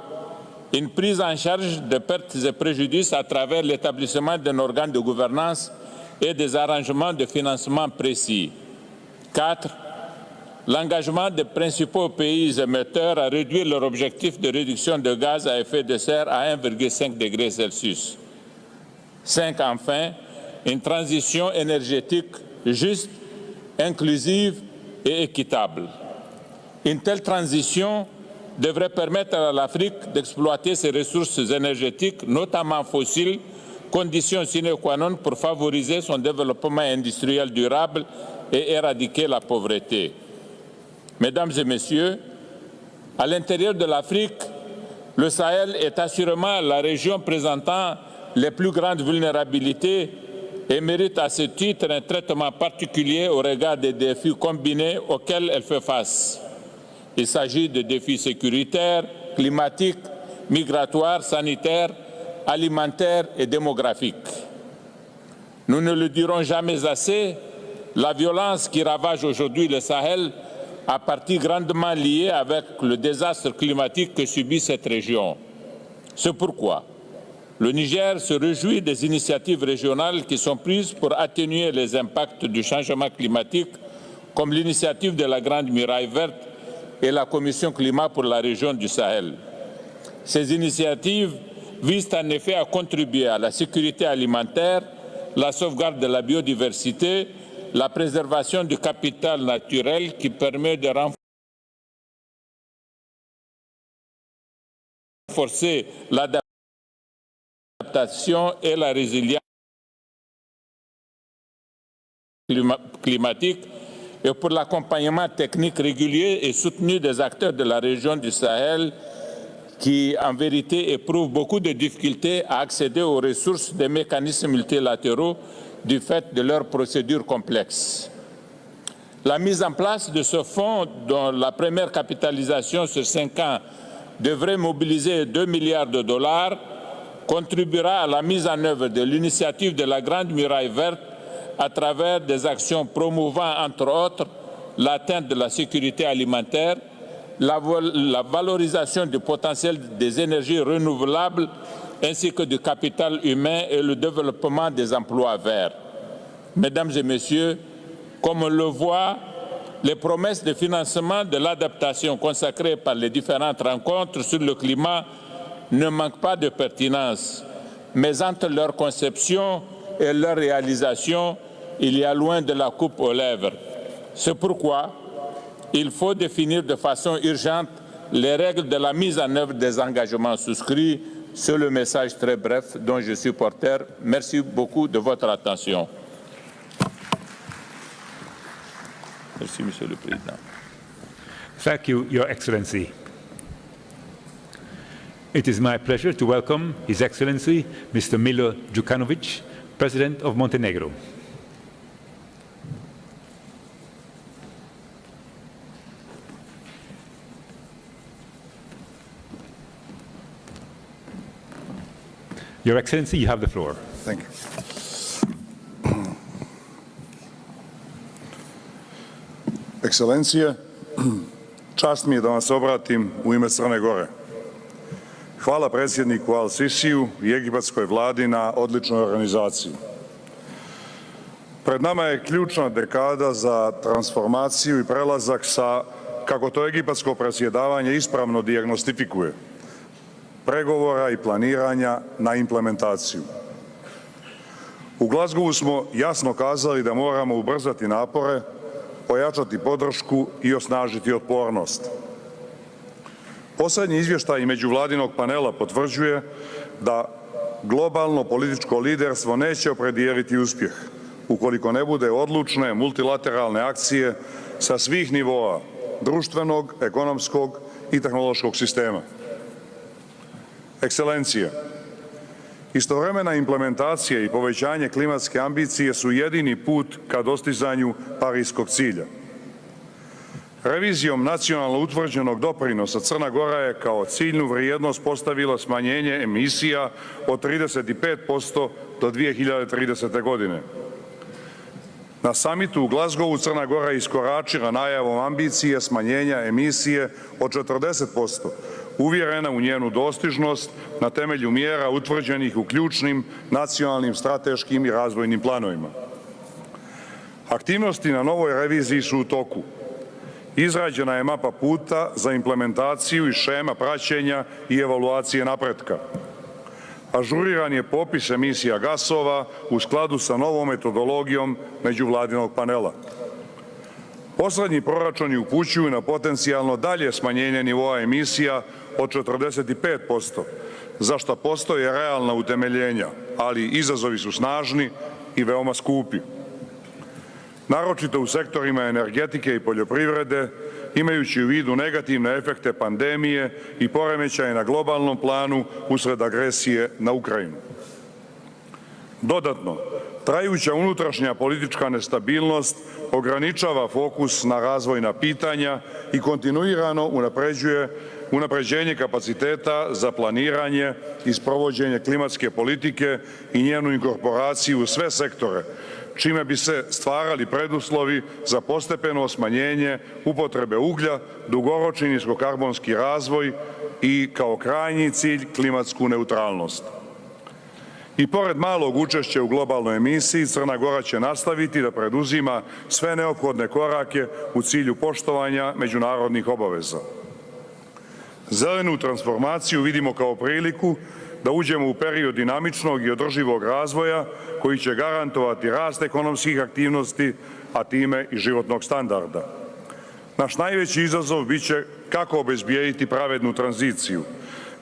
Une prise en charge de pertes et préjudices à travers l'établissement d'un organe de gouvernance et des arrangements de financement précis. 4. L'engagement des principaux pays émetteurs à réduire leur objectif de réduction de gaz à effet de serre à 1,5 degré Celsius. 5. Enfin, une transition énergétique juste, inclusive et équitable. Une telle transition devrait permettre à l'Afrique d'exploiter ses ressources énergétiques, notamment fossiles, condition sine qua non pour favoriser son développement industriel durable et éradiquer la pauvreté. Mesdames et Messieurs, à l'intérieur de l'Afrique, le Sahel est assurément la région présentant les plus grandes vulnérabilités et mérite à ce titre un traitement particulier au regard des défis combinés auxquels elle fait face. Il s'agit de défis sécuritaires, climatiques, migratoires, sanitaires, alimentaires et démographiques. Nous ne le dirons jamais assez, La violence qui ravage aujourd'hui le Sahel a partie grandement liée avec le désastre climatique que subit cette région. C'est pourquoi le Niger se réjouit des initiatives régionales qui sont prises pour atténuer les impacts du changement climatique, comme l'initiative de la Grande Muraille Verte et la Commission Climat pour la région du Sahel. Ces initiatives visent en effet à contribuer à la sécurité alimentaire, la sauvegarde de la biodiversité, la préservation du capital naturel qui permet de renforcer l'adaptation et la résilience climatique et pour l'accompagnement technique régulier et soutenu des acteurs de la région du Sahel qui, en vérité, éprouvent beaucoup de difficultés à accéder aux ressources des mécanismes multilatéraux du fait de leurs procédures complexes. La mise en place de ce fonds, dont la première capitalisation sur 5 ans devrait mobiliser 2 milliards de dollars, contribuera à la mise en œuvre de l'initiative de la Grande Muraille Verte à travers des actions promouvant, entre autres, l'atteinte de la sécurité alimentaire, la valorisation du potentiel des énergies renouvelables ainsi que du capital humain et le développement des emplois verts. Mesdames et messieurs, comme on le voit, les promesses de financement de l'adaptation consacrées par les différentes rencontres sur le climat ne manquent pas de pertinence, mais entre leur conception et leur réalisation, il y a loin de la coupe aux lèvres. C'est pourquoi il faut définir de façon urgente les règles de la mise en œuvre des engagements souscrits. C'est le message très bref dont je suis porteur. Merci beaucoup de votre attention. Merci, Monsieur le Président. Thank you, Your Excellency. It is my pleasure to welcome His Excellency, Mr. Milo Djukanovic, President of Montenegro. Your Excellency, you have the floor. Thank you. Ekscelencije, čast mi je da vam se obratim u ime Crne Gore. Hvala predsjedniku Al-Sisiju i egipatskoj vladi na odličnoj organizaciji. Pred nama je ključna dekada za transformaciju i prelazak sa, kako to egipatsko predsjedavanje ispravno dijagnostifikuje, pregovora i planiranja na implementaciju. U Glasgowu smo jasno kazali da moramo ubrzati napore, pojačati podršku i osnažiti otpornost. Posljednji izvještaj međuvladinog panela potvrđuje da globalno političko liderstvo neće opredijeliti uspjeh ukoliko ne bude odlučne multilateralne akcije sa svih nivoa društvenog, ekonomskog i tehnološkog sistema. Ekscelencija, istovremena implementacija i povećanje klimatske ambicije su jedini put ka dostizanju Pariskog cilja. Revizijom nacionalno utvrđenog doprinosa Crna Gora je kao ciljnu vrijednost postavila smanjenje emisija od 35% do 2030. godine. Na samitu u Glasgowu Crna Gora iskoračila najavom ambicije smanjenja emisije od 40%, uvjerena u njenu dostižnost na temelju mjera utvrđenih u ključnim nacionalnim strateškim i razvojnim planovima. Aktivnosti na novoj reviziji su u toku. Izrađena je mapa puta za implementaciju i šema praćenja i evaluacije napretka. Ažuriran je popis emisija gasova u skladu sa novom metodologijom međuvladinog panela. Poslednji proračuni upućuju na potencijalno dalje smanjenje nivoa emisija od 45%, za što postoje realna utemeljenja, ali izazovi su snažni i veoma skupi. Naročito u sektorima energetike i poljoprivrede, imajući u vidu negativne efekte pandemije i poremećaje na globalnom planu usred agresije na Ukrajinu. Dodatno, trajuća unutrašnja politička nestabilnost ograničava fokus na razvojna pitanja i kontinuirano unapređenje kapaciteta za planiranje i sprovođenje klimatske politike i njenu inkorporaciju u sve sektore, čime bi se stvarali preduslovi za postepeno smanjenje upotrebe uglja, dugoročni niskokarbonski razvoj i kao krajnji cilj klimatsku neutralnost. I pored malog učešća u globalnoj emisiji, Crna Gora će nastaviti da preduzima sve neophodne korake u cilju poštovanja međunarodnih obaveza. Zelenu transformaciju vidimo kao priliku da uđemo u period dinamičnog i održivog razvoja koji će garantovati rast ekonomskih aktivnosti, a time i životnog standarda. Naš najveći izazov biće kako obezbijediti pravednu tranziciju.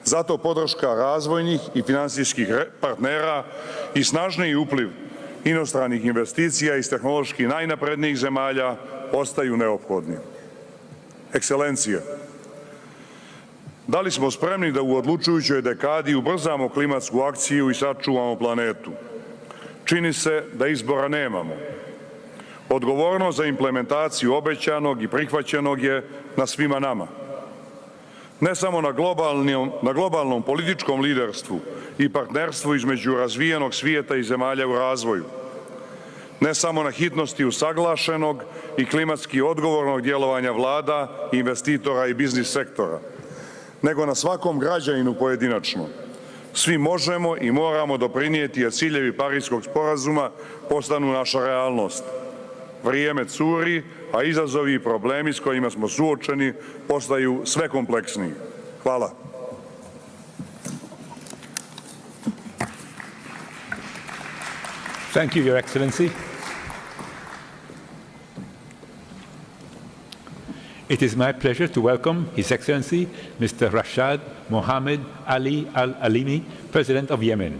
Zato podrška razvojnih i finansijskih partnera i snažniji upliv inostranih investicija iz tehnološki najnaprednijih zemalja ostaju neophodni. Ekscelencije, da li smo spremni da u odlučujućoj dekadi ubrzamo klimatsku akciju i sačuvamo planetu? Čini se da izbora nemamo. Odgovornost za implementaciju obećanog i prihvaćenog je na svima nama. Ne samo na globalnom političkom liderstvu i partnerstvu između razvijenog svijeta i zemalja u razvoju. Ne samo na hitnosti usaglašenog i klimatski odgovornog djelovanja vlada, investitora i biznis sektora, nego na svakom građaninu pojedinačno. Svi možemo i moramo doprinijeti da ciljevi Pariskog sporazuma postanu naša realnost. Vrijeme curi, a izazovi i problemi s kojima smo suočeni postaju sve kompleksniji. Hvala. Thank you, Your Excellency. It is my pleasure to welcome His Excellency Mr. Rashid Mohammed Ali Al-Alimi, President of Yemen.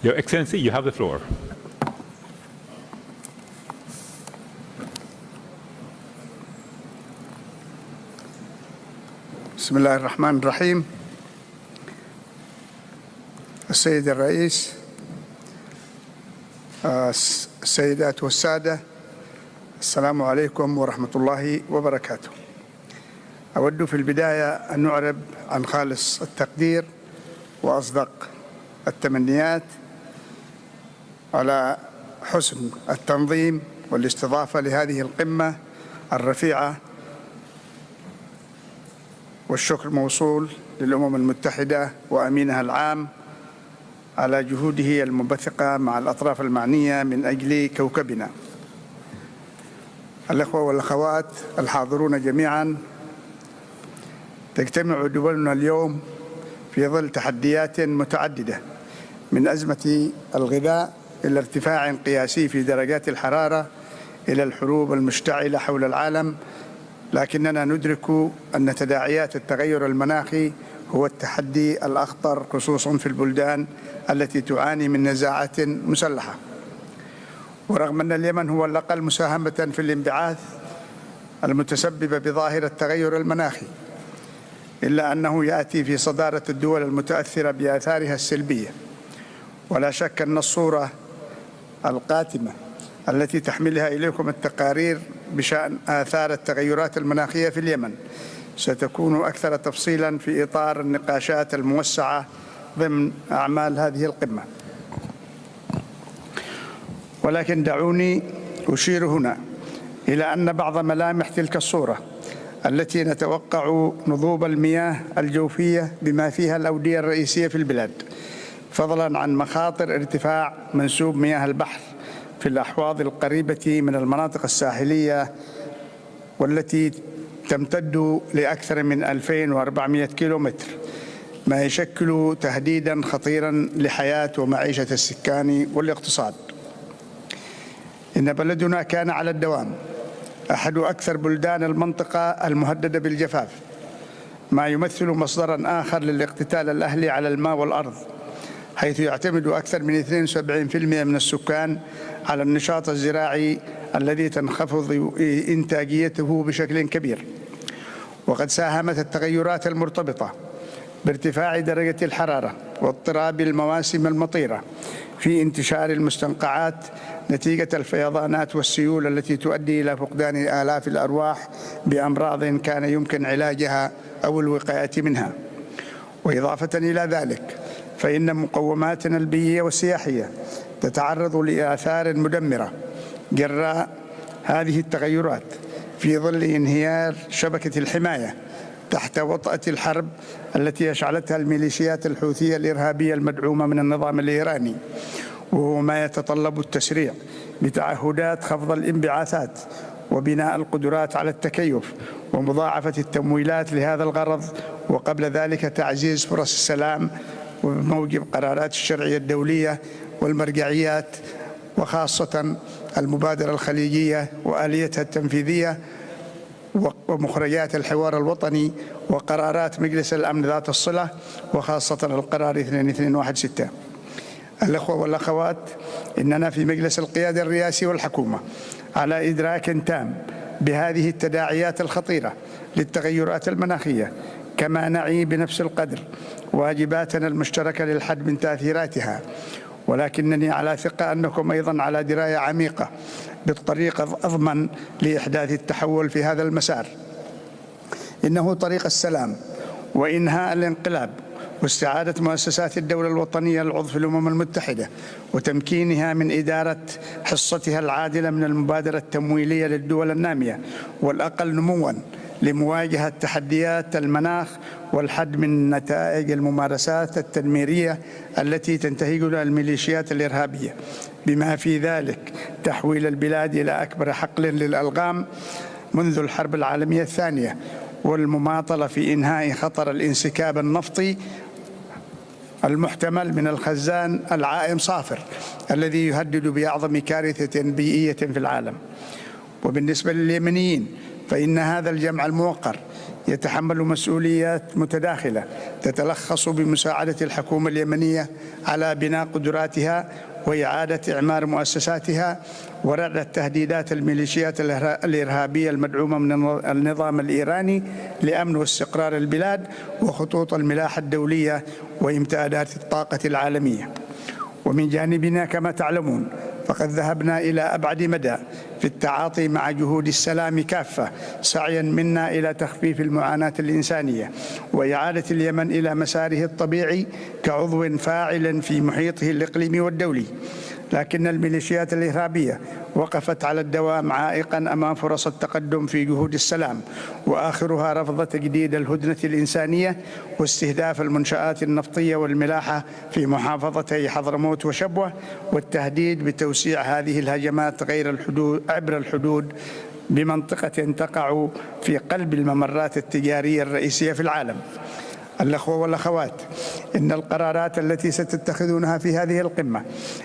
Your Excellency, you have the floor. بسم الله الرحمن الرحيم. السيد الرئيس، السيدات والسادة، السلام عليكم ورحمة الله وبركاته. أود في البداية أن أعرب عن خالص التقدير وأصدق التمنيات على حسن التنظيم والاستضافة لهذه القمة الرفيعة، والشكر موصول للأمم المتحدة وأمينها العام على جهوده المنبثقة مع الأطراف المعنية من أجل كوكبنا. الأخوة والأخوات الحاضرون جميعا، تجتمع دولنا اليوم في ظل تحديات متعددة، من أزمة الغذاء إلى ارتفاع قياسي في درجات الحرارة إلى الحروب المشتعلة حول العالم، لكننا ندرك أن تداعيات التغير المناخي هو التحدي الأخطر خصوصا في البلدان التي تعاني من نزاعات مسلحة. ورغم أن اليمن هو الأقل مساهمة في الانبعاث المتسببة بظاهرة التغير المناخي، إلا أنه يأتي في صدارة الدول المتأثرة بآثارها السلبية. ولا شك أن الصورة القاتمة التي تحملها إليكم التقارير بشأن آثار التغيرات المناخية في اليمن ستكون أكثر تفصيلا في إطار النقاشات الموسعة ضمن أعمال هذه القمة. ولكن دعوني أشير هنا إلى أن بعض ملامح تلك الصورة التي نتوقع نضوب المياه الجوفية بما فيها الأودية الرئيسية في البلاد، فضلا عن مخاطر ارتفاع منسوب مياه البحر في الأحواض القريبة من المناطق الساحلية والتي تمتد لأكثر من 2400 كيلومتر، ما يشكل تهديدا خطيرا لحياة ومعيشة السكان والاقتصاد. إن بلدنا كان على الدوام أحد أكثر بلدان المنطقة المهددة بالجفاف، ما يمثل مصدرا آخر للاقتتال الأهلي على الماء والأرض، حيث يعتمد أكثر من 72% من السكان على النشاط الزراعي الذي تنخفض إنتاجيته بشكل كبير. وقد ساهمت التغيرات المرتبطة بارتفاع درجة الحرارة واضطراب المواسم المطيرة في انتشار المستنقعات نتيجة الفيضانات والسيول التي تؤدي إلى فقدان آلاف الأرواح بأمراض كان يمكن علاجها أو الوقاية منها. وإضافة إلى ذلك فإن مقوماتنا البيئية والسياحية تتعرض لآثار مدمرة جراء هذه التغيرات في ظل انهيار شبكة الحماية تحت وطأة الحرب التي أشعلتها الميليشيات الحوثية الإرهابية المدعومة من النظام الإيراني، وهو ما يتطلب التسريع بتعهدات خفض الانبعاثات وبناء القدرات على التكيف ومضاعفة التمويلات لهذا الغرض، وقبل ذلك تعزيز فرص السلام وموجب قرارات الشرعية الدولية والمرجعيات، وخاصة المبادرة الخليجية وآليتها التنفيذية ومخرجات الحوار الوطني وقرارات مجلس الأمن ذات الصلة، وخاصة القرار 2216. الأخوة والأخوات، إننا في مجلس القيادة الرئاسي والحكومة على إدراك تام بهذه التداعيات الخطيرة للتغيرات المناخية، كما نعي بنفس القدر واجباتنا المشتركة للحد من تأثيراتها، ولكنني على ثقة أنكم أيضا على دراية عميقة بالطريقة الأضمن لإحداث التحول في هذا المسار. إنه طريق السلام وإنهاء الانقلاب واستعادة مؤسسات الدولة الوطنية العضو في الأمم المتحدة وتمكينها من إدارة حصتها العادلة من المبادرة التمويلية للدول النامية والأقل نمواً لمواجهة تحديات المناخ والحد من نتائج الممارسات التدميرية التي تنتهج لها الميليشيات الإرهابية، بما في ذلك تحويل البلاد إلى أكبر حقل للألغام منذ الحرب العالمية الثانية، والمماطلة في إنهاء خطر الانسكاب النفطي المحتمل من الخزان العائم صافر الذي يهدد بأعظم كارثة بيئية في العالم. وبالنسبة لليمنيين فإن هذا الجمع الموقر يتحمل مسؤوليات متداخلة تتلخص بمساعدة الحكومة اليمنية على بناء قدراتها وإعادة إعمار مؤسساتها وردع تهديدات الميليشيات الإرهابية المدعومة من النظام الإيراني لأمن واستقرار البلاد وخطوط الملاحة الدولية وإمدادات الطاقة العالمية. ومن جانبنا كما تعلمون فقد ذهبنا إلى أبعد مدى في التعاطي مع جهود السلام كافة، سعيا منا إلى تخفيف المعاناة الإنسانية وإعادة اليمن إلى مساره الطبيعي كعضو فاعل في محيطه الإقليمي والدولي. لكن الميليشيات الإرهابية وقفت على الدوام عائقا أمام فرص التقدم في جهود السلام، وآخرها رفض تجديد الهدنة الإنسانية واستهداف المنشآت النفطية والملاحة في محافظتي حضرموت وشبوة، والتهديد بتوسيع هذه الهجمات عبر الحدود بمنطقة تقع في قلب الممرات التجارية الرئيسية في العالم. الأخوة والأخوات، إن القرارات التي ستتخذونها في هذه القمة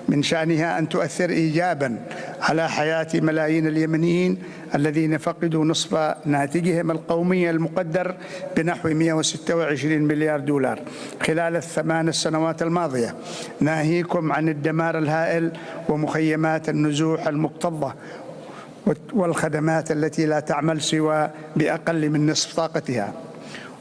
من شأنها أن تؤثر إيجاباً على حياة ملايين اليمنيين الذين فقدوا نصف ناتجهم القومي المقدر بنحو 126 مليار دولار خلال ال8 سنوات الماضية، ناهيكم عن الدمار الهائل ومخيمات النزوح المكتظة والخدمات التي لا تعمل سوى بأقل من نصف طاقتها.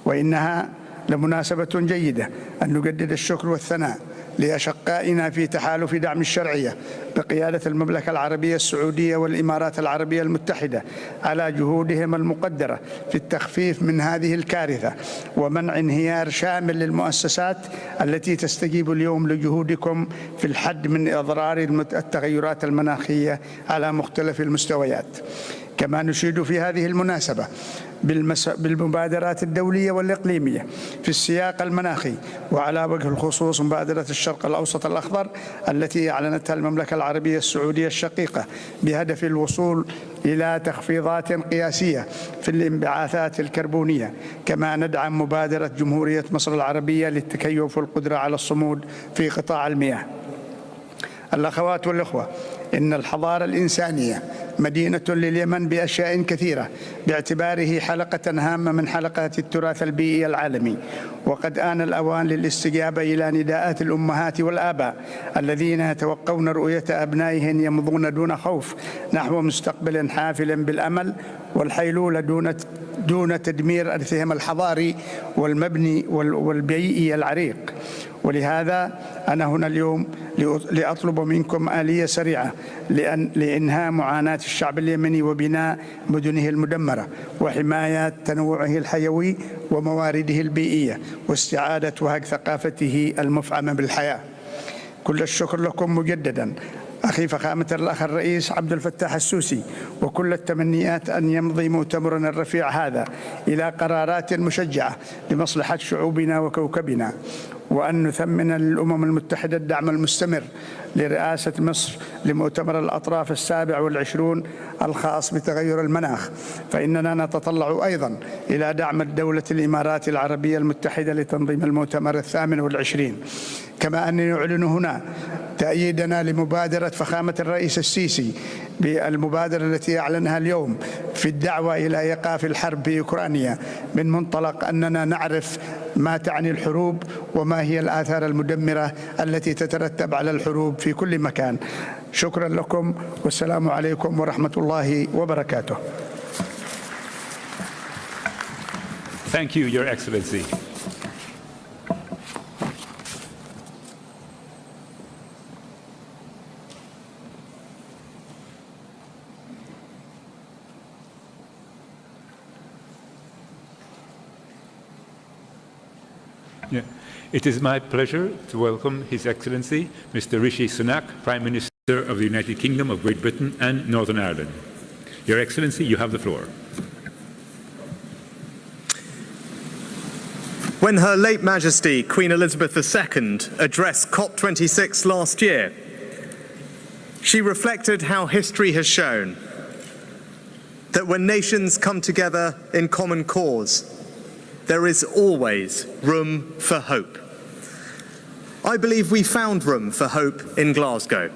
وإنها لمناسبة جيدة أن نجدد الشكر والثناء لأشقائنا في تحالف دعم الشرعية بقيادة المملكة العربية السعودية والإمارات العربية المتحدة على جهودهم المقدرة في التخفيف من هذه الكارثة ومنع انهيار شامل للمؤسسات التي تستجيب اليوم لجهودكم في الحد من إضرار التغيرات المناخية على مختلف المستويات. كما نشيد في هذه المناسبة بالمبادرات الدولية والإقليمية في السياق المناخي، وعلى وجه الخصوص مبادرة الشرق الأوسط الأخضر التي أعلنتها المملكة العربية السعودية الشقيقة بهدف الوصول إلى تخفيضات قياسية في الانبعاثات الكربونية. كما ندعم مبادرة جمهورية مصر العربية للتكيف والقدرة على الصمود في قطاع المياه. الأخوات والأخوة، إن الحضارة الإنسانية مدينة لليمن بأشياء كثيرة باعتباره حلقة هامة من حلقات التراث البيئي العالمي، وقد آن الأوان للاستجابة إلى نداءات الأمهات والآباء الذين يتوقون رؤية أبنائهم يمضون دون خوف نحو مستقبل حافل بالأمل والحيلولة دون تدمير إرثهم الحضاري والمبني والبيئي العريق. ولهذا أنا هنا اليوم لأطلب منكم آلية سريعة لإنهاء معاناة الشعب اليمني وبناء مدنه المدمرة وحماية تنوعه الحيوي وموارده البيئية واستعادة وهج ثقافته المفعمة بالحياة. كل الشكر لكم مجددا أخي فخامة الأخ الرئيس عبد الفتاح السوسي، وكل التمنيات أن يمضي مؤتمرنا الرفيع هذا إلى قرارات مشجعة لمصلحة شعوبنا وكوكبنا، وأن نثمن للأمم المتحدة الدعم المستمر لرئاسة مصر لمؤتمر الأطراف 27 الخاص بتغير المناخ، فإننا نتطلع أيضا إلى دعم دولة الإمارات العربية المتحدة لتنظيم المؤتمر 28. كما أنني نعلن هنا تأييدنا لمبادرة فخامة الرئيس السيسي بالمبادرة التي أعلنها اليوم في الدعوة إلى إيقاف الحرب في أوكرانيا، من منطلق أننا نعرف ما تعني الحروب وما هي الآثار المدمرة التي تترتب على الحروب في كل مكان. شكرا لكم والسلام عليكم ورحمة الله وبركاته. Thank you, Your Excellency. Yeah. It is my pleasure to welcome His Excellency Mr. Rishi Sunak, Prime Minister of the United Kingdom of Great Britain and Northern Ireland. Your Excellency, you have the floor. When Her late Majesty Queen Elizabeth II addressed COP26 last year, she reflected how history has shown that when nations come together in common cause, there is always room for hope. I believe we found room for hope in Glasgow,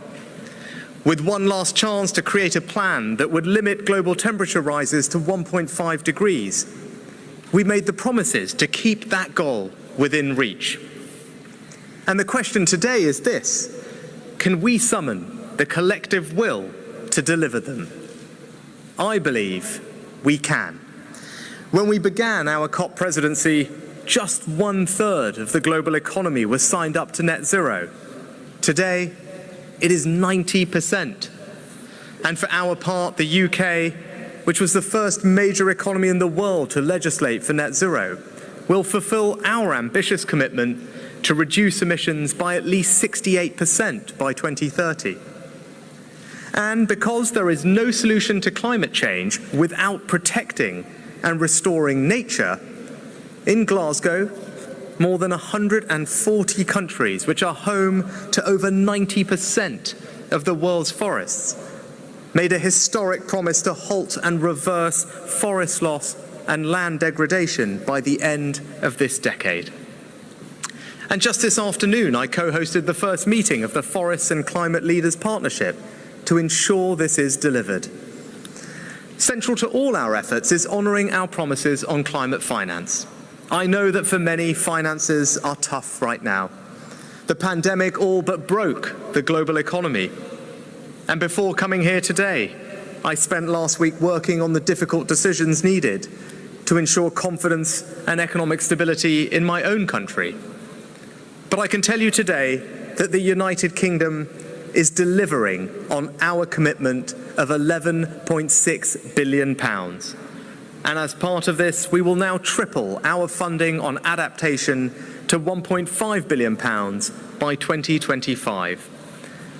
with one last chance to create a plan that would limit global temperature rises to 1.5 degrees. We made the promises to keep that goal within reach. And the question today is this: can we summon the collective will to deliver them? I believe we can. When we began our COP presidency, just 1/3 of the global economy was signed up to net zero. Today, it is 90%. And for our part, the UK, which was the first major economy in the world to legislate for net zero, will fulfill our ambitious commitment to reduce emissions by at least 68% by 2030. And because there is no solution to climate change without protecting and restoring nature, in Glasgow, more than 140 countries, which are home to over 90% of the world's forests, made a historic promise to halt and reverse forest loss and land degradation by the end of this decade. And just this afternoon, I co-hosted the first meeting of the Forests and Climate Leaders Partnership to ensure this is delivered. Central to all our efforts is honouring our promises on climate finance. I know that for many, finances are tough right now. The pandemic all but broke the global economy. And before coming here today, I spent last week working on the difficult decisions needed to ensure confidence and economic stability in my own country. But I can tell you today that the United Kingdom is delivering on our commitment of £11.6 billion. And as part of this, we will now triple our funding on adaptation to £1.5 billion by 2025.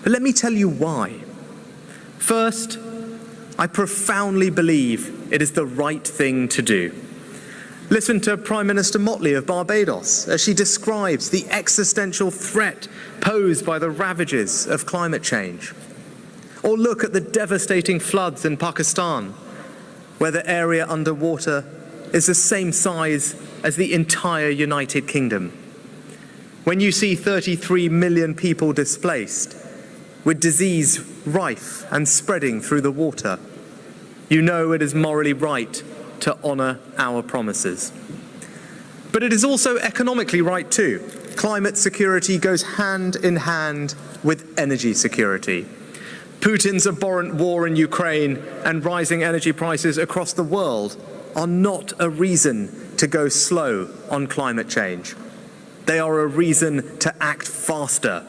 But let me tell you why. First, I profoundly believe it is the right thing to do. Listen to Prime Minister Motley of Barbados as she describes the existential threat posed by the ravages of climate change. Or look at the devastating floods in Pakistan, where the area underwater is the same size as the entire United Kingdom. When you see 33 million people displaced, with disease rife and spreading through the water, you know it is morally right to honour our promises. But it is also economically right too. Climate security goes hand in hand with energy security. Putin's abhorrent war in Ukraine and rising energy prices across the world are not a reason to go slow on climate change. they are a reason to act faster.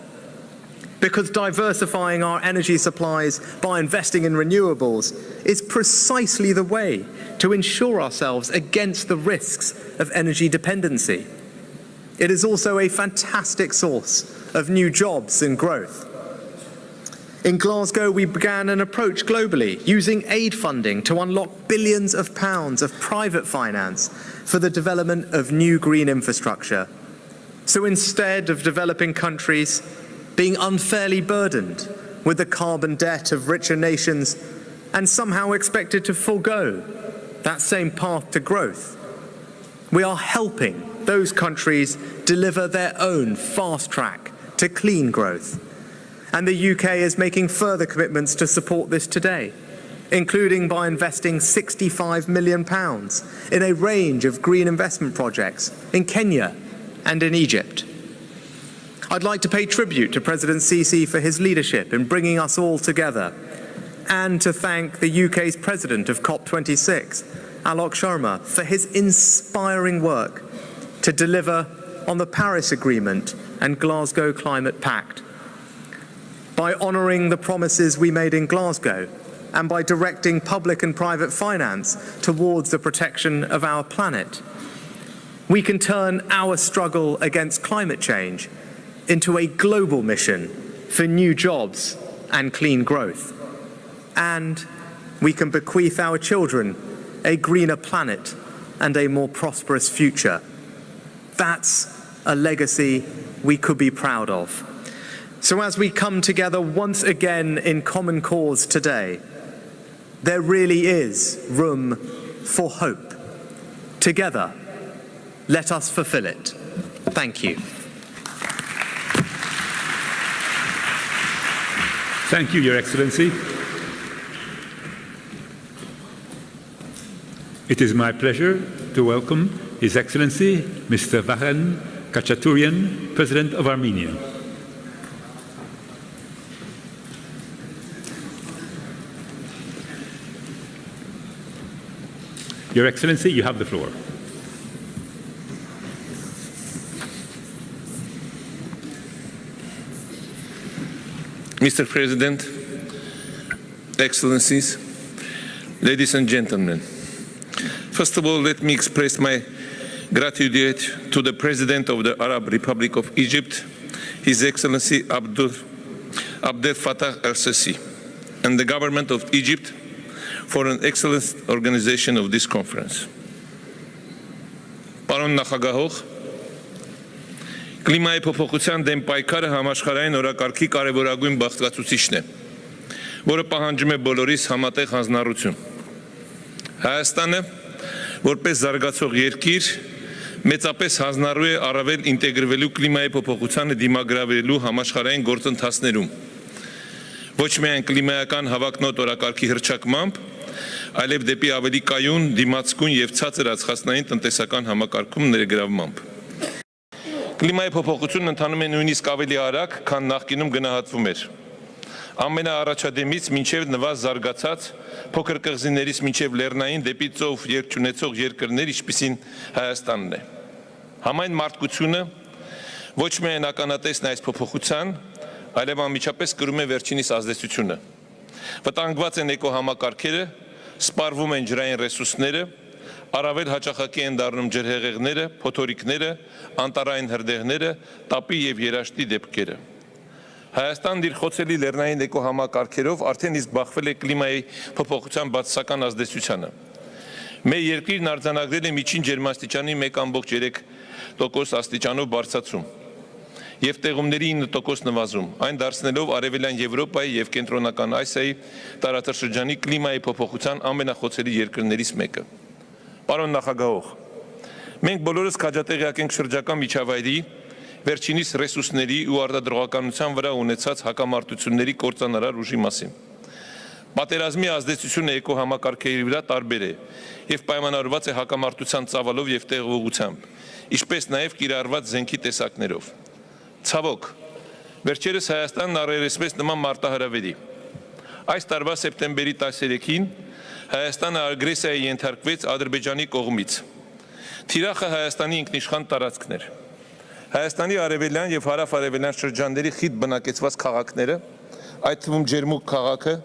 Because diversifying our energy supplies by investing in renewables is precisely the way to ensure ourselves against the risks of energy dependency. It is also a fantastic source of new jobs and growth. In Glasgow, we began an approach globally, using aid funding to unlock billions of pounds of private finance for the development of new green infrastructure. So instead of developing countries being unfairly burdened with the carbon debt of richer nations and somehow expected to forego that same path to growth, we are helping those countries deliver their own fast track to clean growth. And the UK is making further commitments to support this today, including by investing £65 million in a range of green investment projects in Kenya and in Egypt. I'd like to pay tribute to President Sisi for his leadership in bringing us all together, and to thank the UK's President of COP26, Alok Sharma, for his inspiring work to deliver on the Paris Agreement and Glasgow Climate Pact. By honouring the promises we made in Glasgow, and by directing public and private finance towards the protection of our planet, we can turn our struggle against climate change into a global mission for new jobs and clean growth. And we can bequeath our children a greener planet and a more prosperous future. That's a legacy we could be proud of. So as we come together once again in common cause today, there really is room for hope. Together, let us fulfill it. Thank you. Thank you, Your Excellency. It is my pleasure to welcome His Excellency Mr. Vahan Khachaturian, President of Armenia. Your Excellency, you have the floor. Mr. President, Excellencies, ladies and gentlemen, first of all, let me express my gratitude to the President of the Arab Republic of Egypt, His Excellency Abdel Fattah el-Sisi, and the government of Egypt for an excellent organization of this conference. Պարոն նախագահող, Կլիմայի փոփոխության դեմ պայքարը համաշխարհային օրակարգի կարևորագույն բաղկացուցիչն է, որը պահանջում է բոլորիս համատեղ հանձնառություն։ Հայաստանը, որպես զարգացող երկիր, մեծապես հանձնառու է առավել ինտեգրվելու կլիմայի փոփոխությանը դիմագրավելու համաշխարհային գործընթացներում, ոչ միայն կլիմայական հավակնոտ օրակարգի հռչակմամբ, այլև դեպի ավելի կայուն, դիմացկուն եւ ցածր ածխածնային տնտեսական համակարգում ներգրավմամբ։ Կլիմայի փոփոխությունն ընթանում է նույնիսկ ավելի արագ, քան նախկինում գնահատվում էր։ Ամենաառաջադեմից մինչև նվազ զարգացած, փոքր կղզիներից մինչև լեռնային դեպի ծով երկ չունեցող երկրներ, ինչպիսին Հայաստանն է։ Համայն մարդկությունը ոչ միայն ականատեսն է այս փոփոխության, այլև անմիջապես կրում է վերջինիս ազդեցությունը։ Վտանգված են էկոհամակարգերը, սպառվում են ջրային ռեսուրսները, առավել հաճախակի են դառնում ջրհեղեղները, փոթորիկները, անտառային հրդեհները, տապի եւ երաշտի դեպքերը։ Հայաստանն իր խոցելի լեռնային էկոհամակարգերով արդեն իսկ բախվել է կլիմայի փոփոխության բացասական ազդեցությանը։ Մեր երկիրն արձանագրել է միջին ջերմաստիճանի 1.3% աստիճանով բարձրացում եւ տեղումների 9% նվազում, այն դարձնելով Արևելյան Եվրոպայի եւ Կենտրոնական Ասիայի տարածաշրջանի կլիմայի փոփոխության ամենախոցելի երկրներից մեկը։ Պարոն նախագահող, մենք բոլորս քաջատեղյակ ենք շրջակա միջավայրի, վերջինիս ռեսուրսների ու արտադրողականության վրա ունեցած հակամարտությունների կործանարար ուժի մասին։ Պատերազմի ազդեցությունը էկոհամակարգերի վրա տարբեր է եւ պայմանավորված է հակամարտության ծավալով եւ տեղողությամբ, ինչպես նաեւ կիրառված զենքի տեսակներով։ Ցավոք, վերջերս Հայաստանն առերեսվեց նման մարտահրավերի։ Այս տարվա սեպտեմբերի 13-ին Հայաստանը ագրեսիայի ենթարկվեց Ադրբեջանի կողմից։ Թիրախը Հայաստանի ինքնիշխան տարածքն էր։ Հայաստանի արևելյան եւ հարավ-արևելյան շրջանների խիտ բնակեցված քաղաքները, այդ թվում Ջերմուկ քաղաքը,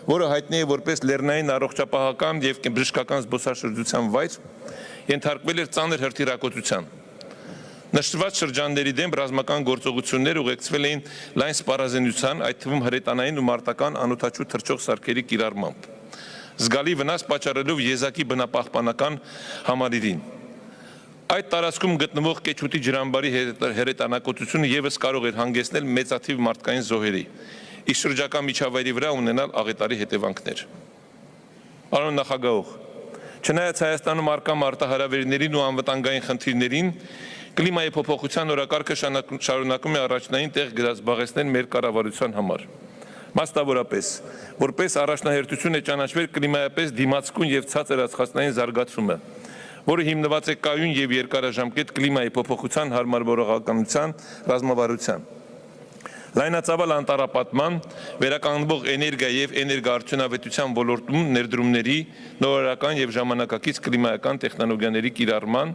որը հայտնի է որպես լեռնային առողջապահական եւ բժշկական զբոսաշրջության վայր, ենթարկվել էր ծանր հրթիռակոծության։ Նշված շրջանների դեմ ռազմական գործողություններ ուղեկցվել էին լայն սպառազինության, այդ թվում հրետանային ու մարտական անօդաչու թռչող սարքերի կիրառմամբ, զգալի վնաս պատճառելով եզակի բնապահպանական համալիրին։ Այդ տարածքում գտնվող Կեչուտի ջրամբարի հրետանակոծությունը եւս կարող էր հանգեցնել մեծաթիվ մարդկային զոհերի, իսկ շրջակա միջավայրի վրա ունենալ աղետարի հետևանքներ։ Պարոն նախագահող, չնայած Հայաստանում առկա մարտահրավերներին ու անվտանգային խնդիրներին, կլիմայի փոփոխության օրակարգը շարունակում է առաջնային տեղ զբաղեցնել մեր կառավարության համար։ Մասնավորապես, որպես առաջնահերթություն է ճանաչվել կլիմայապես դիմացկուն եւ ցածր ածխածնային զարգացումը, որը հիմնված է կայուն եւ երկարաժամկետ կլիմայի փոփոխության հարմարվողականության ռազմավարության, լայնածավալ անտառապատման, վերականգնվող էներգիա եւ էներգոարդյունավետության ոլորտում ներդրումների, նորարարական եւ ժամանակակից կլիմայական տեխնոլոգիաների կիրառման,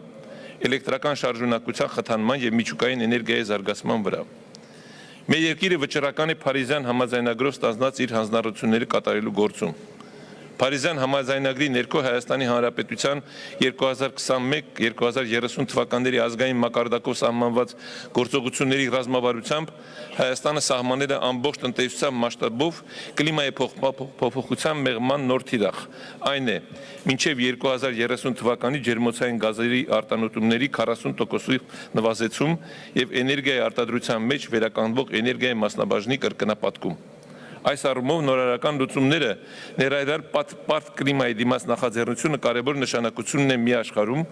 էլեկտրական շարժունակության խթանման եւ միջուկային էներգիայի զարգացման վրա։ Մեր երկիրը վճռական է Փարիզյան համաձայնագրով ստանձնած իր հանձնառությունները կատարելու գործում։ Փարիզյան համաձայնագրի ներքո Հայաստանի Հանրապետության 2021-2030 թվականների ազգային մակարդակով սահմանված գործողությունների ռազմավարությամբ Հայաստանը սահմանել է ամբողջ տնտեսության մասշտաբով կլիմայի փոփոխության մեղման նոր թիրախ, այն է, մինչև 2030 թվականի ջերմոցային գազերի արտանետումների 40%-ի նվազեցում եւ էներգիայի արտադրության մեջ վերականգնվող էներգիայի մասնաբաժնի կրկնապատկում։ Այս առումով նորարարական լուծումները ներառյալ պարտ կլիմայի դիմաց նախաձեռնությունը կարևոր նշանակություն ունեն մի աշխարհում,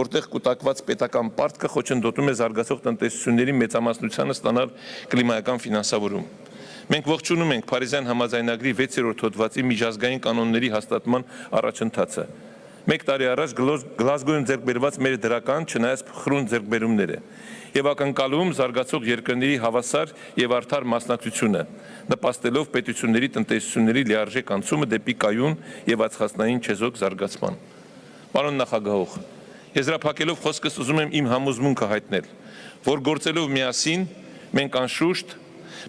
որտեղ կուտակված պետական պարտքը խոչընդոտում է զարգացող տնտեսությունների մեծամասնությանը ստանալ կլիմայական ֆինանսավորում։ Մենք ողջունում ենք Փարիզյան համաձայնագրի 6-րդ հոդվածի միջազգային կանոնների հաստատման առաջընթացը։ Մեկ տարի առաջ Գլազգոյում ձեռք բերված մեր դրական, չնայած խրուն ձեռքբերումները եւ ակնկալում զարգացող երկրների հավասար եւ արդար մասնակցությունը, նպաստելով պետությունների տնտեսությունների լիարժեք անցումը դեպի կայուն եւ ածխածնային չեզոք զարգացման։ Պարոն նախագահող, եզրափակելով խոսքս ուզում եմ իմ համոզմունքը հայտնել, որ գործելով միասին մենք անշուշտ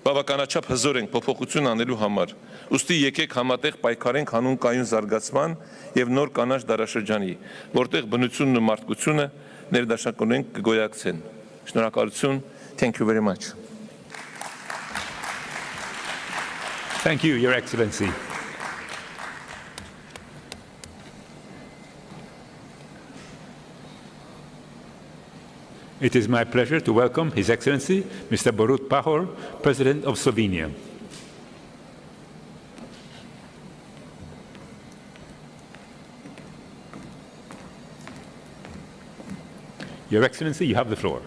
բավականաչափ հզոր ենք փոփոխություն անելու համար։ Ուստի եկեք համատեղ պայքարենք հանուն կայուն զարգացման եւ նոր կանաչ դարաշրջանի, որտեղ բնությունն ու մարդկությունը ներդաշնակորեն կգոյակցեն։ Շնորհակալություն. Thank you very much. Thank you, Your Excellency. It is my pleasure to welcome His Excellency, Mr. Borut Pahor, President of Slovenia. Your Excellency, you have the floor.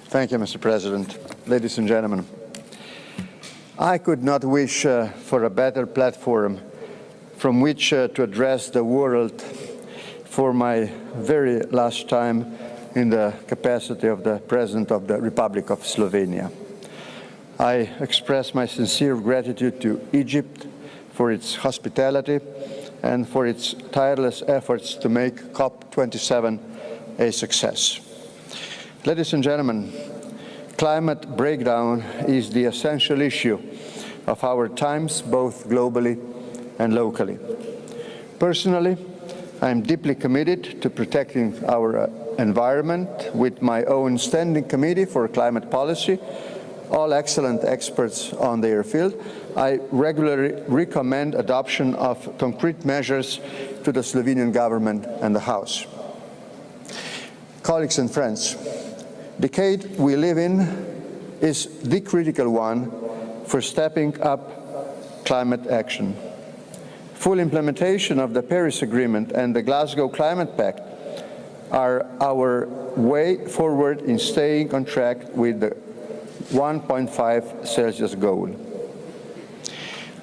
Thank you, Mr. President. Ladies and gentlemen, I could not wish for a better platform from which to address the world for my very last time in the capacity of the President of the Republic of Slovenia. I express my sincere gratitude to Egypt for its hospitality and for its tireless efforts to make COP27 a success. Ladies and gentlemen, climate breakdown is the essential issue of our times, both globally and locally. Personally, I am deeply committed to protecting our environment with my own Standing Committee for Climate Policy, all excellent experts on their field. I regularly recommend adoption of concrete measures to the Slovenian government and the House. Colleagues and friends, the decade we live in is the critical one for stepping up climate action. Full implementation of the Paris Agreement and the Glasgow Climate Pact are our way forward in staying on track with the 1.5 Celsius goal.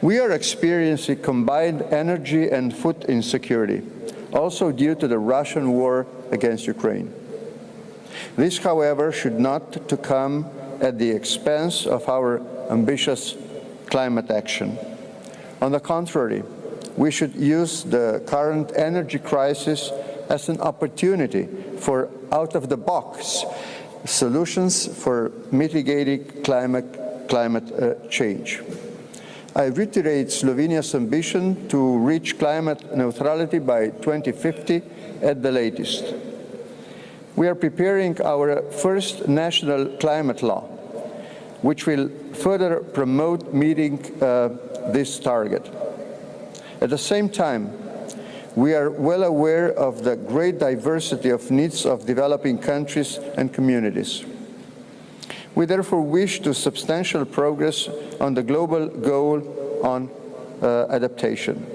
We are experiencing combined energy and food insecurity, also due to the Russian war against Ukraine. This, however, should not to come at the expense of our ambitious climate action. On the contrary, we should use the current energy crisis as an opportunity for out-of-the-box solutions for mitigating climate change. I reiterate Slovenia's ambition to reach climate neutrality by 2050 at the latest. We are preparing our first national climate law, which will further promote meeting this target. At the same time, we are well aware of the great diversity of needs of developing countries and communities. We therefore wish to substantial progress on the global goal on adaptation.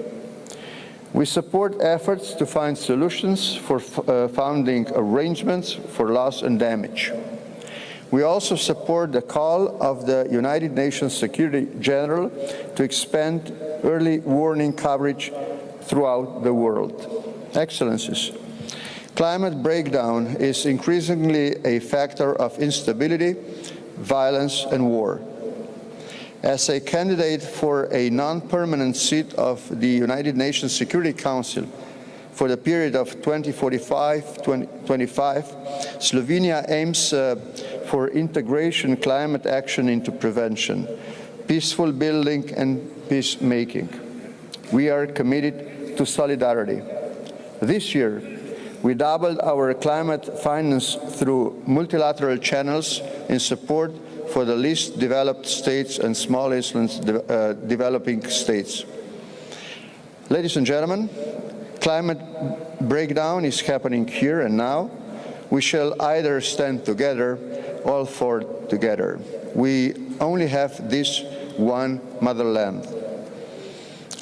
We support efforts to find solutions for founding arrangements for loss and damage. We also support the call of the United Nations Secretary General to expand early warning coverage throughout the world. Excellencies, climate breakdown is increasingly a factor of instability, violence, and war. As a candidate for a non-permanent seat of the United Nations Security Council for the period of 2045-2025, Slovenia aims for integration climate action into prevention, peaceful building, and peacemaking. We are committed to solidarity. This year, we doubled our climate finance through multilateral channels in support for the least developed states and small islands developing states. Ladies and gentlemen, climate breakdown is happening here and now. We shall either stand together or fall together. We only have this one motherland.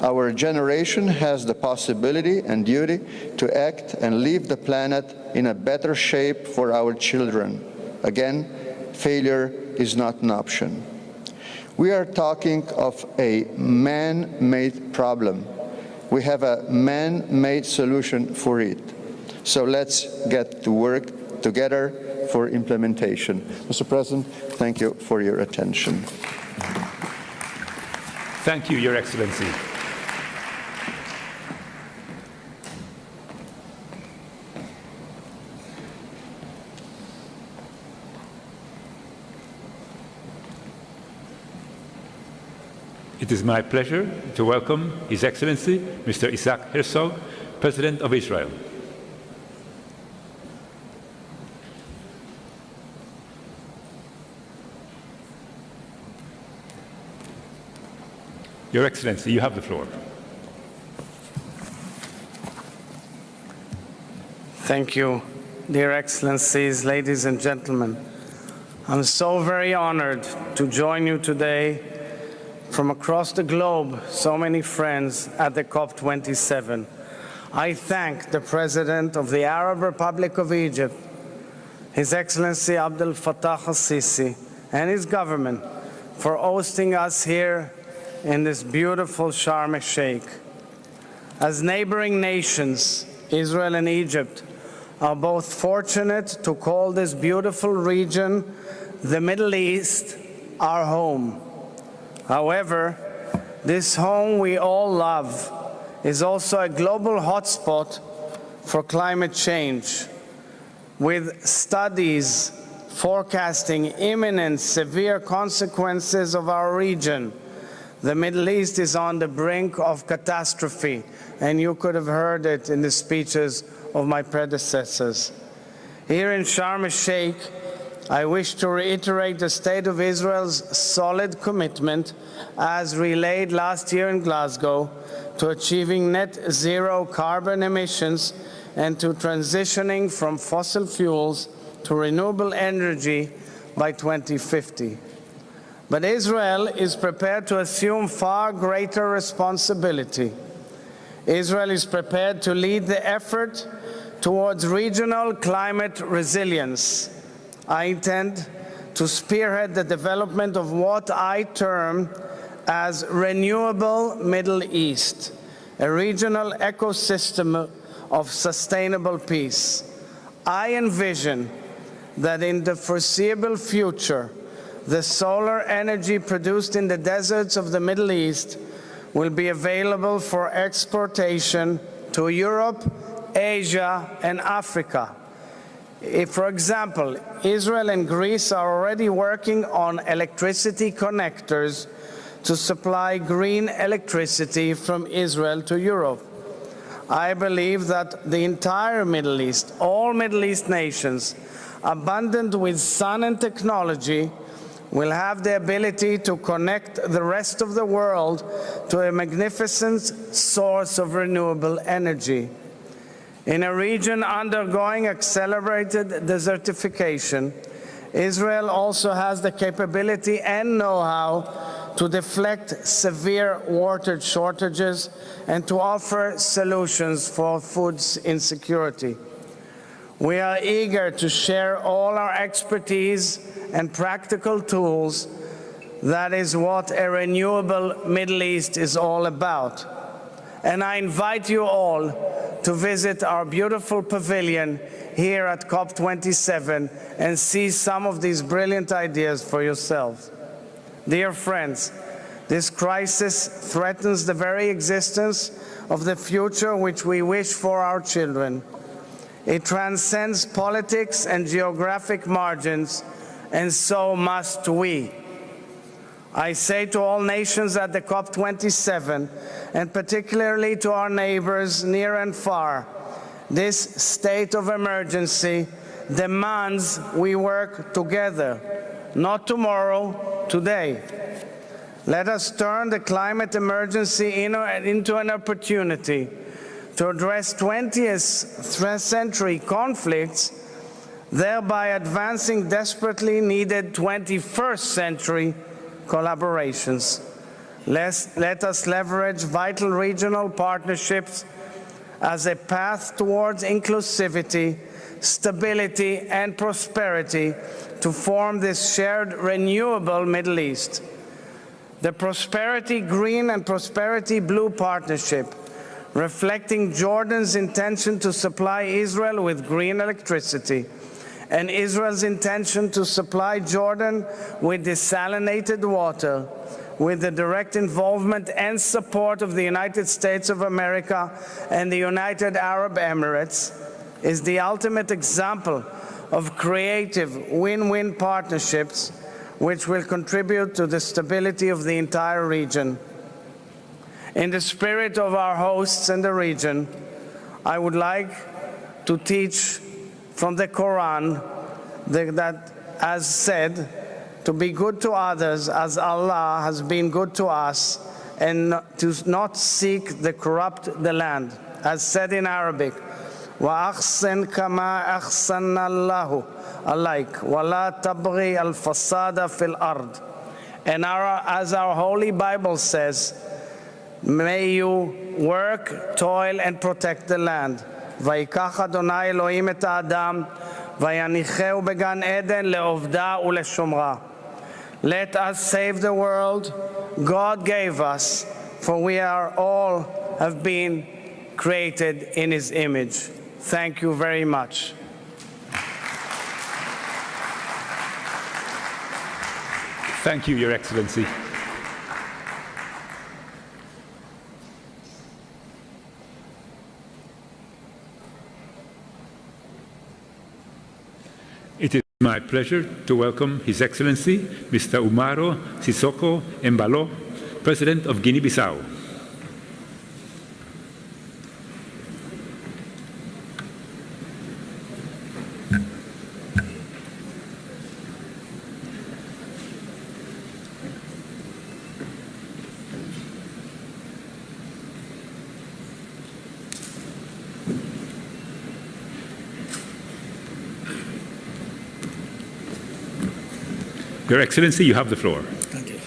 Our generation has the possibility and duty to act and leave the planet in a better shape for our children. Again, failure is not an option. We are talking of a man-made problem. We have a man-made solution for it. So let's get to work together for implementation. Mr. President, thank you for your attention. Thank you, Your Excellency. It is my pleasure to welcome His Excellency, Mr. Isaac Herzog, President of Israel. Your Excellency, you have the floor. Thank you, dear Excellencies, ladies and gentlemen. I'm so very honored to join you today from across the globe, so many friends at the COP27. I thank the President of the Arab Republic of Egypt, His Excellency Abdel Fattah al-Sisi, and his government for hosting us here in this beautiful Sharm el-Sheikh. As neighboring nations, Israel and Egypt are both fortunate to call this beautiful region, the Middle East, our home. However, this home we all love is also a global hotspot for climate change, with studies forecasting imminent severe consequences of our region. The Middle East is on the brink of catastrophe, and you could have heard it in the speeches of my predecessors. Here in Sharm el-Sheikh, I wish to reiterate the State of Israel's solid commitment, as relayed last year in Glasgow, to achieving net zero carbon emissions and to transitioning from fossil fuels to renewable energy by 2050. But Israel is prepared to assume far greater responsibility. Israel is prepared to lead the effort towards regional climate resilience. I intend to spearhead the development of what I term as Renewable Middle East, a regional ecosystem of sustainable peace. I envision that in the foreseeable future, the solar energy produced in the deserts of the Middle East will be available for exportation to Europe Asia, and Africa. If, for example, Israel and Greece are already working on electricity connectors to supply green electricity from Israel to Europe. I believe that the entire Middle East, all Middle East nations, abundant with sun and technology, will have the ability to connect the rest of the world to a magnificent source of renewable energy. In a region undergoing accelerated desertification, Israel also has the capability and know-how to deflect severe water shortages and to offer solutions for food insecurity. We are eager to share all our expertise and practical tools. That is what a renewable Middle East is all about. And I invite you all to visit our beautiful pavilion here at COP27 and see some of these brilliant ideas for yourselves. Dear friends, this crisis threatens the very existence of the future which we wish for our children. It transcends politics and geographic margins, and so must we. I say to all nations at the COP27, and particularly to our neighbors near and far, this state of emergency demands we work together, not tomorrow, today. Let us turn the climate emergency into an opportunity to address 20th century conflicts, thereby advancing desperately needed 21st century collaborations. Let us leverage vital regional partnerships as a path towards inclusivity, stability, and prosperity to form this shared renewable Middle East. The Prosperity Green and Prosperity Blue Partnership, reflecting Jordan's intention to supply Israel with green electricity, and Israel's intention to supply Jordan with desalinated water, with the direct involvement and support of the United States of America and the United Arab Emirates, is the ultimate example of creative win-win partnerships which will contribute to the stability of the entire region. In the spirit of our hosts in the region, I would like to teach from the Quran that, as said, to be good to others as Allah has been good to us, and to not seek to corrupt the land. As said in Arabic, وَأَحْسِنْ كَمَا أَحْسَنَ اللَّهُ عَلَيْكَ وَلَا تَبْغِي الْفَسَادَ فِي الْأَرْضِ. And as our Holy Bible says, may you work, toil, and protect the land. וَيِكَחْ أَدُونَי אלוהים את האדם ויניחהו בגן עדן לעובדה ולשומרה. Let us save the world God gave us, for we are all have been created in His image. Thank you very much. Thank you, Your Excellency. It is my pleasure to welcome His Excellency Mr. Umaro Sissoko Embalo, President of Guinea-Bissau. Your Excellency, you have the floor. Thank you.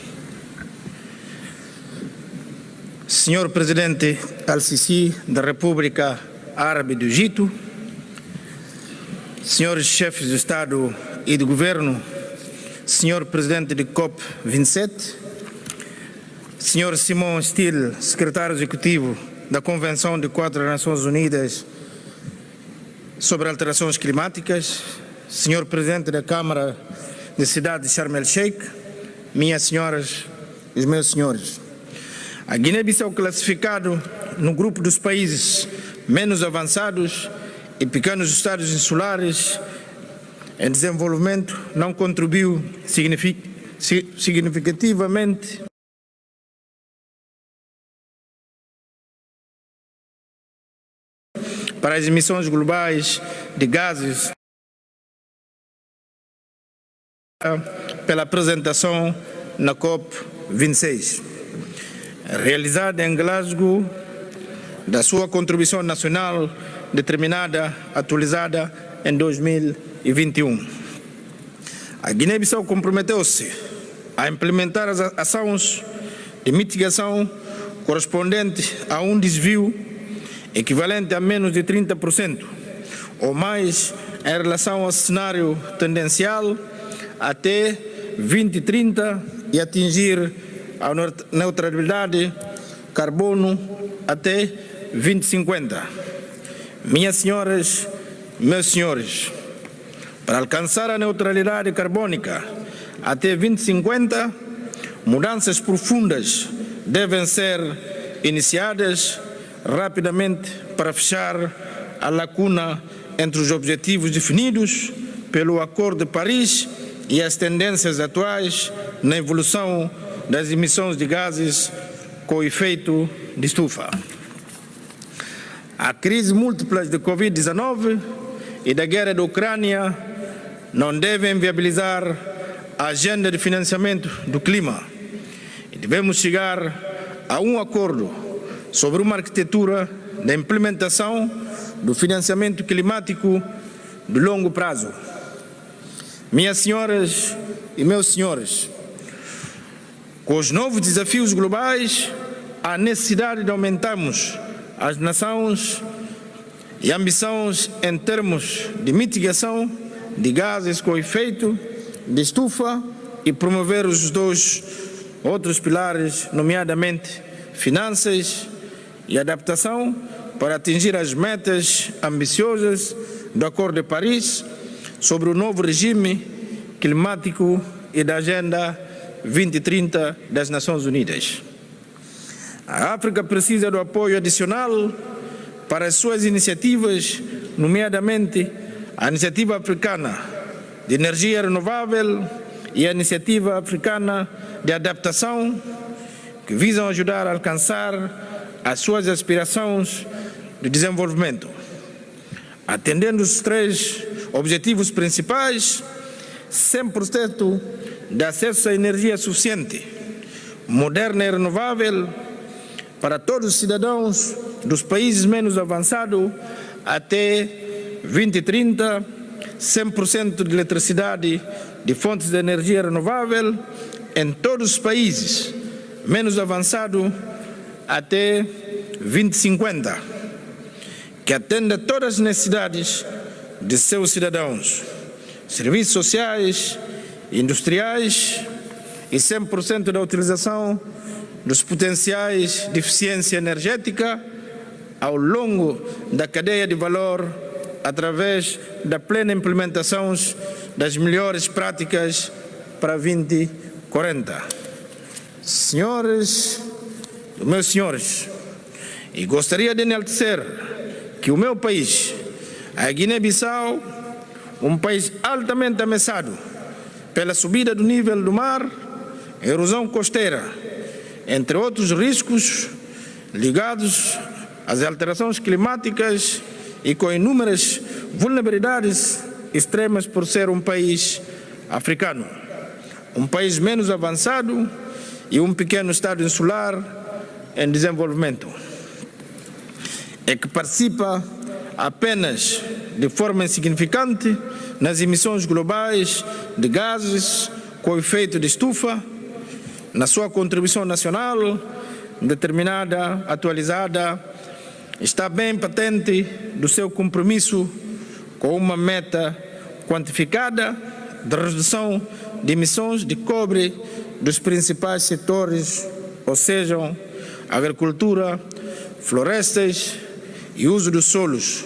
Senhor Presidente Al-Sisi da República Árabe do Egito, senhores chefes de Estado e de Governo, senhor Presidente de COP27, senhor Simon Steele, Secretário Executivo da Convenção de Quatro Nações Unidas sobre Alterações Climáticas, senhor Presidente da Câmara da cidade de Sharm el-Sheikh, minhas senhoras e os meus senhores. A Guiné-Bissau classificado no grupo dos países menos avançados e pequenos estados insulares em desenvolvimento não contribuiu significativamente para as emissões globais de gases pela apresentação na COP26, realizada em Glasgow, da sua contribuição nacional determinada, atualizada em 2021. A Guiné-Bissau comprometeu-se a implementar as ações de mitigação correspondentes a um desvio equivalente a menos de 30% ou mais em relação ao cenário tendencial até 2030 e atingir a neutralidade carbono até 2050. Minhas senhoras, meus senhores, para alcançar a neutralidade carbônica até 2050, mudanças profundas devem ser iniciadas rapidamente para fechar a lacuna entre os objetivos definidos pelo Acordo de Paris e as tendências atuais na evolução das emissões de gases com efeito de estufa. A crise múltipla de Covid-19 e da guerra da Ucrânia não devem viabilizar a agenda de financiamento do clima. E devemos chegar a um acordo sobre uma arquitetura da implementação do financiamento climático de longo prazo. Minhas senhoras e meus senhores, com os novos desafios globais, há necessidade de aumentarmos as nações e ambições em termos de mitigação de gases com efeito de estufa e promover os dois outros pilares, nomeadamente finanças e adaptação, para atingir as metas ambiciosas do Acordo de Paris sobre o novo regime climático e da Agenda 2030 das Nações Unidas. A África precisa do apoio adicional para as suas iniciativas, nomeadamente a Iniciativa Africana de Energia Renovável e a Iniciativa Africana de Adaptação, que visam ajudar a alcançar as suas aspirações de desenvolvimento. Atendendo os três objetivos principais: 100% de acesso à energia suficiente, moderna e renovável para todos os cidadãos dos países menos avançados até 2030, 100% de eletricidade de fontes de energia renovável em todos os países menos avançados até 2050, que atenda todas as necessidades de seus cidadãos, serviços sociais, industriais e 100% da utilização dos potenciais de eficiência energética ao longo da cadeia de valor através da plena implementação das melhores práticas para 2040. Senhores, meus senhores, e gostaria de enaltecer que o meu país, a Guiné-Bissau, um país altamente ameaçado pela subida do nível do mar, erosão costeira, entre outros riscos ligados às alterações climáticas e com inúmeras vulnerabilidades extremas por ser um país africano, um país menos avançado e um pequeno estado insular em desenvolvimento, é que participa apenas de forma insignificante nas emissões globais de gases com efeito de estufa, na sua contribuição nacional, determinada, atualizada, está bem patente do seu compromisso com uma meta quantificada de redução de emissões de cobre dos principais setores, ou sejam, agricultura, florestas e uso dos solos,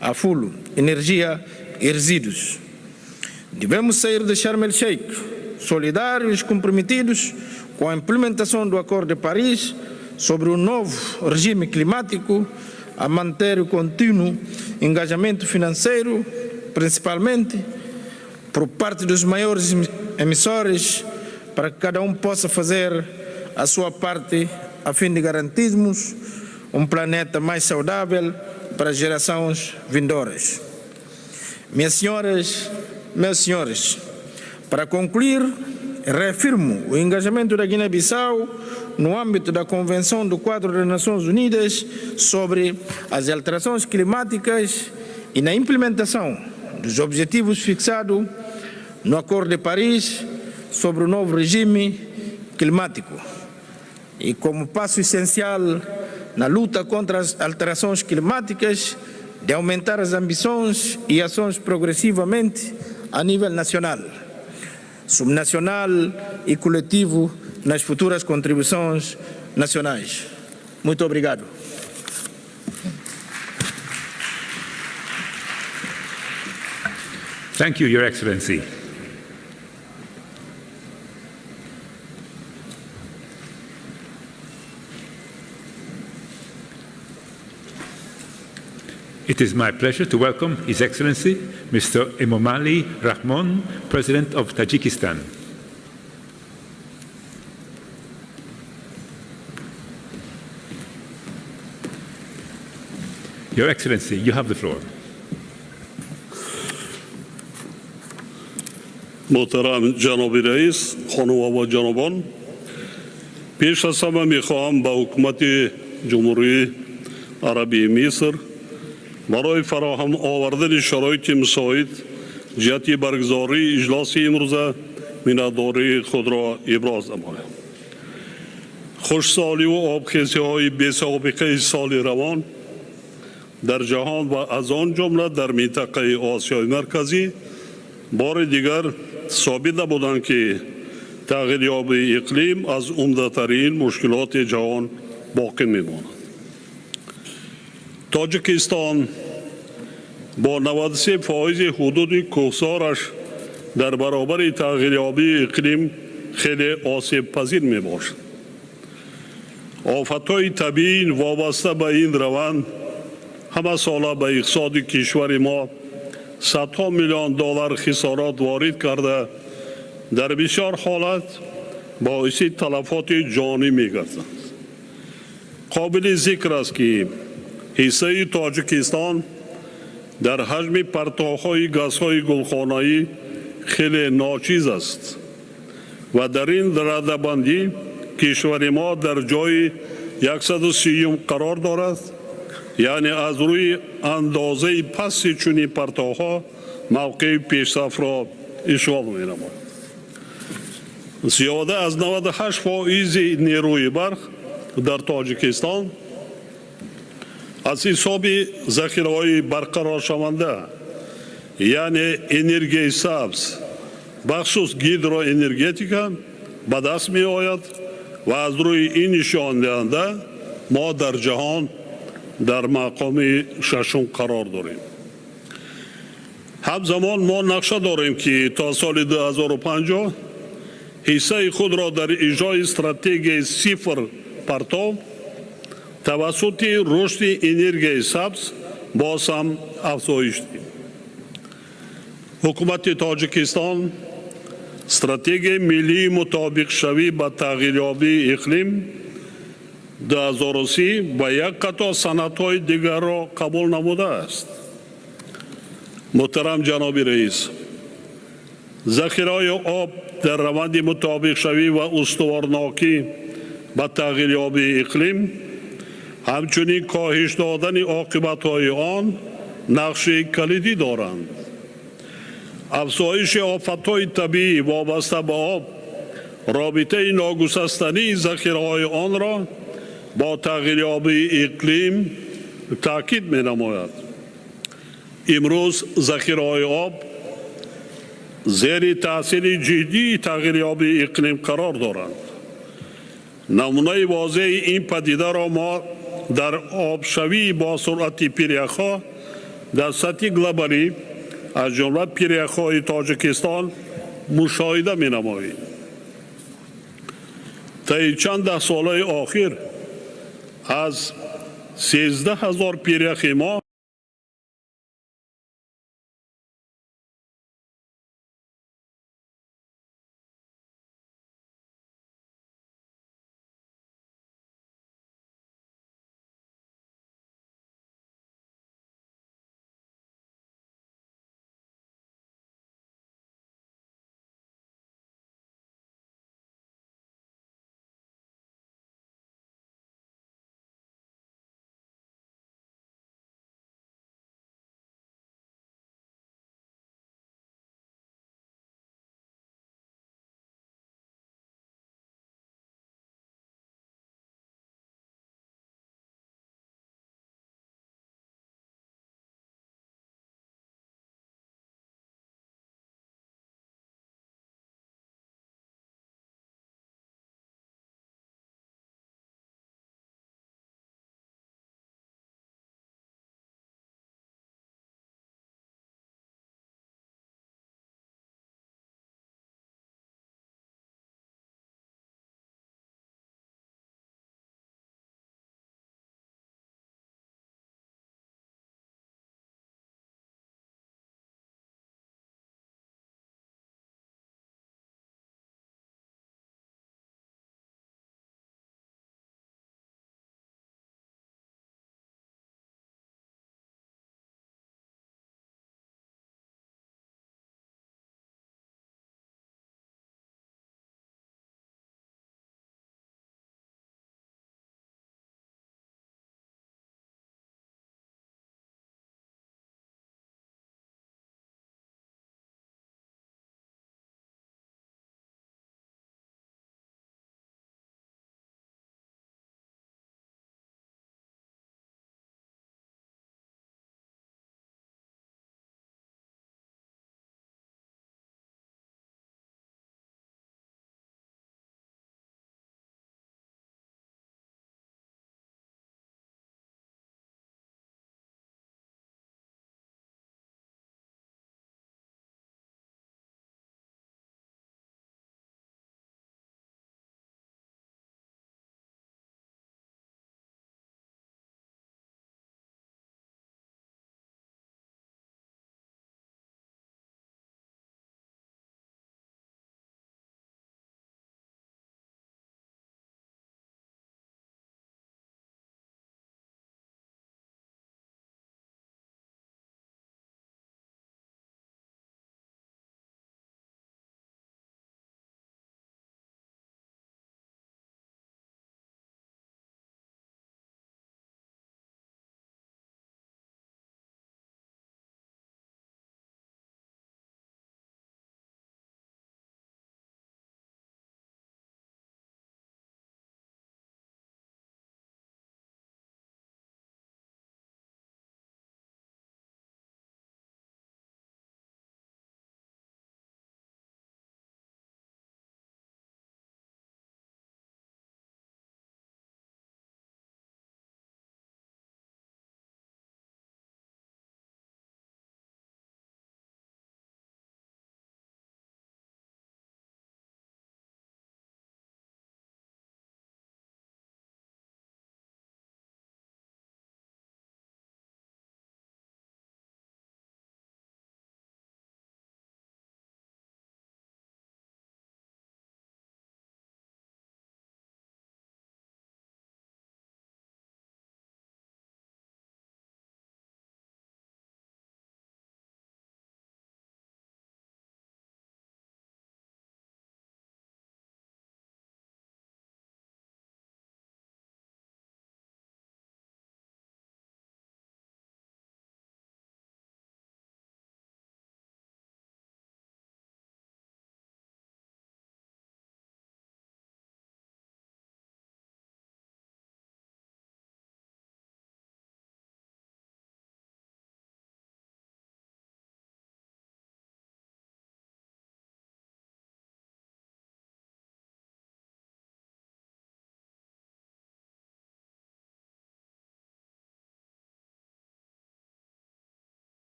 a fulo, energia e resíduos. Devemos sair de Sharm el-Sheikh solidários e comprometidos com a implementação do Acordo de Paris sobre o novo regime climático a manter o contínuo engajamento financeiro, principalmente por parte dos maiores emissores, para que cada possa fazer a sua parte a fim de garantirmos um planeta mais saudável para as gerações vindouras. Minhas senhoras, meus senhores, para concluir, reafirmo o engajamento da Guiné-Bissau no âmbito da Convenção do Quadro das Nações Unidas sobre as alterações climáticas e na implementação dos objetivos fixados no Acordo de Paris sobre o novo regime climático e como passo essencial na luta contra as alterações climáticas, de aumentar as ambições e ações progressivamente a nível nacional, subnacional e coletivo nas futuras contribuições nacionais. Muito obrigado. Thank you, Your Excellency. It is my pleasure to welcome His Excellency Mr. Emomali Rahmon, President of Tajikistan. Your Excellency, you have the floor. محترم جناب رئیس، خانم و جنابان، پیش از همه میخواهم به حکومت جمهوری عربی مصر برای فراهم آوردن شرایط مساعد جهت برگزاری اجلاس امروزه minnetdاری خود را ابراز نمایم. خوشسالی و آبخیزی‌های بی‌سابقه سال روان در جهان و از آن جمله در منطقه آسیای مرکزی بار دیگر ثابت نمودند که تغییریابی اقلیم از عمده‌ترین مشکلات جهان باقی میماند. تاجیکستان با 93% حدود کوهسارش در برابر تغییریابی اقلیم خیلی آسیب پذیر می باشد. آفت‌های طبیعی وابسته به این روند همه ساله به اقتصاد کشور ما صدها میلیون دلار خسارات وارد کرده در بسیار حالت باعث تلفات جانی می گردند. قابل ذکر است که حصه تاجیکستان در حجم پرتوهای گازهای گلخانه‌ای خیلی ناچیز است و در این رده‌بندی کشور ما در جای 130 قرار دارد، یعنی از روی اندازه پس چنین پرتوها موقع پیشرفت را اشغال می‌نماید. زیاده از 98% نیروی برق در تاجیکستان از حساب ذخیره‌های برقرار شونده، یعنی انرژی سبز بخصوص هیدروانرژتیک به دست می آید و از روی این نشان دهنده ما در جهان در مقام ششم قرار داریم. همزمان ما نقشه داریم که تا سال 2050 حصه خود را در اجرای استراتژی صفر پرتو توسط رشد انرژی سبز باز هم افزایش دهیم. حکومت تاجیکستان استراتژی ملی مطابق شوی با تغییریابی اقلیم 2030 و یک قطع صنعت‌های دیگر را قبول نموده است. محترم جناب رئیس، ذخیره‌های آب در روند مطابق شوی و استوارناکی با تغییریابی اقلیم، همچنین کاهش دادن عاقبت‌های آن نقش کلیدی دارند. افزایش آفت‌های طبیعی وابسته به آب رابطه ناگسستنی ذخیره‌های آن را با تغییریابی اقلیم تاکید می‌نماید. امروز ذخیره‌های آب زیر تاثیر جدی تغییریابی اقلیم قرار دارند. نمونه واضح این پدیده را ما در آبشوی با سرعت پیریخ‌ها در سطح گلوبالی از جمله پیریخ‌های تاجیکستان مشاهده می‌نماییم. طی چند ده ساله اخیر از 13,000 پیرخی ما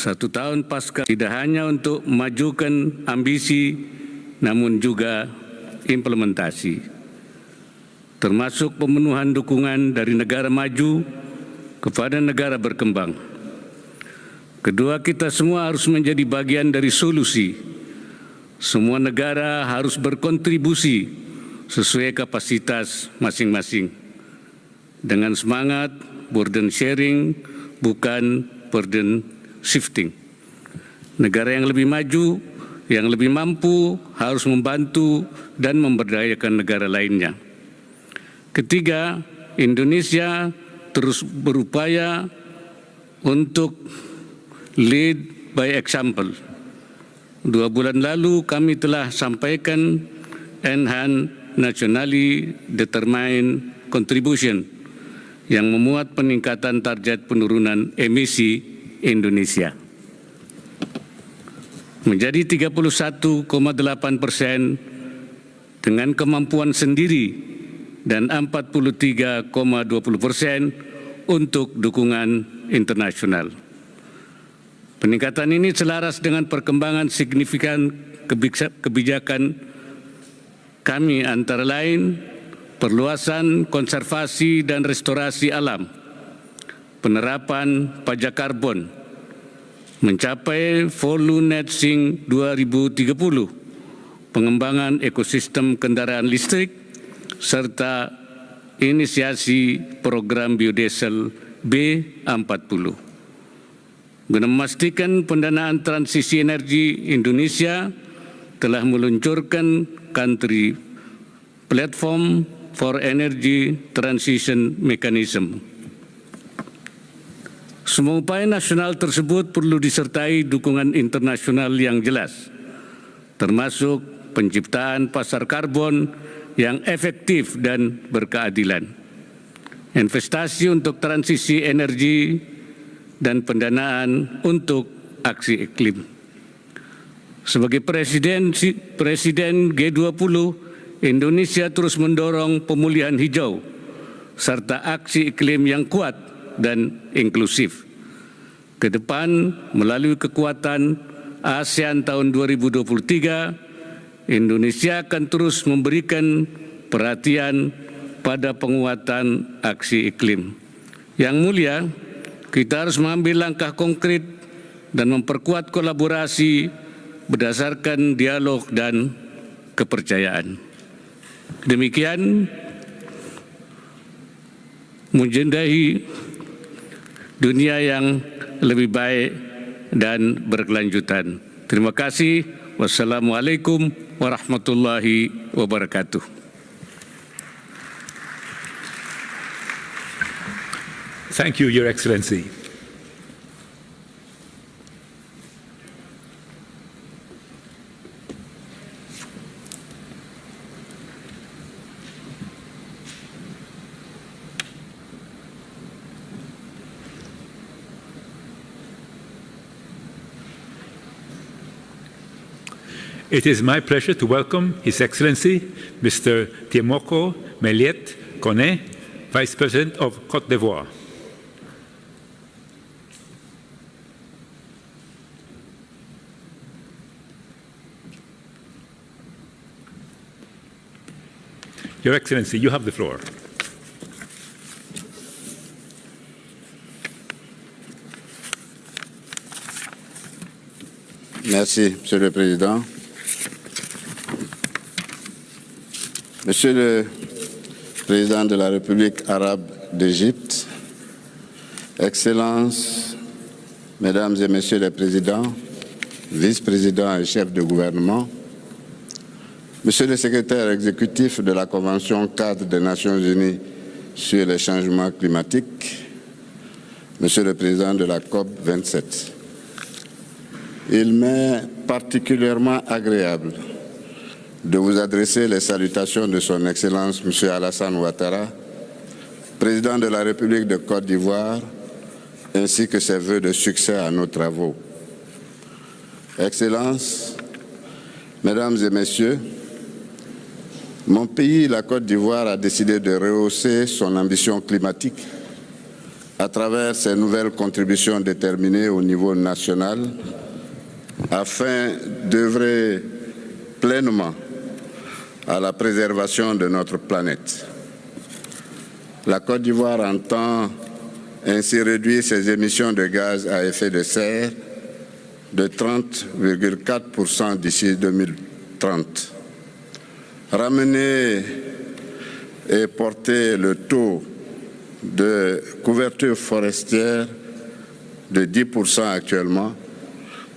1 tahun pasca tidak hanya untuk memajukan ambisi namun juga implementasi, termasuk pemenuhan dukungan dari negara maju kepada negara berkembang. Kedua, kita semua harus menjadi bagian dari solusi. Semua negara harus berkontribusi sesuai kapasitas masing-masing dengan semangat burden sharing, bukan burden shifting. Negara yang lebih maju, yang lebih mampu harus membantu dan memberdayakan negara lainnya. Ketiga, Indonesia terus berupaya untuk lead by example. 2 bulan lalu kami telah sampaikan Enhanced Nationally Determined Contribution yang memuat peningkatan target penurunan emisi Indonesia menjadi 31,8% dengan kemampuan sendiri dan 43,20% untuk dukungan internasional. Peningkatan ini selaras dengan perkembangan signifikan kebijakan kami, antara lain perluasan konservasi dan restorasi alam, penerapan pajak karbon, mencapai full net sink 2030, pengembangan ekosistem kendaraan listrik, serta inisiasi program biodiesel B40. Guna memastikan pendanaan transisi energi, Indonesia telah meluncurkan Country Platform for Energy Transition Mechanism. Semua upaya nasional tersebut perlu disertai dukungan internasional yang jelas, termasuk penciptaan pasar karbon yang efektif dan berkeadilan, investasi untuk transisi energi, dan pendanaan untuk aksi iklim. Sebagai Presiden G20, Indonesia terus mendorong pemulihan hijau serta aksi iklim yang kuat dan inklusif. Ke depan, melalui kekuatan ASEAN tahun 2023, Indonesia akan terus memberikan perhatian pada penguatan aksi iklim. Yang mulia, kita harus mengambil langkah konkret dan memperkuat kolaborasi berdasarkan dialog dan kepercayaan. Demikian, menjadi dunia yang lebih baik dan berkelanjutan. Terima kasih. Wassalamualaikum warahmatullahi wabarakatuh. Thank you, Your Excellency. It is my pleasure to welcome His Excellency Mr. Tiemoko Meliet Kone, Vice President of Côte d'Ivoire. Your Excellency, you have the floor. Merci, Monsieur le Président. Monsieur le Président de la République arabe d'Égypte, Excellences, Mesdames et Messieurs les Présidents, Vice-présidents et chefs de gouvernement, Monsieur le Secrétaire exécutif de la Convention cadre des Nations Unies sur les changements climatiques, Monsieur le Président de la COP 27, il m'est particulièrement agréable de vous adresser les salutations de son Excellence M. Alassane Ouattara, Président de la République de Côte d'Ivoire, ainsi que ses vœux de succès à nos travaux. Excellences, Mesdames et Messieurs, mon pays, la Côte d'Ivoire, a décidé de rehausser son ambition climatique à travers ces nouvelles contributions déterminées au niveau national afin d'œuvrer pleinement à la préservation de notre planète. La Côte d'Ivoire entend ainsi réduire ses émissions de gaz à effet de serre de 30,4% d'ici 2030. Ramener et porter le taux de couverture forestière de 10% actuellement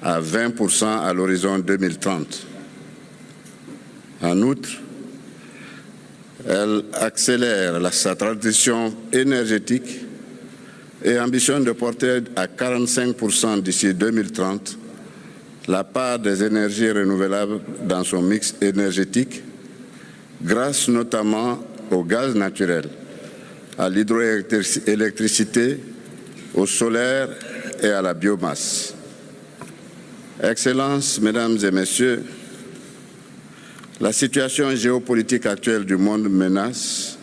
à 20% à l'horizon 2030. En outre, elle accélère sa transition énergétique et ambitionne de porter à 45% d'ici 2030 la part des énergies renouvelables dans son mix énergétique, grâce notamment au gaz naturel, à l'hydroélectricité, au solaire et à la biomasse. Excellences, Mesdames et Messieurs, la situation géopolitique actuelle du monde menace,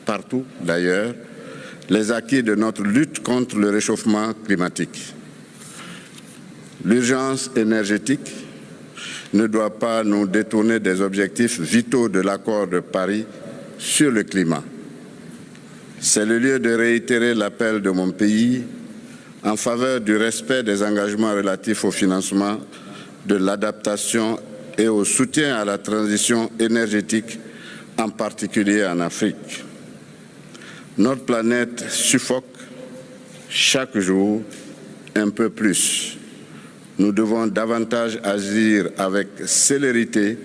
partout d'ailleurs, les acquis de notre lutte contre le réchauffement climatique. L'urgence énergétique ne doit pas nous détourner des objectifs vitaux de l'accord de Paris sur le climat. C'est le lieu de réitérer l'appel de mon pays en faveur du respect des engagements relatifs au financement de l'adaptation et au soutien à la transition énergétique, en particulier en Afrique. Notre planète suffoque chaque jour un peu plus. Nous devons davantage agir avec célérité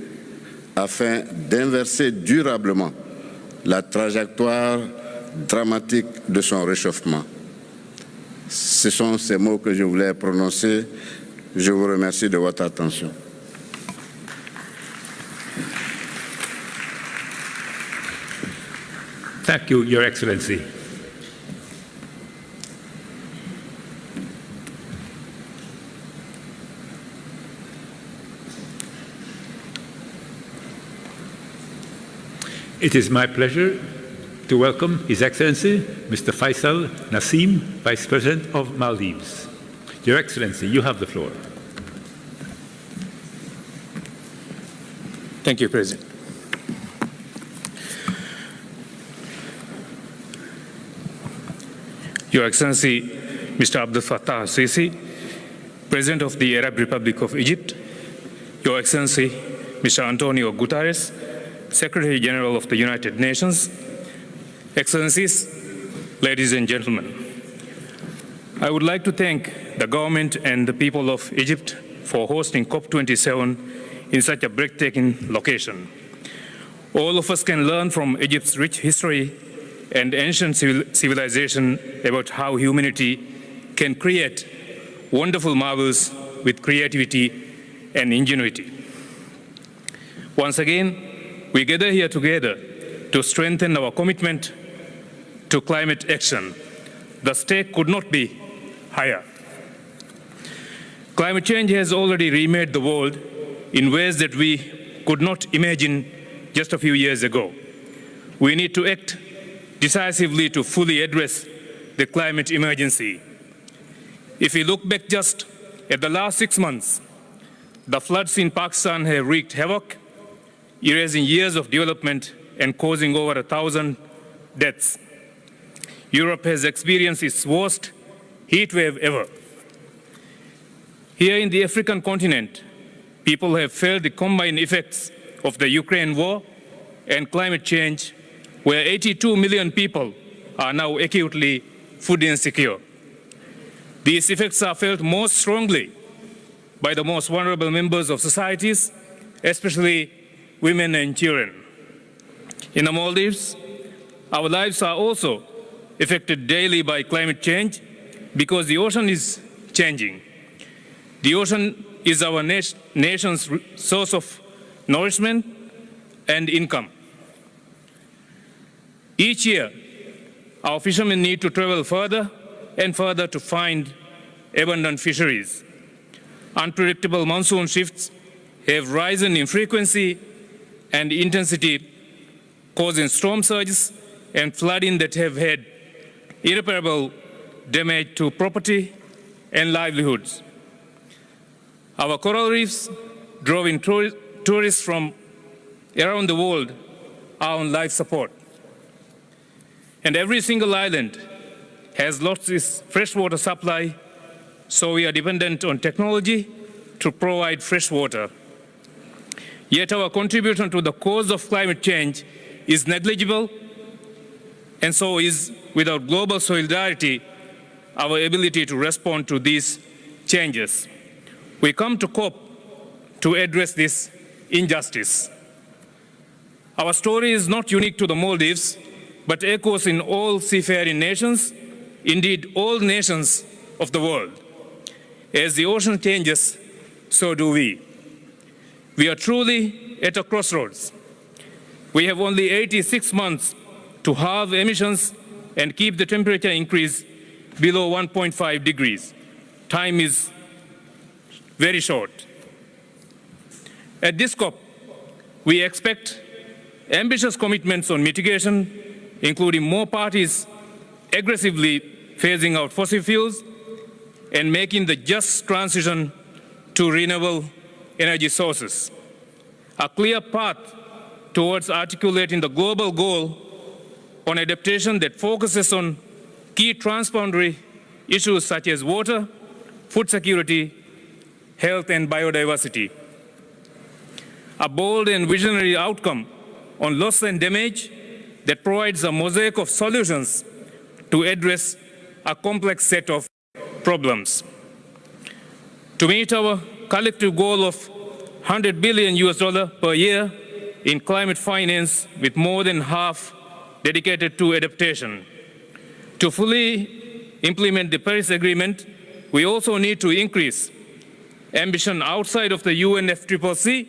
afin d'inverser durablement la trajectoire dramatique de son réchauffement. Ce sont ces mots que je voulais prononcer. Je vous remercie de votre attention. Thank you, Your Excellency. It is my pleasure to welcome His Excellency, Mr. Faisal Nassim, Vice President of Maldives. Your Excellency, you have the floor. Thank you, President. Your Excellency, Mr. Abdel Fattah al-Sisi, President of the Arab Republic of Egypt, Your Excellency, Mr. Antonio Guterres, Secretary General of the United Nations, Excellencies, ladies and gentlemen, I would like to thank the government and the people of Egypt for hosting COP27 in such a breathtaking location. All of us can learn from Egypt's rich history and ancient civilization about how humanity can create wonderful marvels with creativity and ingenuity. Once again, we gather here together to strengthen our commitment to climate action. The stake could not be higher. Climate change has already remade the world in ways that we could not imagine just a few years ago. We need to act decisively to fully address the climate emergency. If we look back just at the last 6 months, the floods in Pakistan have wreaked havoc, erasing years of development and causing over 1,000 deaths. Europe has experienced its worst heat wave ever. Here in the African continent, people have felt the combined effects of the Ukraine war and climate change, where 82 million people are now acutely food insecure. These effects are felt most strongly by the most vulnerable members of societies, especially women and children. In the Maldives, our lives are also affected daily by climate change because the ocean is changing. The ocean is our nation's source of nourishment and income. Each year, our fishermen need to travel further and further to find abundant fisheries. Unpredictable monsoon shifts have risen in frequency and intensity, causing storm surges and flooding that have had irreparable damage to property and livelihoods. Our coral reefs, drawing tourists from around the world, are on life support. And every single island has lost its freshwater supply, so we are dependent on technology to provide fresh water. Yet our contribution to the cause of climate change is negligible, and so is, without global solidarity, our ability to respond to these changes. We come to COP to address this injustice. Our story is not unique to the Maldives, but echoes in all seafaring nations, indeed all nations of the world. As the ocean changes, so do we. We are truly at a crossroads. We have only 86 months to halve emissions and keep the temperature increase below 1.5 degrees. Time is very short. At this COP, we expect ambitious commitments on mitigation, including more parties aggressively phasing out fossil fuels and making the just transition to renewable energy sources. A clear path towards articulating the global goal on adaptation that focuses on key transboundary issues such as water, food security, health, and biodiversity. A bold and visionary outcome on loss and damage that provides a mosaic of solutions to address a complex set of problems. To meet our collective goal of $100 billion per year in climate finance, with more than half dedicated to adaptation. To fully implement the Paris Agreement, we also need to increase ambition outside of the UNFCCC.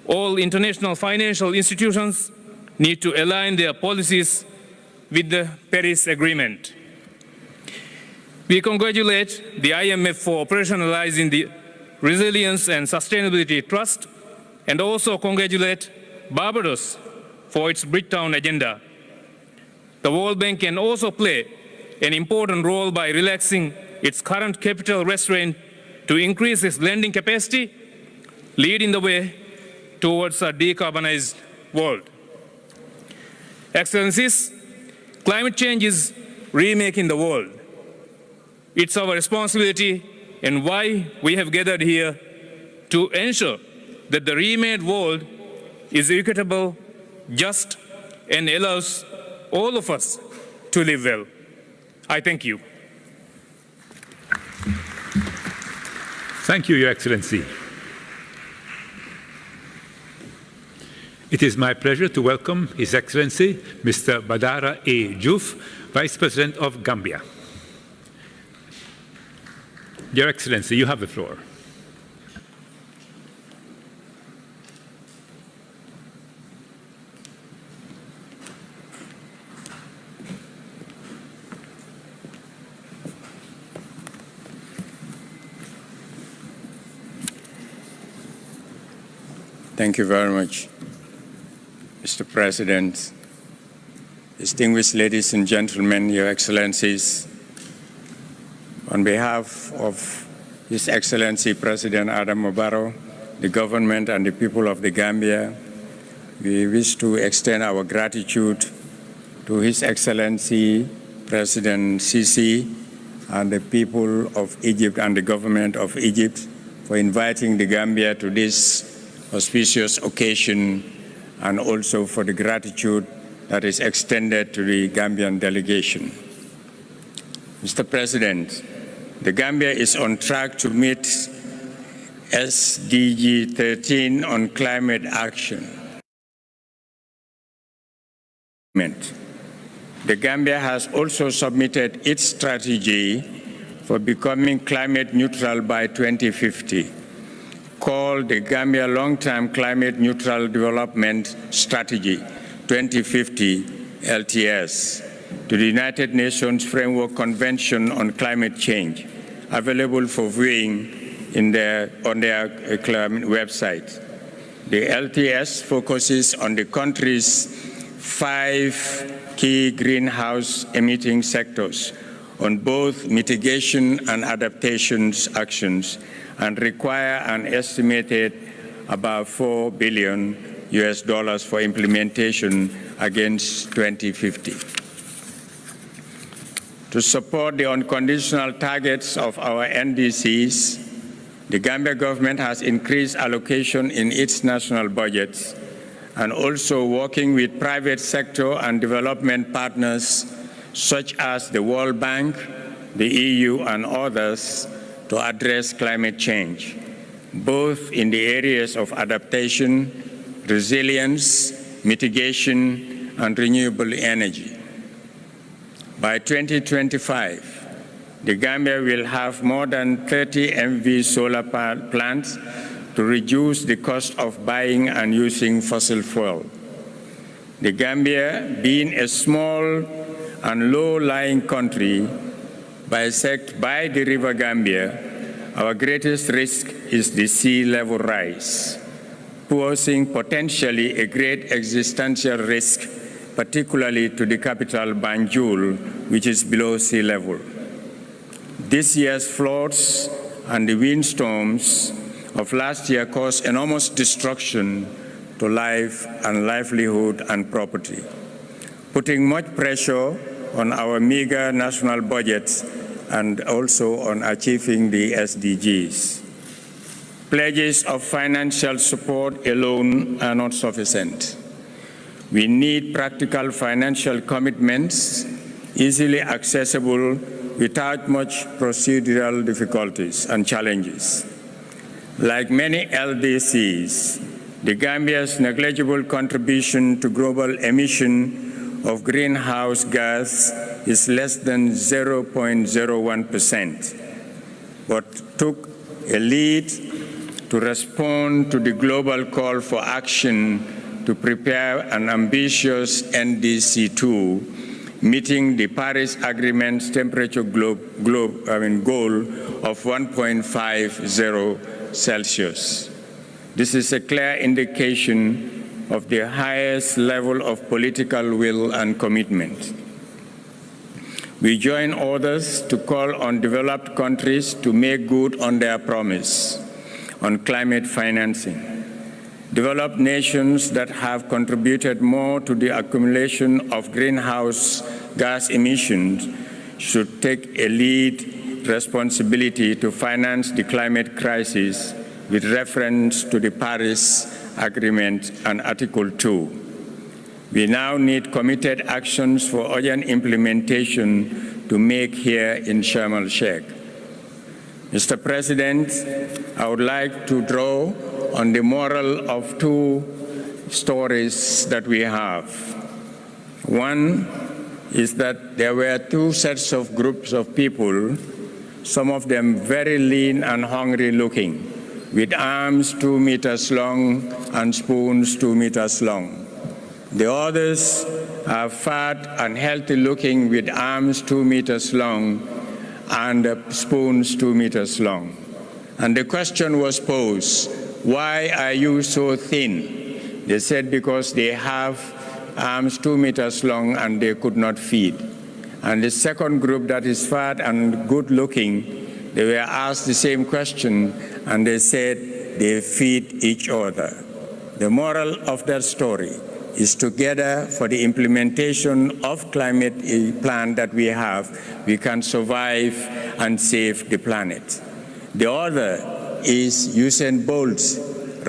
All international financial institutions need to align their policies with the Paris Agreement. We congratulate the IMF for operationalizing the Resilience and Sustainability Trust, and also congratulate Barbados for its Bridgetown agenda. The World Bank can also play an important role by relaxing its current capital restraint to increase its lending capacity, leading the way towards a decarbonized world. Excellencies, climate change is remaking the world. It's our responsibility and why we have gathered here to ensure that the remade world is equitable, just, and allows all of us to live well. I thank you. Thank you, Your Excellency. It is my pleasure to welcome His Excellency Mr. Badara A. Diouf, Vice President of Gambia. Your Excellency, you have the floor. Thank you very much, Mr. President, distinguished ladies and gentlemen, Your Excellencies. On behalf of His Excellency President Adam Barrow, the government and the people of the Gambia, we wish to extend our gratitude to His Excellency President Sisi and the people of Egypt and the government of Egypt for inviting the Gambia to this auspicious occasion, and also for the gratitude that is extended to the Gambian delegation. Mr. President, the Gambia is on track to meet SDG 13 on climate action. The Gambia has also submitted its strategy for becoming climate neutral by 2050, called the Gambia Long-Term Climate Neutral Development Strategy 2050 LTS, to the United Nations Framework Convention on Climate Change, available for viewing on their website. The LTS focuses on the country's 5 key greenhouse emitting sectors on both mitigation and adaptations actions and require an estimated about $4 billion for implementation against 2050. To support the unconditional targets of our NDCs, the Gambia government has increased allocation in its national budgets and also working with private sector and development partners such as the World Bank, the EU, and others to address climate change, both in the areas of adaptation, resilience, mitigation, and renewable energy. By 2025, the Gambia will have more than 30 MV solar plants to reduce the cost of buying and using fossil fuel. The Gambia, being a small and low-lying country bisected by the River Gambia, our greatest risk is the sea level rise, posing potentially a great existential risk, particularly to the capital Banjul, which is below sea level. This year's floods and the windstorms of last year caused enormous destruction to life and livelihood and property, putting much pressure on our meager national budgets and also on achieving the SDGs. Pledges of financial support alone are not sufficient. We need practical financial commitments, easily accessible without much procedural difficulties and challenges. Like many LDCs, the Gambia's negligible contribution to global emission of greenhouse gas is less than 0.01%, but took a lead to respond to the global call for action to prepare an ambitious NDC2, meeting the Paris Agreement's temperature goal of 1.50 Celsius. This is a clear indication of the highest level of political will and commitment. We join others to call on developed countries to make good on their promise on climate financing. Developed nations that have contributed more to the accumulation of greenhouse gas emissions should take a lead responsibility to finance the climate crisis with reference to the Paris Agreement and Article 2. We now need committed actions for urgent implementation to make here in Sharm el-Sheikh. Mr. President, I would like to draw on the moral of two stories that we have. One is that there were two sets of groups of people, some of them very lean and hungry looking, with arms 2 meters long and spoons 2 meters long. The others are fat and healthy looking with arms 2 meters long and spoons 2 meters long. And the question was posed, why are you so thin? They said because they have arms 2 meters long and they could not feed. And the second group that is fat and good looking, they were asked the same question and they said they feed each other. The moral of that story is together for the implementation of climate plan that we have, we can survive and save the planet. The other is Usain Bolt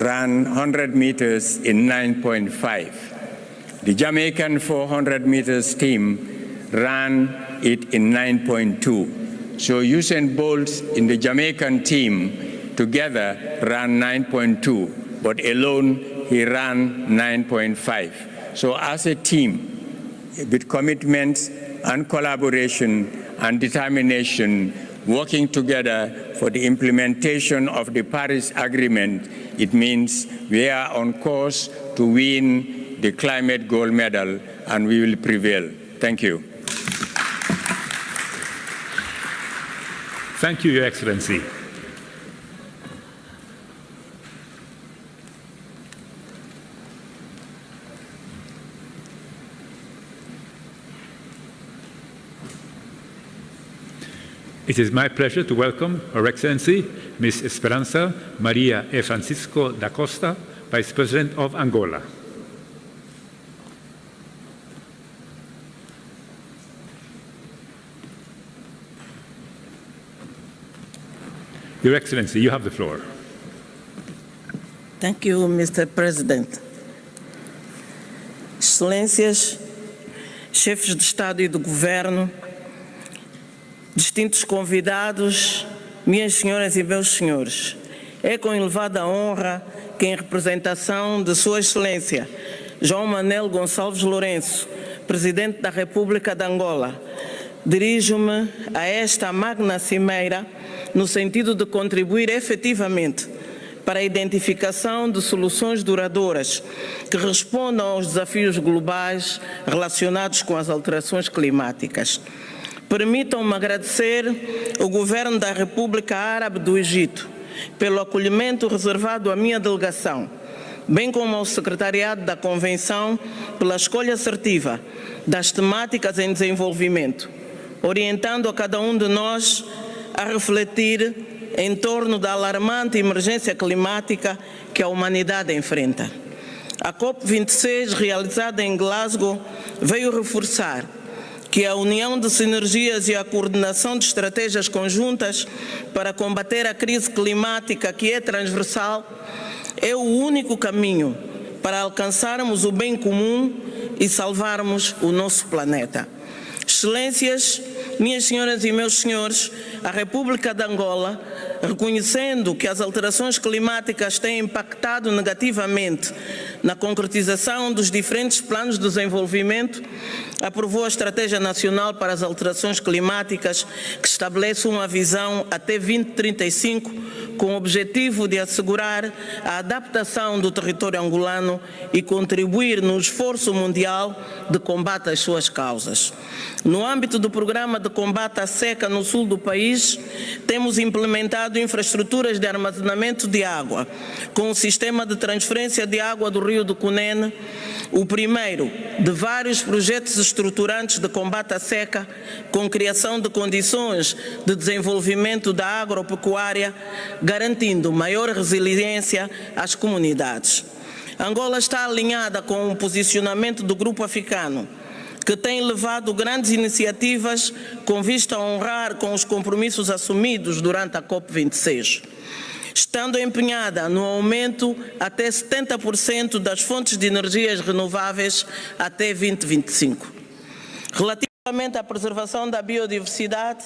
ran 100 meters in 9.5. The Jamaican 400 meters team ran it in 9.2. So Usain Bolt in the Jamaican team together ran 9.2, but alone he ran 9.5. So as a team, with commitment and collaboration and determination, working together for the implementation of the Paris Agreement, it means we are on course to win the climate gold medal and we will prevail. Thank you. Thank you, Your Excellency. It is my pleasure to welcome Her Excellency Ms. Esperanza Maria e Francisco da Costa, Vice President of Angola. Your Excellency, you have the floor. Thank you, Mr. President. Excelências, chefes de Estado e de Governo, distintos convidados, minhas senhoras e meus senhores, é com elevada honra que, em representação de Sua Excelência João Manuel Gonçalves Lourenço, Presidente da República de Angola, dirijo-me a esta magna cimeira no sentido de contribuir efetivamente para a identificação de soluções duradouras que respondam aos desafios globais relacionados com as alterações climáticas. Permitam-me agradecer ao Governo da República Árabe do Egito pelo acolhimento reservado à minha delegação, bem como ao Secretariado da Convenção pela escolha assertiva das temáticas em desenvolvimento, orientando a cada um de nós a refletir em torno da alarmante emergência climática que a humanidade enfrenta. A COP26, realizada em Glasgow, veio reforçar que a união de sinergias e a coordenação de estratégias conjuntas para combater a crise climática, que é transversal, é o único caminho para alcançarmos o bem comum e salvarmos o nosso planeta. Excelências, minhas senhoras e meus senhores, a República de Angola, reconhecendo que as alterações climáticas têm impactado negativamente na concretização dos diferentes planos de desenvolvimento, aprovou a Estratégia Nacional para as Alterações Climáticas, que estabelece uma visão até 2035, com o objetivo de assegurar a adaptação do território angolano e contribuir no esforço mundial de combate às suas causas. No âmbito do Programa de Combate à Seca no sul do país, temos implementado infraestruturas de armazenamento de água, com o sistema de transferência de água do Rio do Cunene, o primeiro de vários projetos estruturantes de combate à seca, com criação de condições de desenvolvimento da agropecuária, garantindo maior resiliência às comunidades. Angola está alinhada com o posicionamento do Grupo Africano, que tem levado grandes iniciativas com vista a honrar com os compromissos assumidos durante a COP26, estando empenhada no aumento até 70% das fontes de energias renováveis até 2025. Relativamente à preservação da biodiversidade,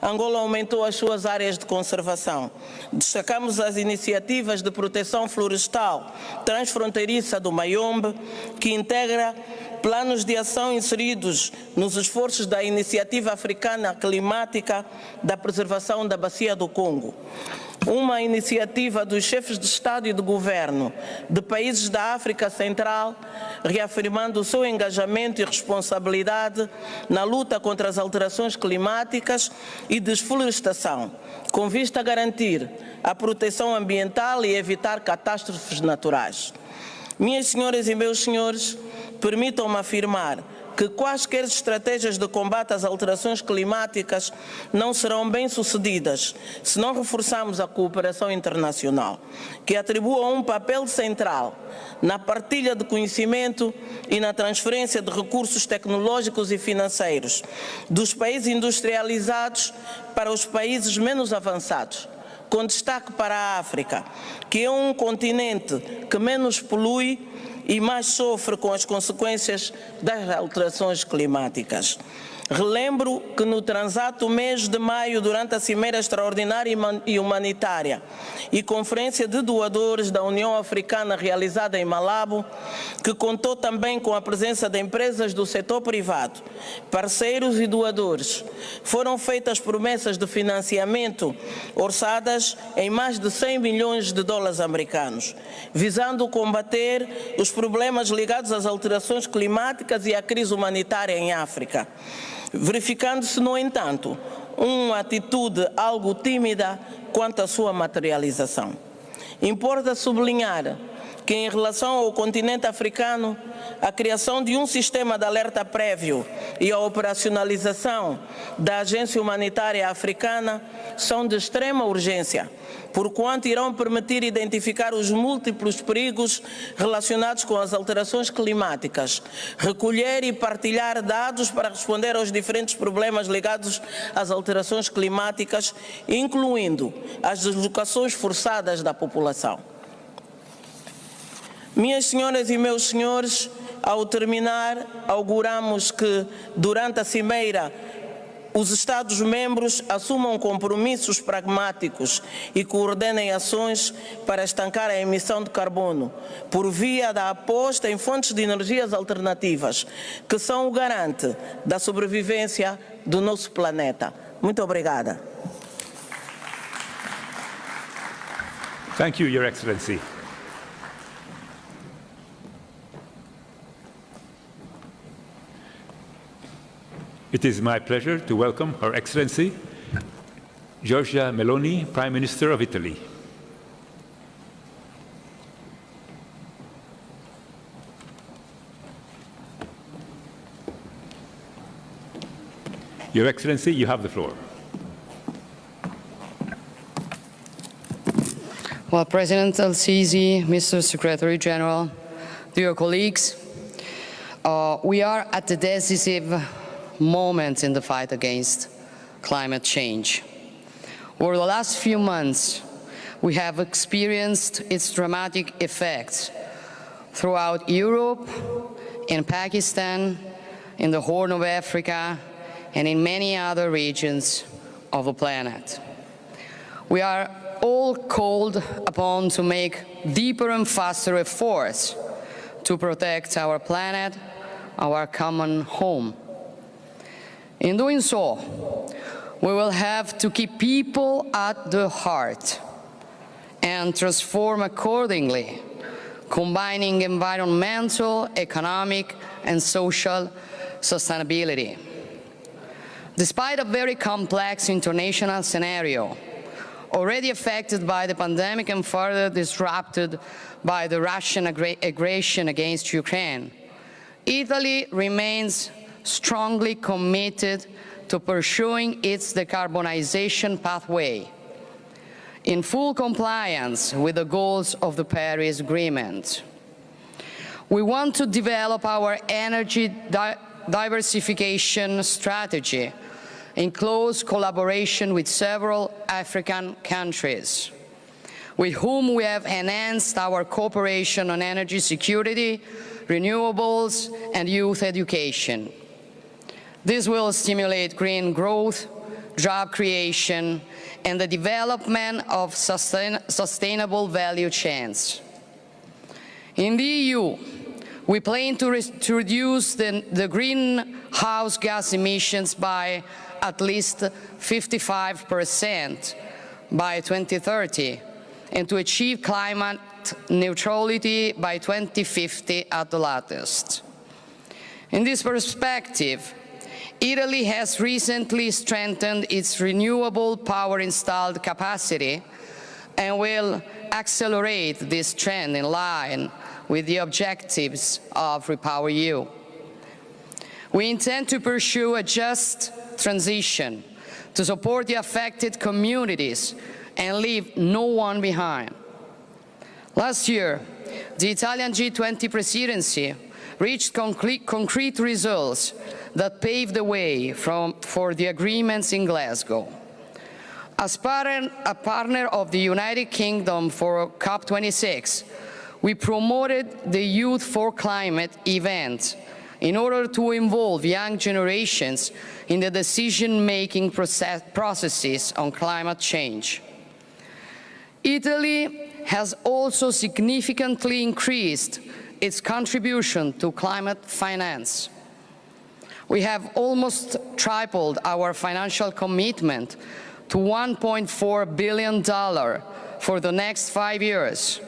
Angola aumentou as suas áreas de conservação. Destacamos as iniciativas de proteção florestal transfronteiriça do Mayombe, que integra planos de ação inseridos nos esforços da Iniciativa Africana Climática da Preservação da Bacia do Congo. Uma iniciativa dos chefes de Estado e de Governo de países da África Central, reafirmando o seu engajamento e responsabilidade na luta contra as alterações climáticas e desflorestação, com vista a garantir a proteção ambiental e evitar catástrofes naturais. Minhas senhoras e meus senhores, permitam-me afirmar que quaisquer estratégias de combate às alterações climáticas não serão bem-sucedidas se não reforçarmos a cooperação internacional, que atribua um papel central na partilha de conhecimento e na transferência de recursos tecnológicos e financeiros dos países industrializados para os países menos avançados, com destaque para a África, que é um continente que menos polui e mais sofre com as consequências das alterações climáticas. Relembro que no transato mês de maio, durante a Cimeira Extraordinária e Humanitária e Conferência de Doadores da União Africana realizada em Malabo, que contou também com a presença de empresas do setor privado, parceiros e doadores, foram feitas promessas de financiamento orçadas em mais de 100 milhões de dólares americanos, visando combater os problemas ligados às alterações climáticas e à crise humanitária em África. Verificando-se, no entanto, uma atitude algo tímida quanto à sua materialização. Importa sublinhar que, em relação ao continente africano, a criação de um sistema de alerta prévio e a operacionalização da Agência Humanitária Africana são de extrema urgência, porquanto irão permitir identificar os múltiplos perigos relacionados com as alterações climáticas, recolher e partilhar dados para responder aos diferentes problemas ligados às alterações climáticas, incluindo as deslocações forçadas da população. Minhas senhoras e meus senhores, ao terminar, auguramos que, durante a cimeira, os Estados-membros assumam compromissos pragmáticos e coordenem ações para estancar a emissão de carbono, por via da aposta em fontes de energias alternativas, que são o garante da sobrevivência do nosso planeta. Muito obrigada. Thank you, Your Excellency. It is my pleasure to welcome Her Excellency Giorgia Meloni, Prime Minister of Italy. Your Excellency, you have the floor. Well, President El-Sisi, Mr. Secretary General, dear colleagues, we are at the decisive moment in the fight against climate change. Over the last few months, we have experienced its dramatic effects throughout Europe, in Pakistan, in the Horn of Africa, and in many other regions of the planet. We are all called upon to make deeper and faster efforts to protect our planet, our common home. In doing so, we will have to keep people at the heart and transform accordingly, combining environmental, economic, and social sustainability. Despite a very complex international scenario, already affected by the pandemic and further disrupted by the Russian aggression against Ukraine, Italy remains strongly committed to pursuing its decarbonization pathway in full compliance with the goals of the Paris Agreement. We want to develop our energy diversification strategy in close collaboration with several African countries, with whom we have enhanced our cooperation on energy security, renewables, and youth education. This will stimulate green growth, job creation, and the development of sustainable value chains. In the EU, we plan to reduce the greenhouse gas emissions by at least 55% by 2030, and to achieve climate neutrality by 2050 at the latest. In this perspective, Italy has recently strengthened its renewable power installed capacity and will accelerate this trend in line with the objectives of REPowerEU. We intend to pursue a just transition to support the affected communities and leave no one behind. Last year, the Italian G20 presidency reached concrete results that paved the way for the agreements in Glasgow. As a partner of the United Kingdom for COP26, we promoted the Youth for Climate event in order to involve young generations in the decision-making processes on climate change. Italy has also significantly increased its contribution to climate finance. We have almost tripled our financial commitment to $1.4 billion for the next 5 years,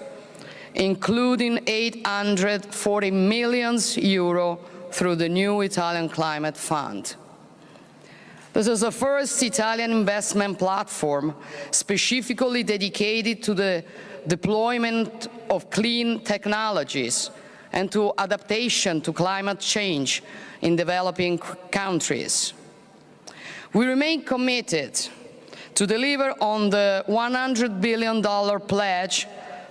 including €840 million through the new Italian Climate Fund. This is the first Italian investment platform specifically dedicated to the deployment of clean technologies and to adaptation to climate change in developing countries. We remain committed to deliver on the $100 billion pledge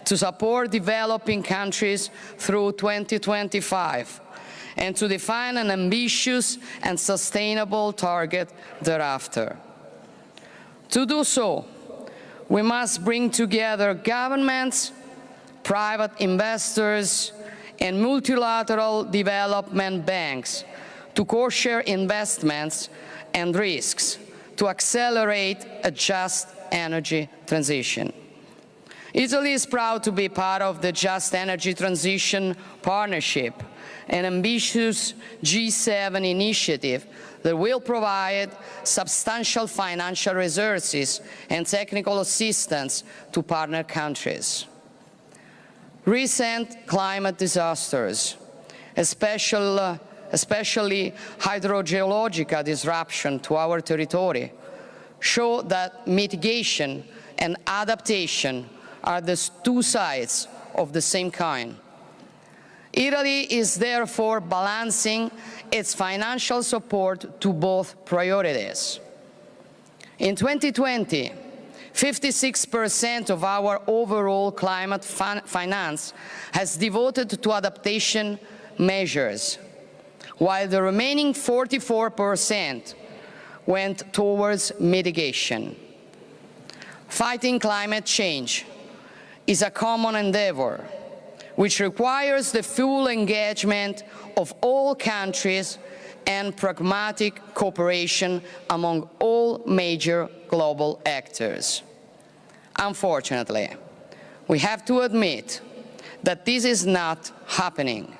to support developing countries through 2025 and to define an ambitious and sustainable target thereafter. To do so, we must bring together governments, private investors, and multilateral development banks to co-share investments and risks to accelerate a just energy transition. Italy is proud to be part of the Just Energy Transition Partnership, an ambitious G7 initiative that will provide substantial financial resources and technical assistance to partner countries. Recent climate disasters, especially hydrogeological disruption to our territory, show that mitigation and adaptation are the two sides of the same coin. Italy is therefore balancing its financial support to both priorities. In 2020, 56% of our overall climate finance has devoted to adaptation measures, while the remaining 44% went towards mitigation. Fighting climate change is a common endeavor, which requires the full engagement of all countries and pragmatic cooperation among all major global actors. Unfortunately, we have to admit that this is not happening.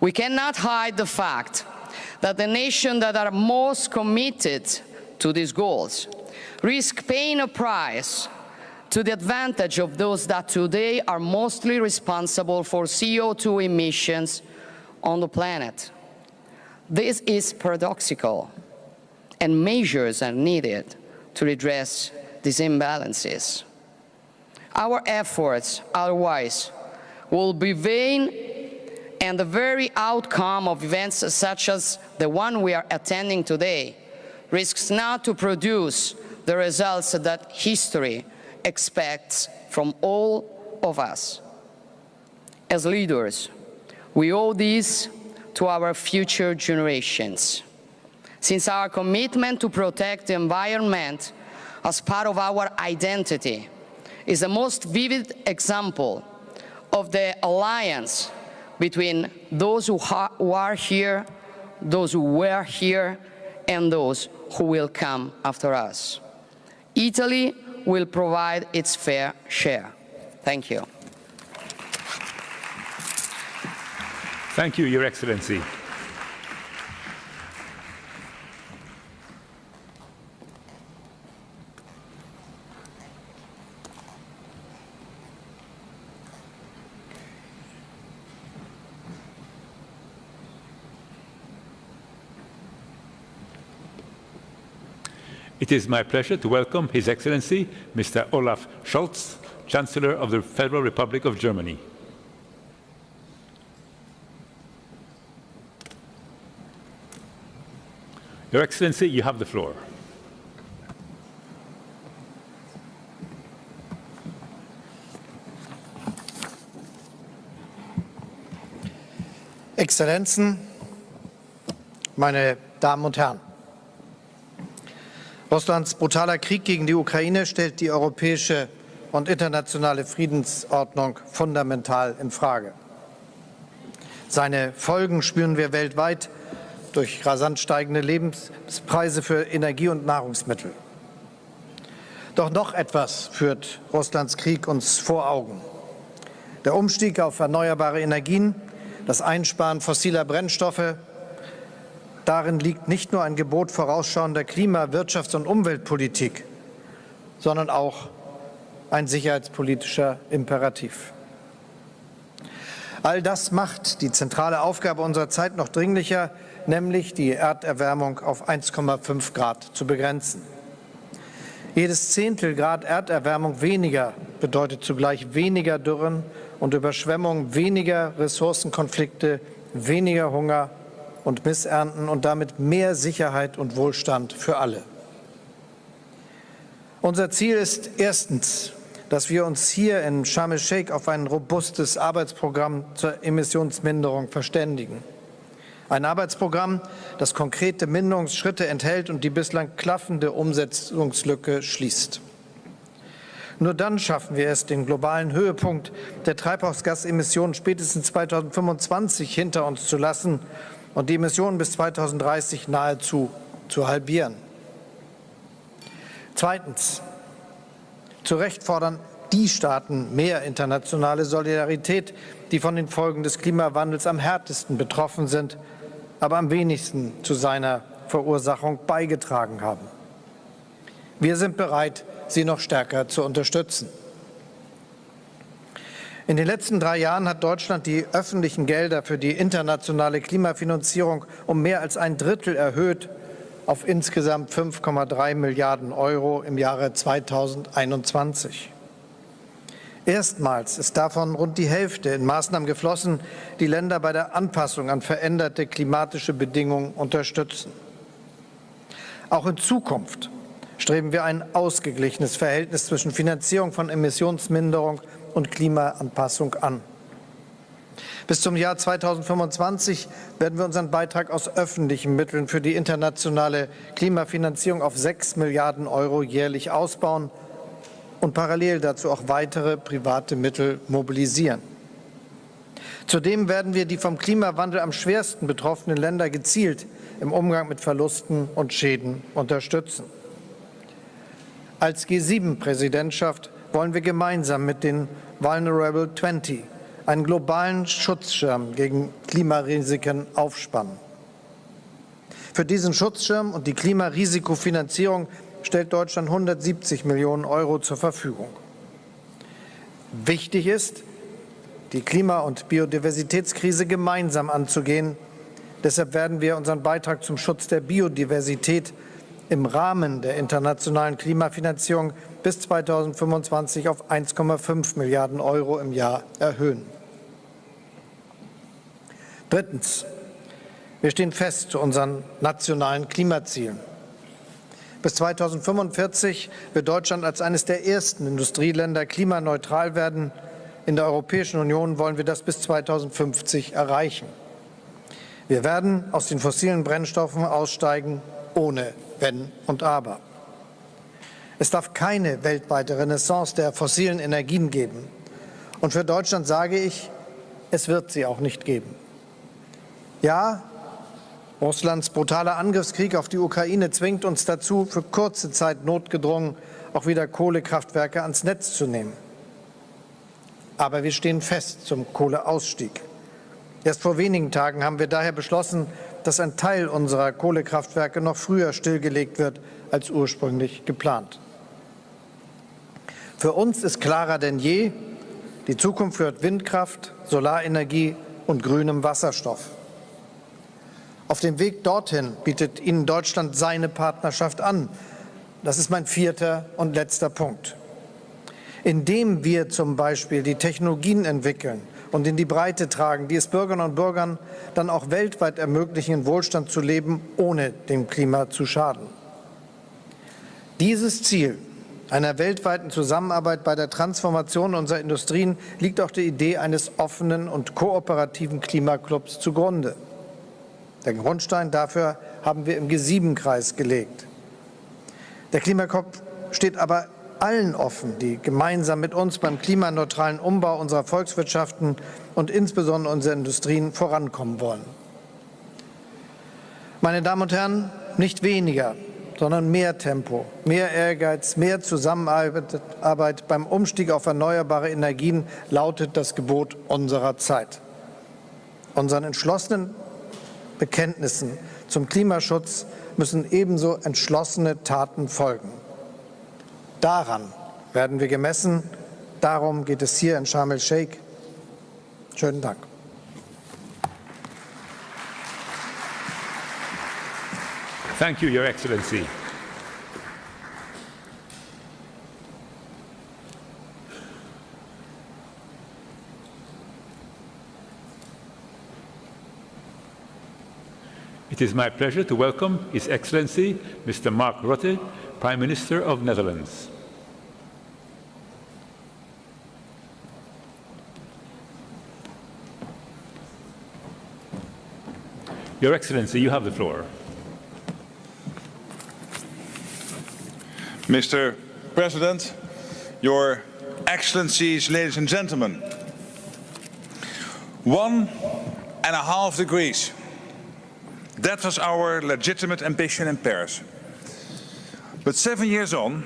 We cannot hide the fact that the nations that are most committed to these goals risk paying a price to the advantage of those that today are mostly responsible for CO2 emissions on the planet. This is paradoxical, and measures are needed to redress these imbalances. Our efforts, otherwise, will be vain, and the very outcome of events such as the one we are attending today risks not to produce the results that history expects from all of us. As leaders, we owe this to our future generations, since our commitment to protect the environment as part of our identity is the most vivid example of the alliance between those who are here, those who were here, and those who will come after us. Italy will provide its fair share. Thank you. Thank you, Your Excellency. It is my pleasure to welcome His Excellency, Mr. Olaf Scholz, Chancellor of the Federal Republic of Germany. Your Excellency, you have the floor. Exzellenzen, meine Damen und Herren! Russlands brutaler Krieg gegen die Ukraine stellt die europäische und internationale Friedensordnung fundamental in Frage. Seine Folgen spüren wir weltweit durch rasant steigende Lebenspreise für Energie und Nahrungsmittel. Doch noch etwas führt Russlands Krieg uns vor Augen. Der Umstieg auf erneuerbare Energien, das Einsparen fossiler Brennstoffe. Darin liegt nicht nur ein Gebot vorausschauender Klima-, Wirtschafts- und Umweltpolitik, sondern auch ein sicherheitspolitischer Imperativ. All das macht die zentrale Aufgabe unserer Zeit noch dringlicher, nämlich die Erderwärmung auf 1,5 Grad zu begrenzen. Jedes Zehntel Grad Erderwärmung weniger bedeutet zugleich weniger Dürren und Überschwemmungen, weniger Ressourcenkonflikte, weniger Hunger und Missernten und damit mehr Sicherheit und Wohlstand für alle. Unser Ziel ist erstens, dass wir uns hier in Sharm el-Sheikh auf ein robustes Arbeitsprogramm zur Emissionsminderung verständigen. Ein Arbeitsprogramm, das konkrete Minderungsschritte enthält und die bislang klaffende Umsetzungslücke schließt. Nur dann schaffen wir es, den globalen Höhepunkt der Treibhausgasemissionen spätestens 2025 hinter uns zu lassen und die Emissionen bis 2030 nahezu zu halbieren. Zweitens. Zu Recht fordern die Staaten mehr internationale Solidarität, die von den Folgen des Klimawandels am härtesten betroffen sind, aber am wenigsten zu seiner Verursachung beigetragen haben. Wir sind bereit, sie noch stärker zu unterstützen. In den letzten 3 Jahren hat Deutschland die öffentlichen Gelder für die internationale Klimafinanzierung um mehr als ein Drittel erhöht auf insgesamt 5,3 Milliarden € im Jahre 2021. Erstmals ist davon rund die Hälfte in Maßnahmen geflossen, die Länder bei der Anpassung an veränderte klimatische Bedingungen unterstützen. Auch in Zukunft streben wir ein ausgeglichenes Verhältnis zwischen Finanzierung von Emissionsminderung und Klimaanpassung an. Bis zum Jahr 2025 werden wir unseren Beitrag aus öffentlichen Mitteln für die internationale Klimafinanzierung auf 6 Milliarden € jährlich ausbauen und parallel dazu auch weitere private Mittel mobilisieren. Zudem werden wir die vom Klimawandel am schwersten betroffenen Länder gezielt im Umgang mit Verlusten und Schäden unterstützen. Als G7-Präsidentschaft wollen wir gemeinsam mit den Vulnerable 20 einen globalen Schutzschirm gegen Klimarisiken aufspannen. Für diesen Schutzschirm und die Klimarisikofinanzierung stellt Deutschland 170 Millionen € zur Verfügung. Wichtig ist, die Klima- und Biodiversitätskrise gemeinsam anzugehen. Deshalb werden wir unseren Beitrag zum Schutz der Biodiversität im Rahmen der internationalen Klimafinanzierung bis 2025 auf 1,5 Milliarden € im Jahr erhöhen. Drittens. Wir stehen fest zu unseren nationalen Klimazielen. Bis 2045 wird Deutschland als eines der ersten Industrieländer klimaneutral werden. In der Europäischen Union wollen wir das bis 2050 erreichen. Wir werden aus den fossilen Brennstoffen aussteigen, ohne Wenn und Aber. Es darf keine weltweite Renaissance der fossilen Energien geben. Und für Deutschland sage ich, es wird sie auch nicht geben. Ja, Russlands brutaler Angriffskrieg auf die Ukraine zwingt uns dazu, für kurze Zeit notgedrungen auch wieder Kohlekraftwerke ans Netz zu nehmen. Aber wir stehen fest zum Kohleausstieg. Erst vor wenigen Tagen haben wir daher beschlossen, dass ein Teil unserer Kohlekraftwerke noch früher stillgelegt wird als ursprünglich geplant. Für uns ist klarer denn je, die Zukunft gehört Windkraft, Solarenergie und grünem Wasserstoff. Auf dem Weg dorthin bietet Ihnen Deutschland seine Partnerschaft an. Das ist mein 4. und letzter Punkt. Indem wir zum Beispiel die Technologien entwickeln und in die Breite tragen, die es Bürgerinnen und Bürgern dann auch weltweit ermöglichen, in Wohlstand zu leben, ohne dem Klima zu schaden. Dieses Ziel einer weltweiten Zusammenarbeit bei der Transformation unserer Industrien liegt auch der Idee eines offenen und kooperativen Klimaclubs zugrunde. Der Grundstein dafür haben wir im G7-Kreis gelegt. Der Klimaclub steht aber allen offen, die gemeinsam mit uns beim klimaneutralen Umbau unserer Volkswirtschaften und insbesondere unserer Industrien vorankommen wollen. Meine Damen und Herren, nicht weniger, sondern mehr Tempo, mehr Ehrgeiz, mehr Zusammenarbeit beim Umstieg auf erneuerbare Energien lautet das Gebot unserer Zeit. Unseren entschlossenen Bekenntnissen zum Klimaschutz müssen ebenso entschlossene Taten folgen. Daran werden wir gemessen. Darum geht es hier in Sharm el-Sheikh. Schönen Dank. Thank you, Your Excellency. It is my pleasure to welcome His Excellency Mr. Mark Rutte, Prime Minister of Netherlands. Your Excellency, you have the floor. Mr. President, Your Excellencies, ladies and gentlemen, 1.5 degrees. That was our legitimate ambition in Paris. But 7 years on,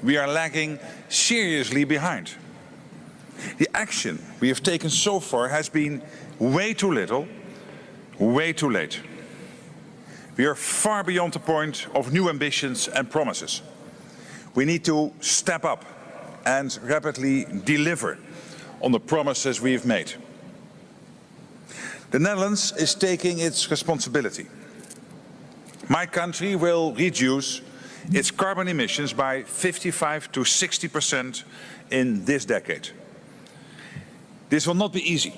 we are lagging seriously behind. The action we have taken so far has been way too little, way too late. We are far beyond the point of new ambitions and promises. We need to step up and rapidly deliver on the promises we have made. The Netherlands is taking its responsibility. My country will reduce its carbon emissions by 55 to 60% in this decade. This will not be easy,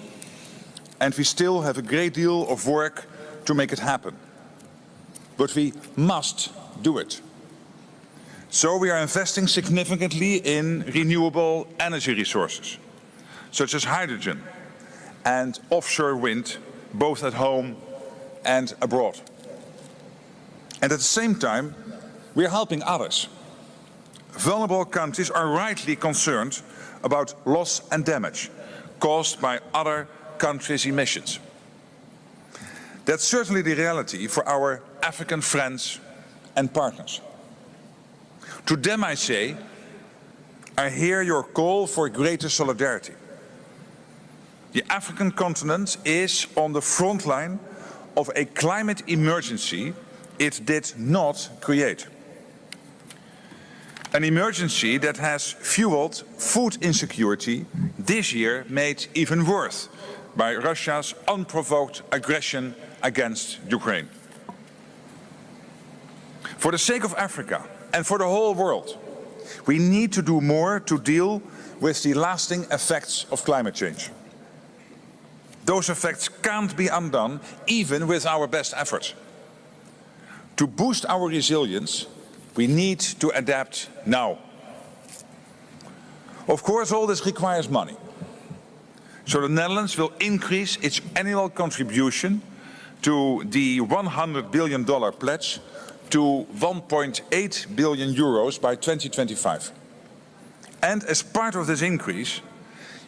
and we still have a great deal of work to make it happen. But we must do it. So we are investing significantly in renewable energy resources, such as hydrogen and offshore wind, both at home and abroad. And at the same time, we are helping others. Vulnerable countries are rightly concerned about loss and damage caused by other countries' emissions. That's certainly the reality for our African friends and partners. To them I say, I hear your call for greater solidarity. The African continent is on the front line of a climate emergency it did not create. An emergency that has fueled food insecurity this year, made even worse by Russia's unprovoked aggression against Ukraine. For the sake of Africa and for the whole world, we need to do more to deal with the lasting effects of climate change. Those effects can't be undone, even with our best efforts. To boost our resilience, we need to adapt now. Of course, all this requires money. So the Netherlands will increase its annual contribution to the $100 billion pledge to 1.8 billion euros by 2025. And as part of this increase,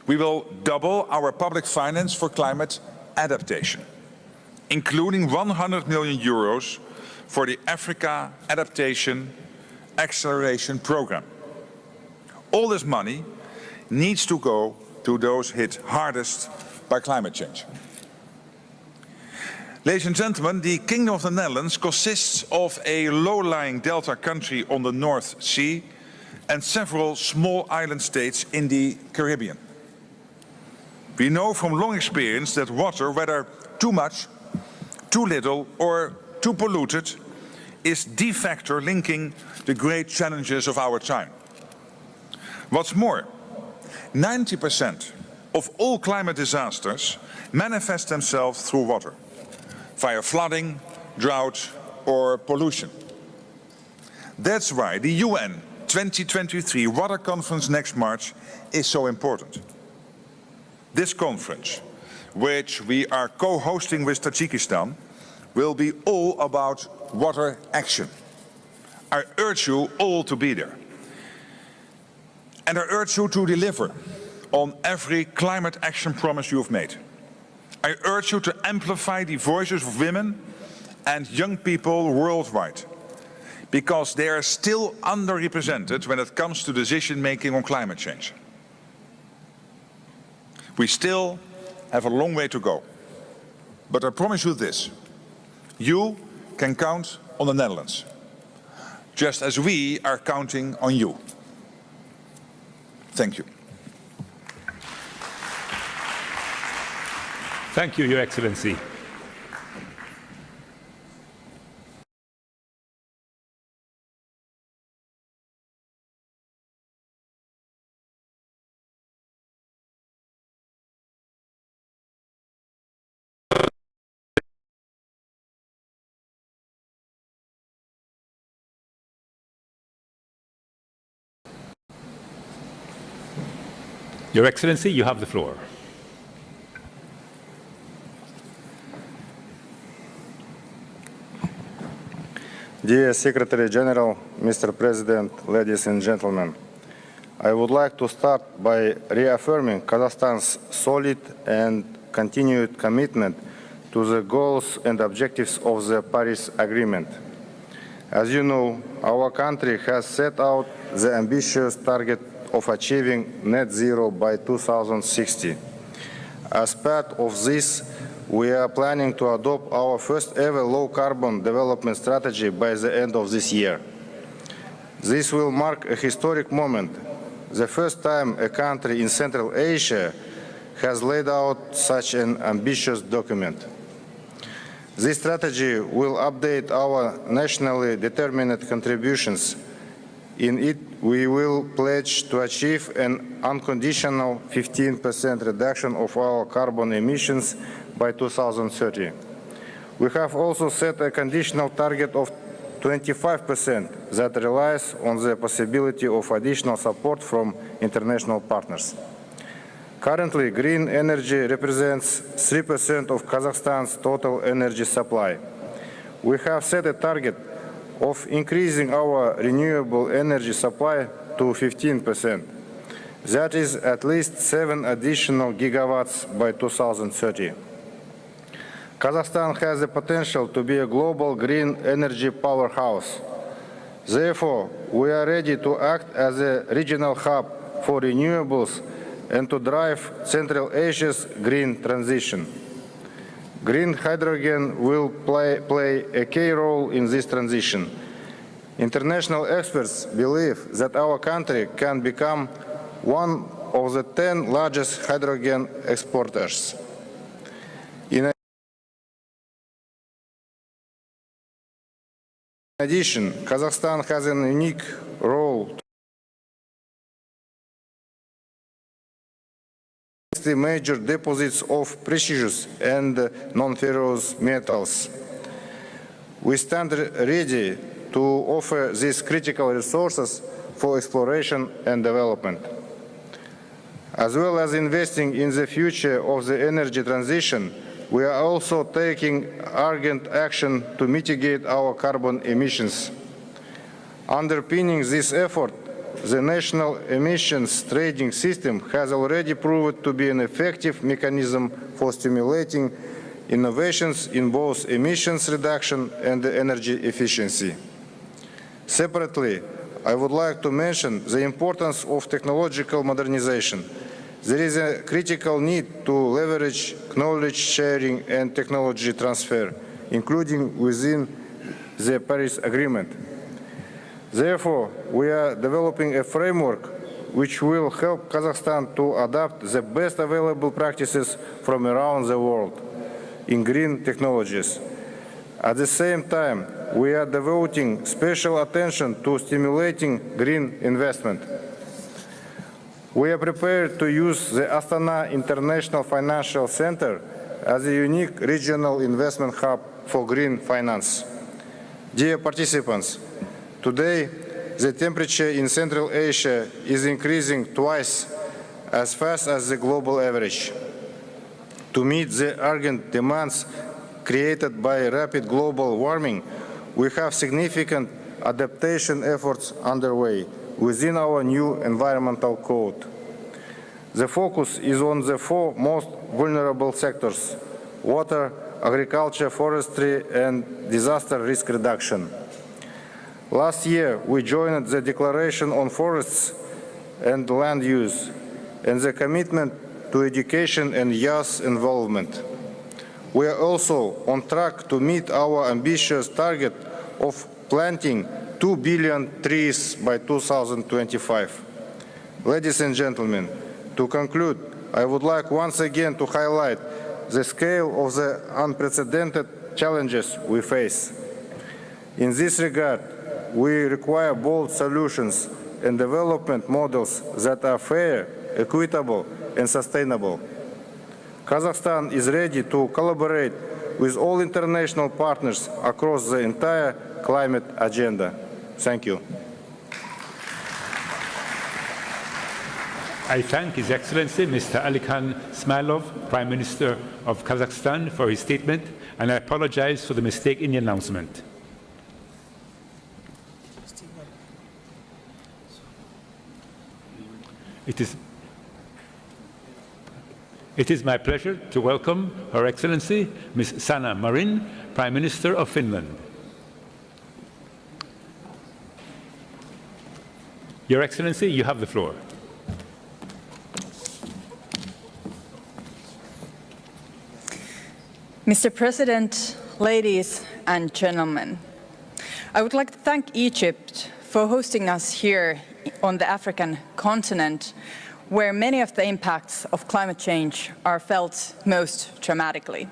we will double our public finance for climate adaptation, including 100 million euros for the Africa Adaptation Acceleration Programme. All this money needs to go to those hit hardest by climate change. Ladies and gentlemen, the Kingdom of the Netherlands consists of a low-lying delta country on the North Sea and several small island states in the Caribbean. We know from long experience that water, whether too much, too little or too polluted, is the factor linking the great challenges of our time. What's more, 90% of all climate disasters manifest themselves through water, via flooding, drought or pollution. That's why the UN 2023 Water Conference next March is so important. This conference, which we are co-hosting with Tajikistan, will be all about water action. I urge you all to be there. And I urge you to deliver on every climate action promise you have made. I urge you to amplify the voices of women and young people worldwide, because they are still underrepresented when it comes to decision-making on climate change. We still have a long way to go. But I promise you this, you can count on the Netherlands, just as we are counting on you. Thank you. Thank you, Your Excellency. Your Excellency, you have the floor. Dear Secretary General, Mr. President, ladies and gentlemen, I would like to start by reaffirming Kazakhstan's solid and continued commitment to the goals and objectives of the Paris Agreement. As you know, our country has set out the ambitious target of achieving net zero by 2060. As part of this, we are planning to adopt our first ever low-carbon development strategy by the end of this year. This will mark a historic moment, the first time a country in Central Asia has laid out such an ambitious document. This strategy will update our nationally determined contributions. In it, we will pledge to achieve an unconditional 15% reduction of our carbon emissions by 2030. We have also set a conditional target of 25% that relies on the possibility of additional support from international partners. Currently, green energy represents 3% of Kazakhstan's total energy supply. We have set a target of increasing our renewable energy supply to 15%. That is at least 7 additional gigawatts by 2030. Kazakhstan has the potential to be a global green energy powerhouse. Therefore, we are ready to act as a regional hub for renewables and to drive Central Asia's green transition. Green hydrogen will play a key role in this transition. International experts believe that our country can become one of the 10 largest hydrogen exporters. In addition, Kazakhstan has a unique role the major deposits of precious and non-ferrous metals. We stand ready to offer these critical resources for exploration and development. As well as investing in the future of the energy transition, we are also taking urgent action to mitigate our carbon emissions. Underpinning this effort, the national emissions trading system has already proved to be an effective mechanism for stimulating innovations in both emissions reduction and energy efficiency. Separately, I would like to mention the importance of technological modernization. There is a critical need to leverage knowledge sharing and technology transfer, including within the Paris Agreement. Therefore, we are developing a framework which will help Kazakhstan to adopt the best available practices from around the world in green technologies. At the same time, we are devoting special attention to stimulating green investment. We are prepared to use the Astana International Financial Center as a unique regional investment hub for green finance. Dear participants, today, the temperature in Central Asia is increasing twice as fast as the global average. To meet the urgent demands created by rapid global warming, we have significant adaptation efforts underway within our new environmental code. The focus is on the 4 most vulnerable sectors: water, agriculture, forestry, and disaster risk reduction. Last year, we joined the Declaration on Forests and Land Use and the commitment to education and youth involvement. We are also on track to meet our ambitious target of planting 2 billion trees by 2025. Ladies and gentlemen, to conclude, I would like once again to highlight the scale of the unprecedented challenges we face. In this regard, we require bold solutions and development models that are fair, equitable, and sustainable. Kazakhstan is ready to collaborate with all international partners across the entire climate agenda. Thank you. I thank His Excellency Mr. Alikan Smilov, Prime Minister of Kazakhstan, for his statement, and I apologize for the mistake in the announcement. It is my pleasure to welcome Her Excellency Ms. Sanna Marin, Prime Minister of Finland. Your Excellency, you have the floor. Mr. President, ladies and gentlemen, I would like to thank Egypt for hosting us here on the African continent, where many of the impacts of climate change are felt most dramatically.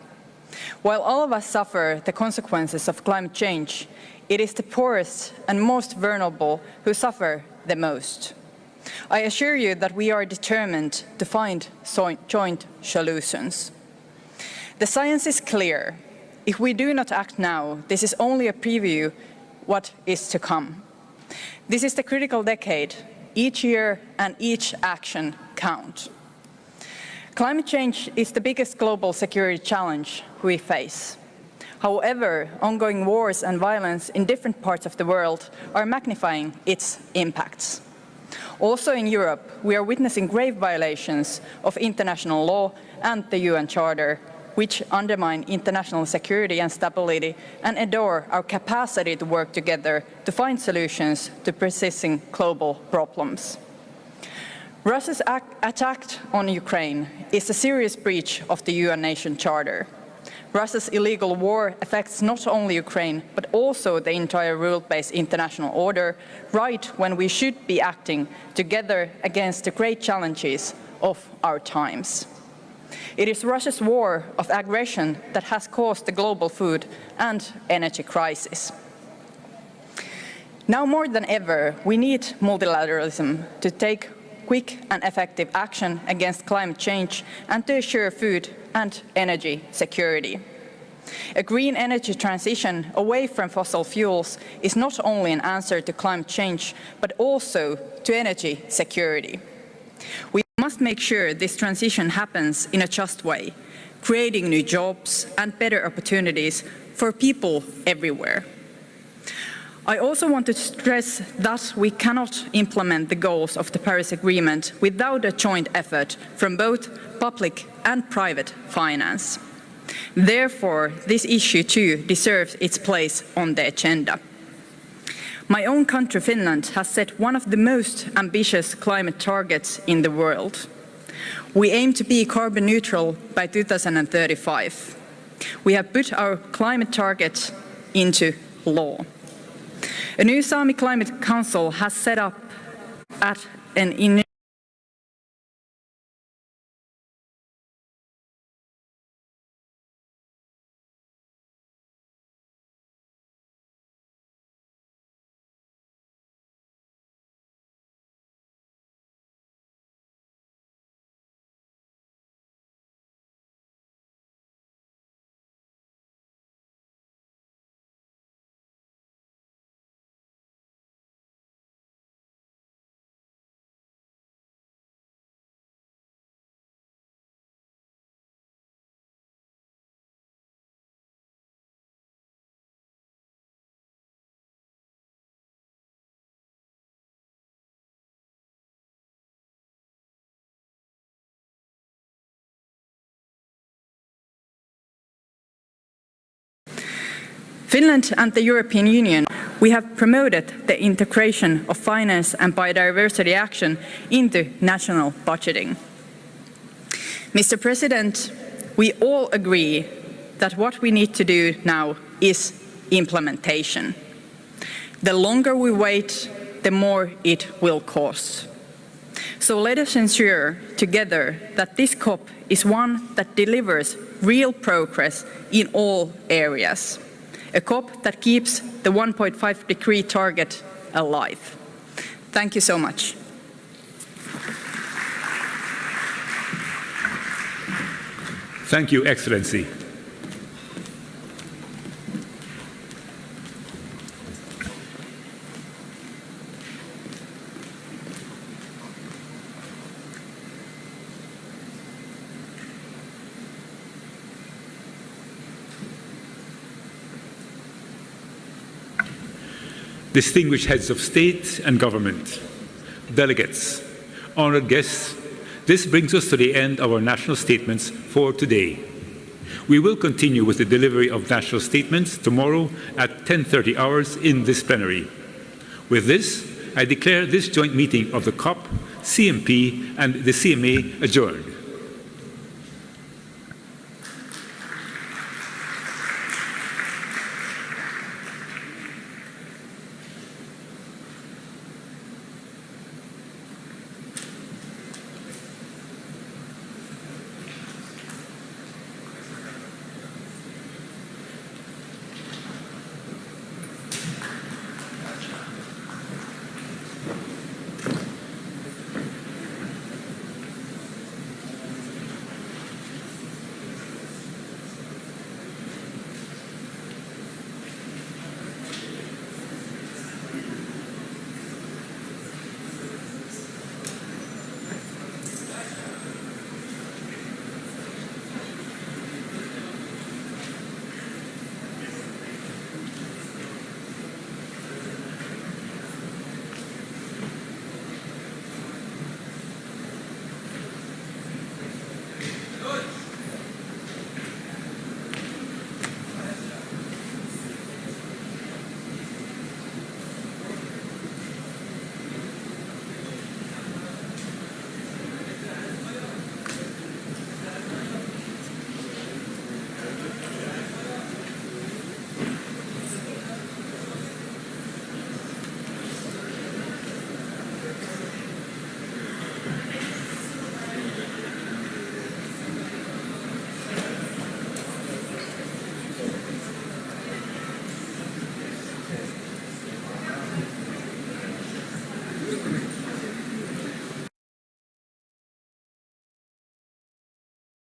While all of us suffer the consequences of climate change, it is the poorest and most vulnerable who suffer the most. I assure you that we are determined to find joint solutions. The science is clear. If we do not act now, this is only a preview of what is to come. This is the critical decade. Each year and each action count. Climate change is the biggest global security challenge we face. However, ongoing wars and violence in different parts of the world are magnifying its impacts. Also in Europe, we are witnessing grave violations of international law and the UN Charter, which undermine international security and stability and endure our capacity to work together to find solutions to persisting global problems. Russia's attack on Ukraine is a serious breach of the UN Nation Charter. Russia's illegal war affects not only Ukraine, but also the entire rule-based international order, right when we should be acting together against the great challenges of our times. It is Russia's war of aggression that has caused the global food and energy crisis. Now more than ever, we need multilateralism to take quick and effective action against climate change and to assure food and energy security. A green energy transition away from fossil fuels is not only an answer to climate change, but also to energy security. We must make sure this transition happens in a just way, creating new jobs and better opportunities for people everywhere. I also want to stress that we cannot implement the goals of the Paris Agreement without a joint effort from both public and private finance. Therefore, this issue too deserves its place on the agenda. My own country, Finland, has set one of the most ambitious climate targets in the world. We aim to be carbon neutral by 2035. We have put our climate target into law. A new Sami Climate Council has set up at an Finland and the European Union, we have promoted the integration of finance and biodiversity action into national budgeting. Mr. President, we all agree that what we need to do now is implementation. The longer we wait, the more it will cost. So let us ensure together that this COP is one that delivers real progress in all areas. A COP that keeps the 1.5-degree target alive. Thank you so much. Thank you, Excellency. distinguished heads of state and government, delegates, honored guests, this brings us to the end of our national statements for today. We will continue with the delivery of national statements tomorrow at 10:30 hours in this plenary. With this, I declare this joint meeting of the COP, CMP, and the CMA adjourned.